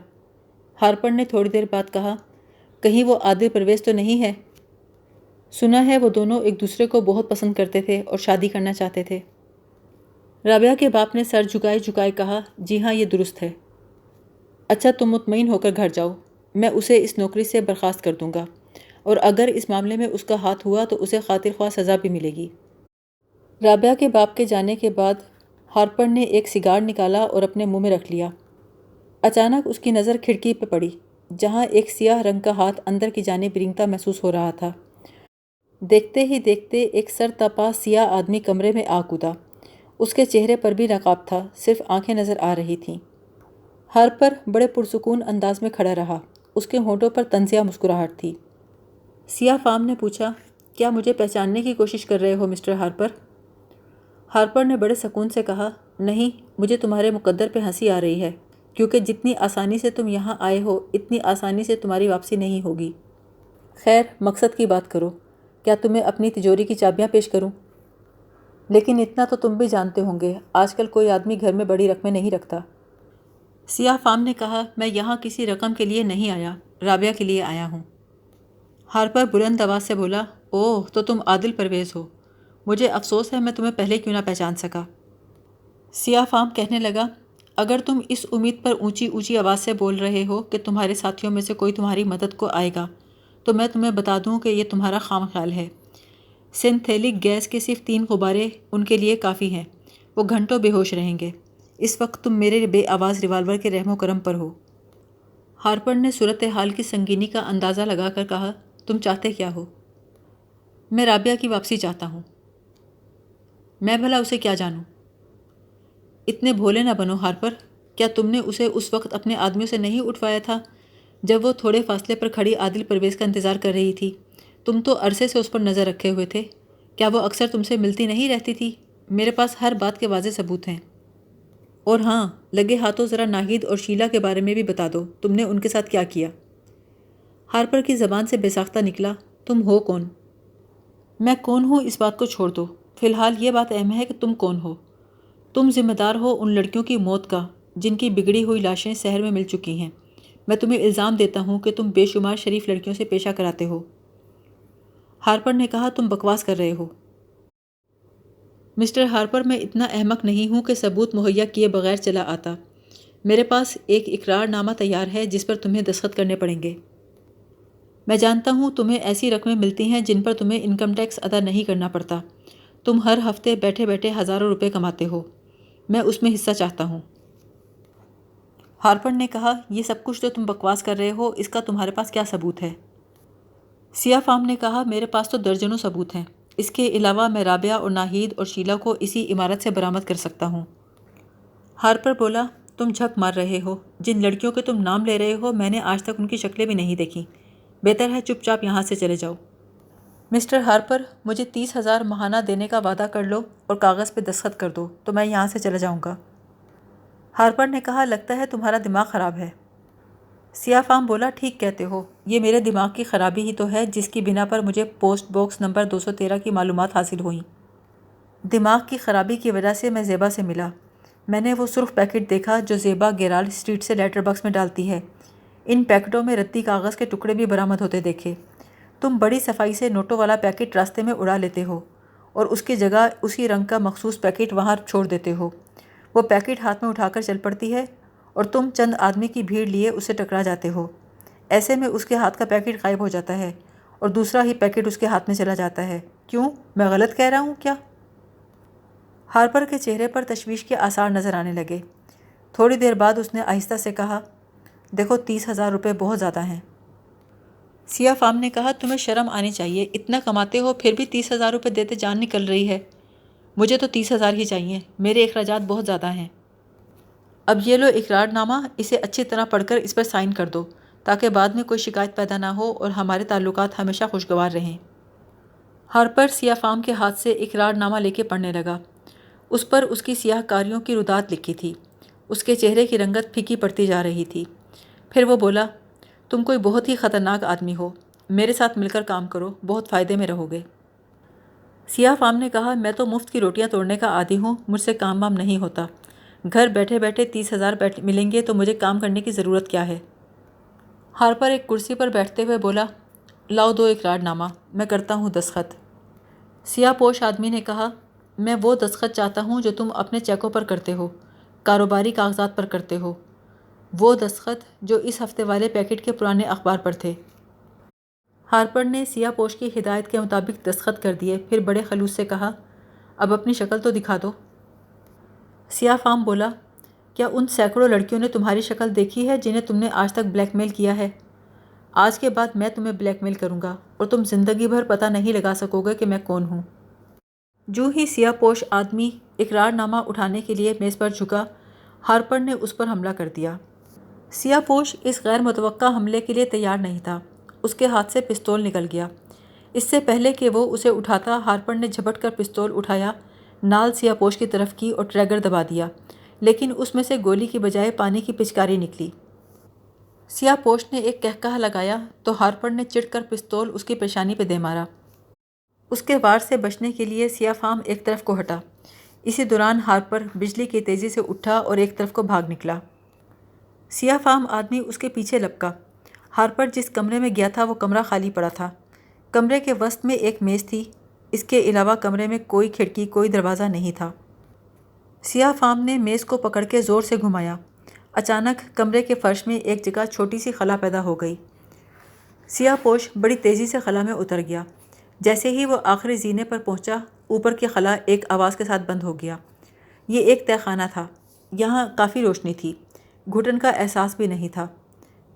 ہارپر نے تھوڑی دیر بعد کہا، کہیں وہ عادل پرویز تو نہیں ہے؟ سنا ہے وہ دونوں ایک دوسرے کو بہت پسند کرتے تھے اور شادی کرنا چاہتے تھے۔ رابعہ کے باپ نے سر جھکائے جھکائے کہا، جی ہاں، یہ درست ہے۔ اچھا، تم مطمئن ہو کر گھر جاؤ، میں اسے اس نوکری سے برخاست کر دوں گا، اور اگر اس معاملے میں اس کا ہاتھ ہوا تو اسے خاطر خواہ سزا بھی ملے گی۔ رابعہ کے باپ کے جانے کے بعد ہارپر نے ایک سگار نکالا اور اپنے منہ میں رکھ لیا۔ اچانک اس کی نظر کھڑکی پہ پڑی، جہاں ایک سیاہ رنگ کا ہاتھ اندر کی جانب رینگتا محسوس ہو رہا تھا۔ دیکھتے ہی دیکھتے ایک سر تا پا سیاہ آدمی کمرے میں آ کود۔ اس کے چہرے پر بھی نقاب تھا، صرف آنکھیں نظر آ رہی تھیں۔ ہارپر بڑے پرسکون انداز میں کھڑا رہا، اس کے ہونٹوں پر طنزیہ مسکراہٹ تھی۔ سیاہ فام نے پوچھا، کیا مجھے پہچاننے کی کوشش کر رہے ہو مسٹر ہارپر؟ ہارپر نے بڑے سکون سے کہا، نہیں، مجھے تمہارے مقدر پہ ہنسی آ رہی ہے، کیونکہ جتنی آسانی سے تم یہاں آئے ہو اتنی آسانی سے تمہاری واپسی نہیں ہوگی۔ خیر، مقصد کی بات کرو، کیا تمہیں اپنی تجوری کی چابیاں پیش کروں؟ لیکن اتنا تو تم بھی جانتے ہوں گے، آج کل کوئی آدمی گھر میں بڑی رقمیں نہیں رکھتا۔ سیاہ فام نے کہا، میں یہاں کسی رقم کے لیے نہیں آیا، رابعہ کے لیے آیا ہوں۔ ہارپر بلند آواز سے بولا، اوہ، تو تم عادل پرویز ہو، مجھے افسوس ہے میں تمہیں پہلے کیوں نہ پہچان سکا۔ سیاہ فام کہنے لگا، اگر تم اس امید پر اونچی اونچی آواز سے بول رہے ہو کہ تمہارے ساتھیوں میں سے کوئی تمہاری مدد کو آئے گا تو میں تمہیں بتا دوں کہ یہ تمہارا خام خیال ہے۔ سنتھیلک گیس کے صرف 3 غبارے ان کے لیے کافی ہیں، وہ گھنٹوں بے ہوش رہیں گے۔ اس وقت تم میرے بے آواز ریوالور کے رحم و کرم پر ہو۔ ہارپر نے صورتحال کی سنگینی کا اندازہ لگا کر کہا، تم چاہتے کیا ہو؟ میں رابعہ کی واپسی چاہتا ہوں۔ میں بھلا اسے کیا جانوں؟ اتنے بھولے نہ بنو ہارپر، کیا تم نے اسے اس وقت اپنے آدمیوں سے نہیں اٹھوایا تھا جب وہ تھوڑے فاصلے پر کھڑی عادل پرویز کا انتظار کر رہی تھی؟ تم تو عرصے سے اس پر نظر رکھے ہوئے تھے، کیا وہ اکثر تم سے ملتی نہیں رہتی تھی؟ میرے پاس ہر بات کے واضح ثبوت ہیں۔ اور ہاں، لگے ہاتھوں ذرا ناہید اور شیلا کے بارے میں بھی بتا دو، تم نے ان کے ساتھ کیا کیا؟ ہارپر کی زبان سے بے ساختہ نکلا، تم ہو کون؟ میں کون ہوں اس بات کو چھوڑ دو، فی الحال یہ بات اہم ہے کہ تم کون ہو۔ تم ذمہ دار ہو ان لڑکیوں کی موت کا جن کی بگڑی ہوئی لاشیں شہر میں مل چکی ہیں۔ میں تمہیں الزام دیتا ہوں کہ تم بے شمار شریف لڑکیوں سے پیشہ کراتے ہو۔ ہارپر نے کہا، تم بکواس کر رہے ہو۔ مسٹر ہارپر، میں اتنا احمق نہیں ہوں کہ ثبوت مہیا کیے بغیر چلا آتا۔ میرے پاس ایک اقرار نامہ تیار ہے جس پر تمہیں دستخط کرنے پڑیں گے۔ میں جانتا ہوں تمہیں ایسی رقمیں ملتی ہیں جن پر تمہیں انکم ٹیکس ادا نہیں کرنا پڑتا۔ تم ہر ہفتے بیٹھے بیٹھے ہزاروں روپے کماتے ہو، میں اس میں حصہ چاہتا ہوں۔ ہارپر نے کہا، یہ سب کچھ جو تم بکواس کر رہے ہو اس کا تمہارے پاس کیا ثبوت ہے؟ سیاہ فام نے کہا، میرے پاس تو درجنوں ثبوت ہیں۔ اس کے علاوہ میں رابعہ اور ناہید اور شیلا کو اسی عمارت سے برآمد کر سکتا ہوں۔ ہارپر بولا، تم جھک مار رہے ہو، جن لڑکیوں کے تم نام لے رہے ہو میں نے آج تک ان کی شکلیں بھی نہیں دیکھیں۔ بہتر ہے چپ چاپ یہاں سے چلے جاؤ۔ مسٹر ہارپر، مجھے 30,000 ماہانہ دینے کا وعدہ کر لو اور کاغذ پہ دستخط کر دو تو میں یہاں سے چلا جاؤں گا۔ ہارپر نے کہا، لگتا ہے تمہارا دماغ خراب ہے۔ سیاہ فام بولا، ٹھیک کہتے ہو، یہ میرے دماغ کی خرابی ہی تو ہے جس کی بنا پر مجھے پوسٹ باکس نمبر 213 کی معلومات حاصل ہوئیں۔ دماغ کی خرابی کی وجہ سے میں زیبا سے ملا۔ میں نے وہ سرخ پیکٹ دیکھا جو زیبا گیرالڈ اسٹریٹ سے لیٹر باکس میں ڈالتی ہے۔ ان پیکٹوں میں رتی کاغذ کے ٹکڑے بھی برآمد ہوتے دیکھے۔ تم بڑی صفائی سے نوٹوں والا پیکٹ راستے میں اڑا لیتے ہو اور اس کی جگہ اسی رنگ کا مخصوص پیکٹ وہاں چھوڑ دیتے ہو۔ وہ پیکٹ ہاتھ میں اٹھا کر چل پڑتی ہے اور تم چند آدمی کی بھیڑ لیے اسے ٹکرا جاتے ہو۔ ایسے میں اس کے ہاتھ کا پیکٹ غائب ہو جاتا ہے اور دوسرا ہی پیکٹ اس کے ہاتھ میں چلا جاتا ہے۔ کیوں؟ میں غلط کہہ رہا ہوں کیا؟ ہارپر کے چہرے پر تشویش کے آثار نظر آنے لگے۔ تھوڑی دیر بعد اس نے آہستہ سے کہا، دیکھو 30,000 روپے بہت زیادہ ہیں۔ سیاہ فام نے کہا، تمہیں شرم آنی چاہیے، اتنا کماتے ہو پھر بھی 30,000 روپے دیتے جان نکل رہی ہے۔ مجھے تو 30,000 ہی چاہیے، میرے اخراجات بہت زیادہ ہیں۔ اب یہ لو اقرار نامہ، اسے اچھی طرح پڑھ کر اس پر سائن کر دو تاکہ بعد میں کوئی شکایت پیدا نہ ہو اور ہمارے تعلقات ہمیشہ خوشگوار رہیں۔ ہارپر سیاہ فام کے ہاتھ سے اقرار نامہ لے کے پڑھنے لگا۔ اس پر اس کی سیاہ کاریوں کی ردات لکھی تھی۔ اس کے چہرے کی رنگت پھیکی پڑتی جا رہی تھی۔ پھر وہ بولا، تم کوئی بہت ہی خطرناک آدمی ہو، میرے ساتھ مل کر کام کرو، بہت فائدے میں رہو گے۔ سیاہ فام نے کہا، میں تو مفت کی روٹیاں توڑنے کا عادی ہوں، مجھ سے کام وام نہیں ہوتا۔ گھر بیٹھے بیٹھے 30,000 ملیں گے تو مجھے کام کرنے کی ضرورت کیا ہے؟ ہارپر ایک کرسی پر بیٹھتے ہوئے بولا، لاؤ دو اقرار نامہ، میں کرتا ہوں دستخط۔ سیاہ پوش آدمی نے کہا، میں وہ دستخط چاہتا ہوں جو تم اپنے چیکوں پر کرتے ہو، کاروباری کاغذات پر کرتے ہو، وہ دستخط جو اس ہفتے والے پیکٹ کے پرانے اخبار پر تھے۔ ہارپر نے سیاہ پوش کی ہدایت کے مطابق دستخط کر دیے، پھر بڑے خلوص سے کہا، اب اپنی شکل تو دکھا دو۔ سیاہ فام بولا، کیا ان سینکڑوں لڑکیوں نے تمہاری شکل دیکھی ہے جنہیں تم نے آج تک بلیک میل کیا ہے؟ آج کے بعد میں تمہیں بلیک میل کروں گا اور تم زندگی بھر پتہ نہیں لگا سکو گے کہ میں کون ہوں۔ جو ہی سیاہ پوش آدمی اقرار نامہ اٹھانے کے لیے میز پر جھکا، ہارپر نے اس پر حملہ کر دیا۔ سیاہ پوش اس غیر متوقع حملے کے لیے تیار نہیں تھا۔ اس کے ہاتھ سے پستول نکل گیا۔ اس سے پہلے کہ وہ اسے اٹھاتا، ہارپر نے جھپٹ کر پستول اٹھایا، نال سیاہ پوش کی طرف کی اور ٹریگر دبا دیا، لیکن اس میں سے گولی کی بجائے پانی کی پچکاری نکلی۔ سیاہ پوش نے ایک کہکہا لگایا تو ہارپر نے چڑھ کر پستول اس کی پیشانی پہ دے مارا۔ اس کے وار سے بچنے کے لیے سیاہ فام ایک طرف کو ہٹا۔ اسی دوران ہارپر بجلی کی تیزی سے اٹھا اور ایک طرف کو بھاگ نکلا۔ سیاہ فام آدمی اس کے پیچھے لپکا۔ ہارپر جس کمرے میں گیا تھا وہ کمرہ خالی پڑا تھا۔ کمرے کے وسط میں ایک میز تھی، اس کے علاوہ کمرے میں کوئی کھڑکی، کوئی دروازہ نہیں تھا۔ سیاہ فام نے میز کو پکڑ کے زور سے گھمایا۔ اچانک کمرے کے فرش میں ایک جگہ چھوٹی سی خلا پیدا ہو گئی۔ سیاہ پوش بڑی تیزی سے خلا میں اتر گیا۔ جیسے ہی وہ آخری زینے پر پہنچا، اوپر کی خلا ایک آواز کے ساتھ بند ہو گیا۔ یہ ایک تہہ خانہ تھا۔ یہاں کافی روشنی تھی، گھٹن کا احساس بھی نہیں تھا۔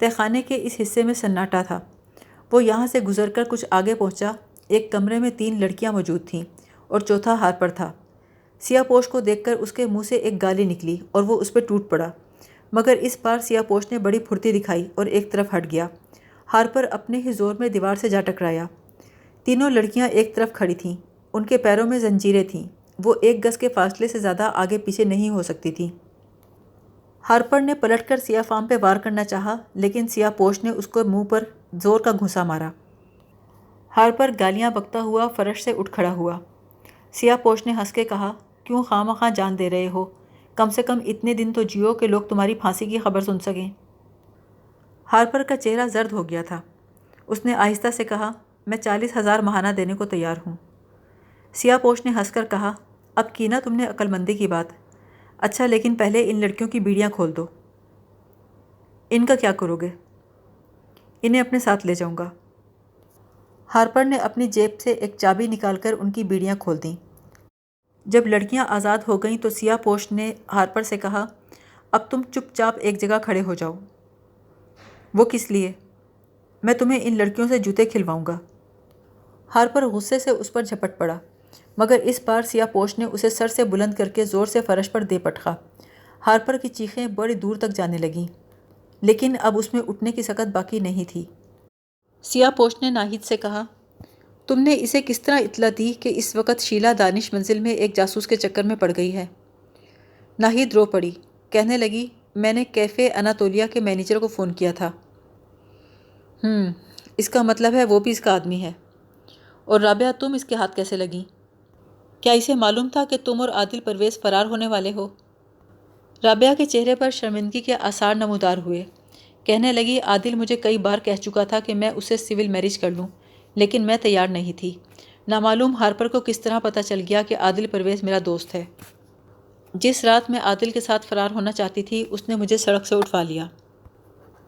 تہہ خانے کے اس حصے میں سناٹا تھا۔ وہ یہاں سے گزر کر کچھ آگے پہنچا۔ ایک کمرے میں 3 لڑکیاں موجود تھیں اور چوتھا ہارپر تھا۔ سیاہ پوش کو دیکھ کر اس کے منہ سے ایک گالی نکلی اور وہ اس پہ ٹوٹ پڑا، مگر اس بار سیاہ پوش نے بڑی پھرتی دکھائی اور ایک طرف ہٹ گیا۔ ہارپر اپنے ہی زور میں دیوار سے جا ٹکرایا۔ تینوں لڑکیاں ایک طرف کھڑی تھیں، ان کے پیروں میں زنجیریں تھیں، وہ 1 گز کے فاصلے سے زیادہ آگے پیچھے نہیں ہو سکتی تھیں۔ ہارپر نے پلٹ کر سیاہ فام پہ وار کرنا چاہا، لیکن سیاہ پوش نے اس کو منہ پر زور کا گھونسا مارا۔ ہارپر گالیاں بکتا ہوا فرش سے اٹھ کھڑا ہوا۔ سیاہ پوش نے ہنس کے کہا، کیوں خواہ مخواہ جان دے رہے ہو؟ کم سے کم اتنے دن تو جیو کہ لوگ تمہاری پھانسی کی خبر سن سکیں۔ ہارپر کا چہرہ زرد ہو گیا تھا۔ اس نے آہستہ سے کہا، میں 40,000 ماہانہ دینے کو تیار ہوں۔ سیاہ پوش نے ہنس کر کہا، اب کی نا تم نے عقل مندی کی بات؟ اچھا، لیکن پہلے ان لڑکیوں کی بیڑیاں کھول دو۔ ان کا کیا کرو گے؟ انہیں اپنے ساتھ لے جاؤں گا۔ ہارپر نے اپنی جیب سے ایک چابی نکال کر ان کی بیڑیاں کھول دیں۔ جب لڑکیاں آزاد ہو گئیں تو سیاہ پوش نے ہارپر سے کہا، اب تم چپ چاپ ایک جگہ کھڑے ہو جاؤ۔ وہ کس لیے؟ میں تمہیں ان لڑکیوں سے جوتے کھلواؤں گا۔ ہارپر غصے سے اس پر جھپٹ پڑا، مگر اس بار سیاہ پوش نے اسے سر سے بلند کر کے زور سے فرش پر دے پٹخا۔ ہارپر کی چیخیں بڑی دور تک جانے لگیں، لیکن اب اس میں اٹھنے کی سکت باقی نہیں تھی۔ سیاہ پوش نے ناہید سے کہا، تم نے اسے کس طرح اطلاع دی کہ اس وقت شیلا دانش منزل میں ایک جاسوس کے چکر میں پڑ گئی ہے؟ ناہید رو پڑی، کہنے لگی، میں نے کیفے اناتولیا کے مینیجر کو فون کیا تھا۔ اس کا مطلب ہے وہ بھی اس کا آدمی ہے۔ اور رابعہ، تم اس کے ہاتھ کیسے لگیں؟ کیا اسے معلوم تھا کہ تم اور عادل پرویز فرار ہونے والے ہو؟ رابعہ کے چہرے پر شرمندگی کے آثار نمودار ہوئے۔ کہنے لگی، عادل مجھے کئی بار کہہ چکا تھا کہ میں اسے سول میرج کر لوں، لیکن میں تیار نہیں تھی۔ نامعلوم ہارپر کو کس طرح پتہ چل گیا کہ عادل پرویز میرا دوست ہے۔ جس رات میں عادل کے ساتھ فرار ہونا چاہتی تھی اس نے مجھے سڑک سے اٹھوا لیا۔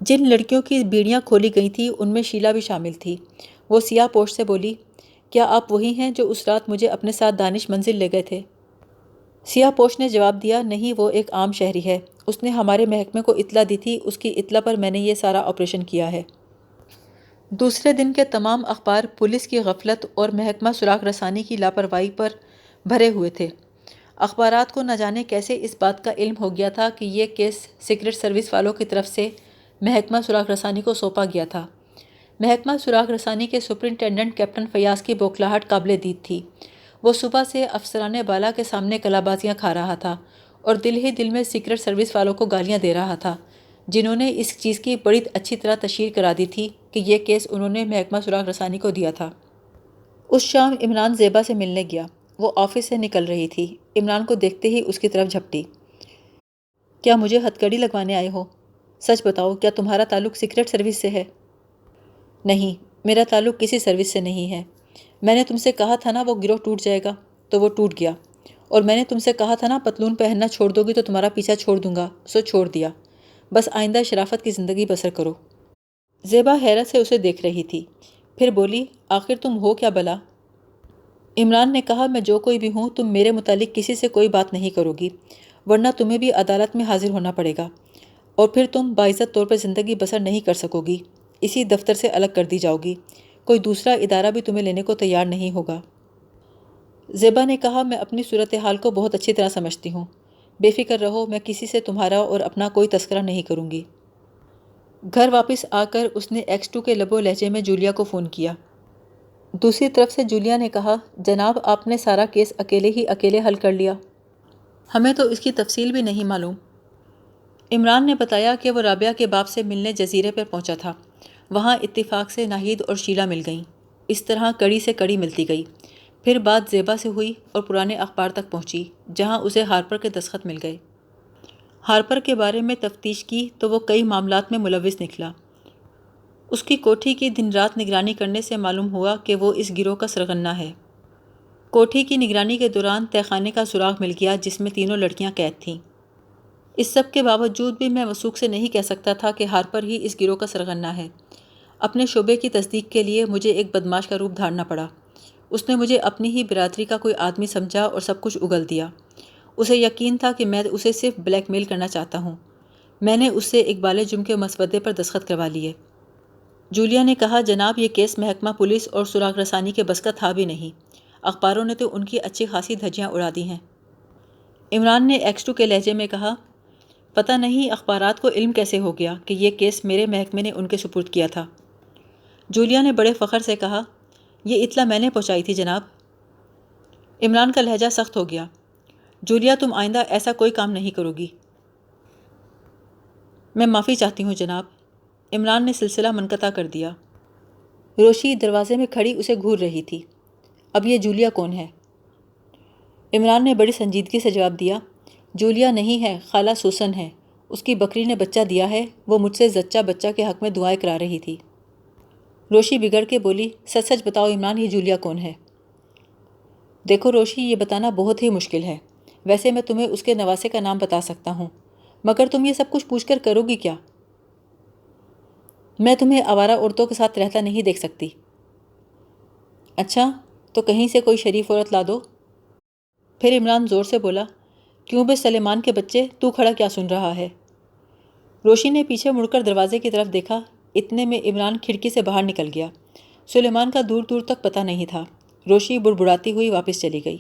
جن لڑکیوں کی بیڑیاں کھولی گئی تھیں ان میں شیلا بھی شامل تھی۔ وہ سیاہ پوش سے بولی، کیا آپ وہی ہیں جو اس رات مجھے اپنے ساتھ دانش منزل لے گئے تھے؟ سیاہ پوش نے جواب دیا، نہیں، وہ ایک عام شہری ہے، اس نے ہمارے محکمے کو اطلاع دی تھی، اس کی اطلاع پر میں نے یہ سارا آپریشن کیا ہے۔ دوسرے دن کے تمام اخبار پولیس کی غفلت اور محکمہ سراغ رسانی کی لاپرواہی پر بھرے ہوئے تھے۔ اخبارات کو نہ جانے کیسے اس بات کا علم ہو گیا تھا کہ یہ کیس سیکرٹ سروس والوں کی طرف سے محکمہ سراغ رسانی کو سونپا گیا تھا۔ محکمہ سراغ رسانی کے سپرنٹینڈنٹ کیپٹن فیاض کی بوکھلاہٹ قابل دید تھی۔ وہ صبح سے افسران بالا کے سامنے کلا بازیاں کھا رہا تھا اور دل ہی دل میں سیکرٹ سروس والوں کو گالیاں دے رہا تھا، جنہوں نے اس چیز کی بڑی اچھی طرح تشہیر کرا دی تھی کہ یہ کیس انہوں نے محکمہ سراغ رسانی کو دیا تھا۔ اس شام عمران زیبا سے ملنے گیا۔ وہ آفس سے نکل رہی تھی۔ عمران کو دیکھتے ہی اس کی طرف جھپٹی۔ کیا مجھے ہتھ کڑی لگوانے آئے ہو؟ سچ بتاؤ، کیا تمہارا تعلق سیکرٹ سروس سے ہے؟ نہیں، میرا تعلق کسی سروس سے نہیں ہے۔ میں نے تم سے کہا تھا نا وہ گروہ ٹوٹ جائے گا، تو وہ ٹوٹ گیا۔ اور میں نے تم سے کہا تھا نا پتلون پہننا چھوڑ دو گی تو تمہارا پیچھا چھوڑ دوں گا، سو چھوڑ دیا۔ بس آئندہ شرافت کی زندگی بسر کرو۔ زیبا حیرت سے اسے دیکھ رہی تھی، پھر بولی، آخر تم ہو کیا بلا؟ عمران نے کہا، میں جو کوئی بھی ہوں، تم میرے متعلق کسی سے کوئی بات نہیں کرو گی، ورنہ تمہیں بھی عدالت میں حاضر ہونا پڑے گا، اور پھر تم باعزت طور پر زندگی بسر نہیں کر سکو گی، اسی دفتر سے الگ کر دی جاؤ گی، کوئی دوسرا ادارہ بھی تمہیں لینے کو تیار نہیں ہوگا۔ زیبا نے کہا، میں اپنی صورتحال کو بہت اچھی طرح سمجھتی ہوں، بے فکر رہو، میں کسی سے تمہارا اور اپنا کوئی تذکرہ نہیں کروں گی۔ گھر واپس آ کر اس نے X2 کے لب و لہجے میں جولیا کو فون کیا۔ دوسری طرف سے جولیا نے کہا، جناب آپ نے سارا کیس اکیلے حل کر لیا؟ ہمیں تو اس کی تفصیل بھی نہیں معلوم۔ عمران نے بتایا کہ وہ رابعہ کے باپ سے ملنے جزیرے پر پہنچا تھا۔ وہاں اتفاق سے ناہید اور شیلا مل گئیں۔ اس طرح کڑی سے کڑی ملتی گئی۔ پھر بات زیبا سے ہوئی اور پرانے اخبار تک پہنچی، جہاں اسے ہارپر کے دستخط مل گئے۔ ہارپر کے بارے میں تفتیش کی تو وہ کئی معاملات میں ملوث نکلا۔ اس کی کوٹھی کی دن رات نگرانی کرنے سے معلوم ہوا کہ وہ اس گروہ کا سرغنہ ہے۔ کوٹھی کی نگرانی کے دوران تہہ خانے کا سراغ مل گیا جس میں تینوں لڑکیاں قید تھیں۔ اس سب کے باوجود بھی میں وثوق سے نہیں کہہ سکتا تھا کہ ہارپر ہی اس گروہ کا سرغنہ ہے۔ اپنے شعبے کی تصدیق کے لیے مجھے ایک بدماش کا روپ دھارنا پڑا۔ اس نے مجھے اپنی ہی برادری کا کوئی آدمی سمجھا اور سب کچھ اگل دیا۔ اسے یقین تھا کہ میں اسے صرف بلیک میل کرنا چاہتا ہوں۔ میں نے اس سے اقبال جم کے مسودے پر دستخط کروا لیے۔ جولیا نے کہا، جناب یہ کیس محکمہ پولیس اور سراغ رسانی کے بس کا تھا بھی نہیں، اخباروں نے تو ان کی اچھی خاصی دھجیاں اڑا دی ہیں۔ عمران نے X2 کے لہجے میں کہا، پتہ نہیں اخبارات کو علم کیسے ہو گیا کہ یہ کیس میرے محکمے نے ان کے سپرد کیا تھا۔ جولیا نے بڑے فخر سے کہا، یہ اطلاع میں نے پہنچائی تھی جناب۔ عمران کا لہجہ سخت ہو گیا۔ جولیا تم آئندہ ایسا کوئی کام نہیں کرو گی۔ میں معافی چاہتی ہوں جناب۔ عمران نے سلسلہ منقطع کر دیا۔ روشی دروازے میں کھڑی اسے گھور رہی تھی۔ اب یہ جولیا کون ہے؟ عمران نے بڑی سنجیدگی سے جواب دیا، جولیا نہیں ہے، خالہ سوسن ہے، اس کی بکری نے بچہ دیا ہے، وہ مجھ سے زچہ بچہ کے حق میں دعائیں کرا رہی تھی۔ روشی بگڑ کے بولی، سچ سچ بتاؤ عمران، یہ جولیا کون ہے؟ دیکھو روشی، یہ بتانا بہت ہی مشکل ہے، ویسے میں تمہیں اس کے نواسے کا نام بتا سکتا ہوں، مگر تم یہ سب کچھ پوچھ کر کرو گی کیا؟ میں تمہیں آوارہ عورتوں کے ساتھ رہتا نہیں دیکھ سکتی۔ اچھا، تو کہیں سے کوئی شریف عورت لا دو۔ پھر عمران زور سے بولا، کیوں بے سلیمان کے بچے، تو کھڑا کیا سن رہا ہے؟ روشی نے پیچھے مڑ کر دروازے کی طرف دیکھا، اتنے میں عمران کھڑکی سے باہر نکل گیا۔ سلیمان کا دور دور تک پتہ نہیں تھا۔ روشی بڑبڑاتی ہوئی واپس چلی گئی۔